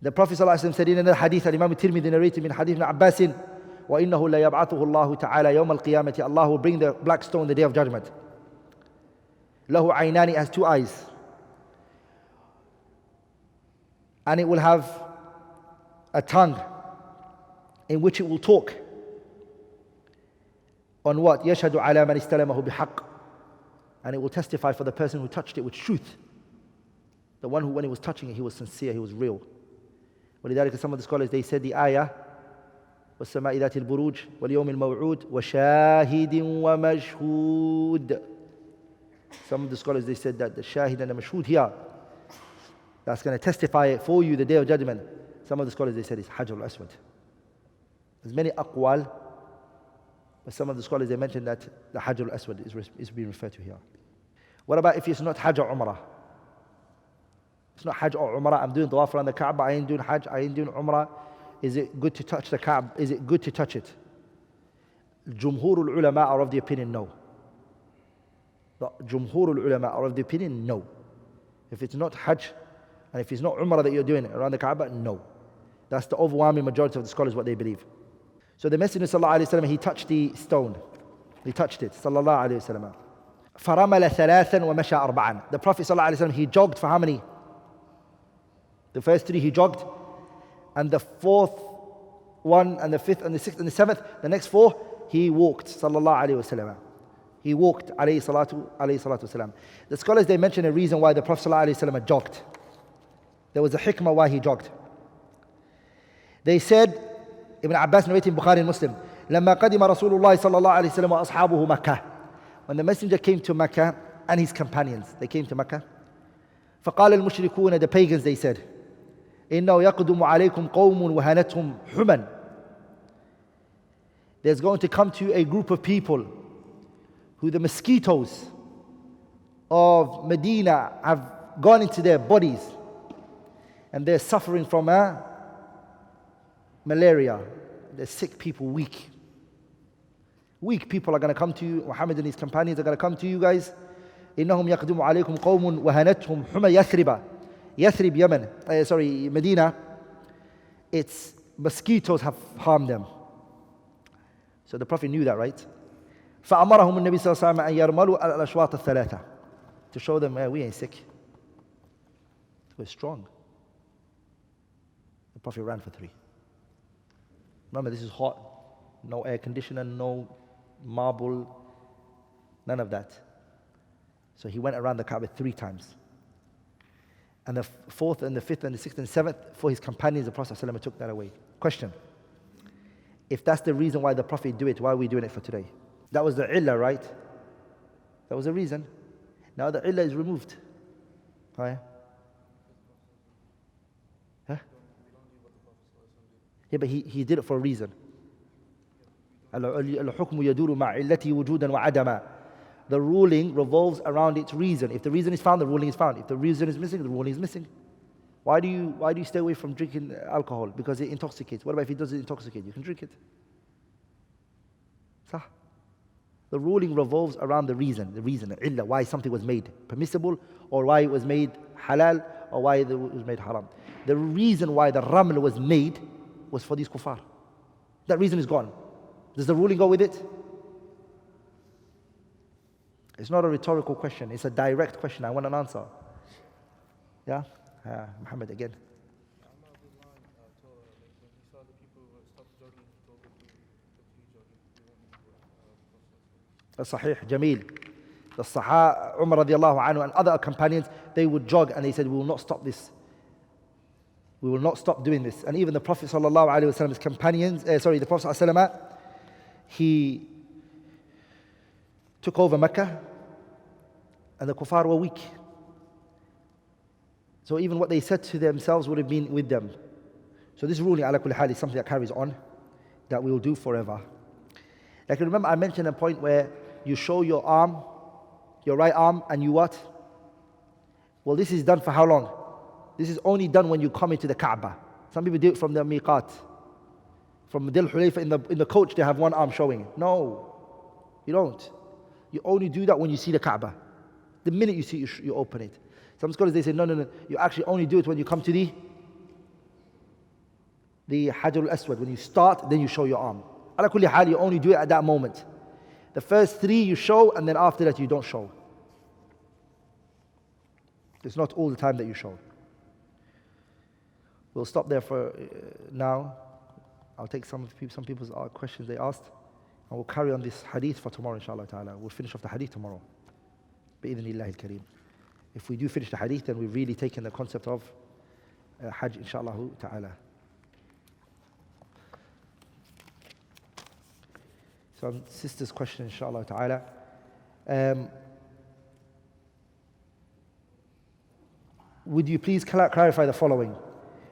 The Prophet ﷺ said in another hadith, Imam Tirmidhi narrated min hadith Ibn Abbas, وَإِنَّهُ لَيَبْعَثُهُ اللَّهُ تَعَالَى يَوْمَ الْقِيَامَةِ, Allah will bring the black stone the day of judgment. لَهُ عَيْنَانِ, has two eyes. And it will have a tongue in which it will talk on what? يَشْهَدُ عَلَى مَنِ اسْتَلَمَهُ بِحَقٍّ, and it will testify for the person who touched it with truth. The one who, when he was touching it, he was sincere, he was real. ولذلك some of the scholars, they said the ayah وَالسَّمَاءِ ذَاتِ الْبُرُوجِ وَالْيَوْمِ الْمَوْعُودِ وَشَاهِدٍ وَمَشْهُودٍ. Some of the scholars, they said that the shahid and the mashhud here, that's going to testify for you the day of judgment. Some of the scholars, they said it's Hajj al-Aswad. There's many aqwal, but some of the scholars, they mentioned that the Hajj al-Aswad is being referred to here. What about if it's not Hajj or Umrah? It's not Hajj or Umrah. I'm doing tawaf around the Kaaba. I ain't doing Hajj. I ain't doing Umrah. Is it good to touch the Kaaba? Is it good to touch it? Jumhur al-ulama are of the opinion, no. The Jumhur al-ulama are of the opinion, no. If it's not Hajj, and if it's not Umrah that you're doing around the Kaaba, no. That's the overwhelming majority of the scholars, what they believe. So the Messenger sallallahu alayhi wa sallam, he touched the stone. He touched it, sallallahu alayhi wa sallam. فَرَمَلَ ثَلَاثًا وَمَشَى أَرْبَعًا. The Prophet sallallahu alayhi wa sallam, he jogged for how many? The first three he jogged, and the fourth one, and the fifth, and the sixth, and the seventh, the next four, he walked, sallallahu alayhi wa sallam. He walked, alayhi salatu wasalam. The scholars, they mention a reason why the Prophet sallallahu alayhi wa sallam jogged. There was a hikmah why he jogged. They said, Ibn Abbas narrating Bukhari and Muslim, لما قدم رسول الله صلى الله عليه وسلم وأصحابه مكة. When the messenger came to Mecca and his companions, they came to Mecca. فقال المشركون, the pagans, they said, إنه يقدم عليكم قوم وهنتهم حما. There's going to come to you a group of people who the mosquitoes of Medina have gone into their bodies and they're suffering from malaria. They're sick people, weak. Weak people are going to come to you. Muhammad and his companions are going to come to you guys. إنهم يقدم عليكم قوم وهنتهم حمى يثرب. Yathrib, Yemen, Medina, its mosquitoes have harmed them. So the Prophet knew that, right? فأمرهم النبي صلى الله عليه وسلم أن يرملوا الأشواط الثلاثة, to show them, we ain't sick. We're strong. The Prophet ran for 3. Remember, this is hot. No air conditioner, no marble, none of that. So he went around the Kaaba 3 times. And the 4th and the 5th and the 6th and 7th, for his companions, the Prophet ﷺ took that away. Question: if that's the reason why the Prophet do it, why are we doing it for today? That was the illah, right? That was the reason. Now the illah is removed. Oh, yeah? Huh? Yeah, but he did it for a reason. الحكم يدور مع علته وجودا وعدما. The ruling revolves around its reason. If the reason is found, the ruling is found. If the reason is missing, the ruling is missing. Why do you stay away from drinking alcohol? Because it intoxicates. What about if it doesn't intoxicate? You can drink it. Sah. The ruling revolves around the reason, illah, why something was made permissible, or why it was made halal, or why it was made haram. The reason why the raml was made was for these kuffar. That reason is gone. Does the ruling go with it? It's not a rhetorical question. It's a direct question. I want an answer. Yeah? Muhammad again. That's Sahih, Jameel. The Sahaba, Umar radiallahu anhu and other companions, they would jog and they said, we will not stop this. We will not stop doing this. And even the Prophet sallallahu alaihi wasallam's companions, the Prophet sallallahu alaihi wasallam, he took over Mecca and the kuffar were weak. So even what they said to themselves would have been with them. So this ruling, ala kulli hal, is something that carries on, that we will do forever. Like remember I mentioned a point where you show your arm, your right arm, and you what? Well, this is done for how long? This is only done when you come into the Kaaba. Some people do it from the miqat. From Dhul Hulayfa in the coach, they have one arm showing. No, you don't. You only do that when you see the Kaaba. The minute you see it, you open it. Some scholars, they say, no. You actually only do it when you come to the Hajar al-Aswad. When you start, then you show your arm. Ala kulli hal, you only do it at that moment. The first three you show, and then after that you don't show. It's not all the time that you show. We'll stop there for now. I'll take some people's questions they asked, and we'll carry on this hadith for tomorrow, inshallah ta'ala. We'll finish off the hadith tomorrow. Bi-idhnillahi al-kareem. If we do finish the hadith, then we've really taken the concept of Hajj, inshallah ta'ala. So, sister's question, inshallah ta'ala. Would you please clarify the following?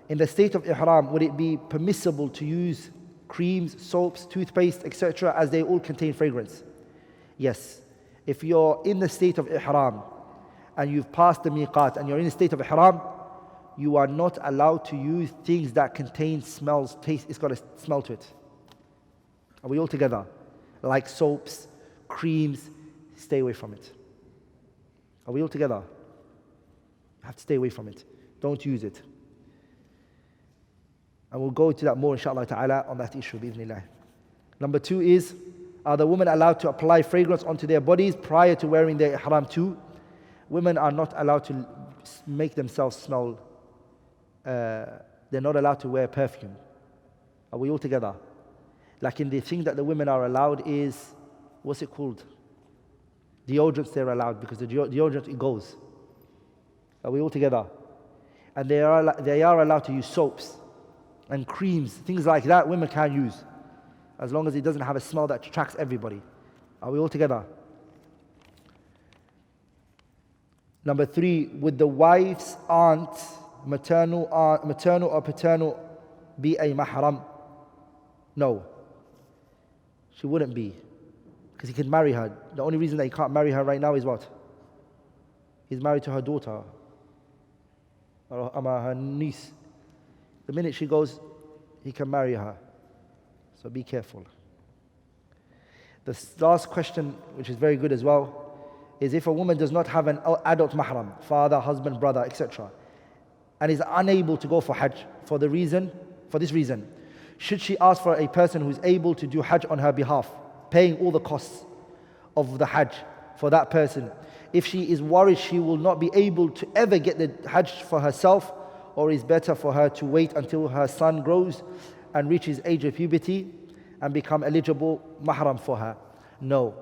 In the state of Ihram, would it be permissible to use creams, soaps, toothpaste, etc., as they all contain fragrance? Yes. If you're in the state of Ihram and you've passed the miqat and you're in the state of Ihram, you are not allowed to use things that contain smells, taste. It's got a smell to it. Are we all together? Like soaps, creams, stay away from it. Are we all together? You have to stay away from it. Don't use it. And we'll go into that more, inshallah ta'ala, on that issue, bi'idhnillah. Number 2 is, are the women allowed to apply fragrance onto their bodies prior to wearing their ihram too? Women are not allowed to make themselves smell. They're not allowed to wear perfume. Are we all together? Like in the thing that the women are allowed is, what's it called? Deodorants they're allowed, because the deodorant, it goes. Are we all together? And they are allowed to use soaps and creams, things like that women can use, as long as it doesn't have a smell that attracts everybody. Are we all together? Number 3, would the wife's aunt, maternal or paternal, be a mahram? No. She wouldn't be, because he can marry her. The only reason that he can't marry her right now is what? He's married to her daughter, or her niece. The minute she goes, he can marry her. So be careful. The last question, which is very good as well, is if a woman does not have an adult mahram, father, husband, brother, etc., and is unable to go for Hajj for this reason, should she ask for a person who is able to do Hajj on her behalf, paying all the costs of the Hajj for that person? If she is worried she will not be able to ever get the Hajj for herself, or is better for her to wait until her son grows and reaches age of puberty and become eligible mahram for her? No.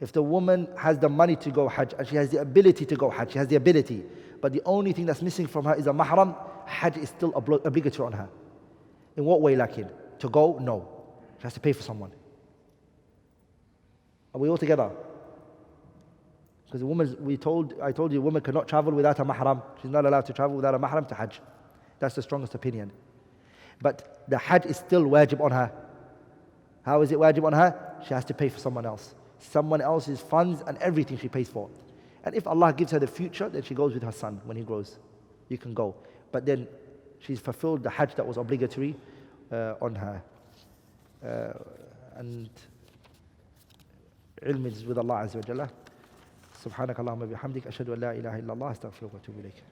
If the woman has the money to go Hajj and she has the ability to go Hajj, she has the ability, but the only thing that's missing from her is a mahram, Hajj is still obligatory on her. In what way, lakin? To go? No. She has to pay for someone. Are we all together? Because I told you, a woman cannot travel without a mahram. She's not allowed to travel without a mahram to Hajj. That's the strongest opinion. But the Hajj is still wajib on her. How is it wajib on her? She has to pay for someone else. Someone else's funds and everything she pays for. And if Allah gives her the future, then she goes with her son when he grows. You can go. But then she's fulfilled the Hajj that was obligatory on her. And ilm is with Allah Azza wa Jalla. سبحانك اللهم وبحمدك أشهد أن لا إله إلا الله أستغفرك وأتوب إليك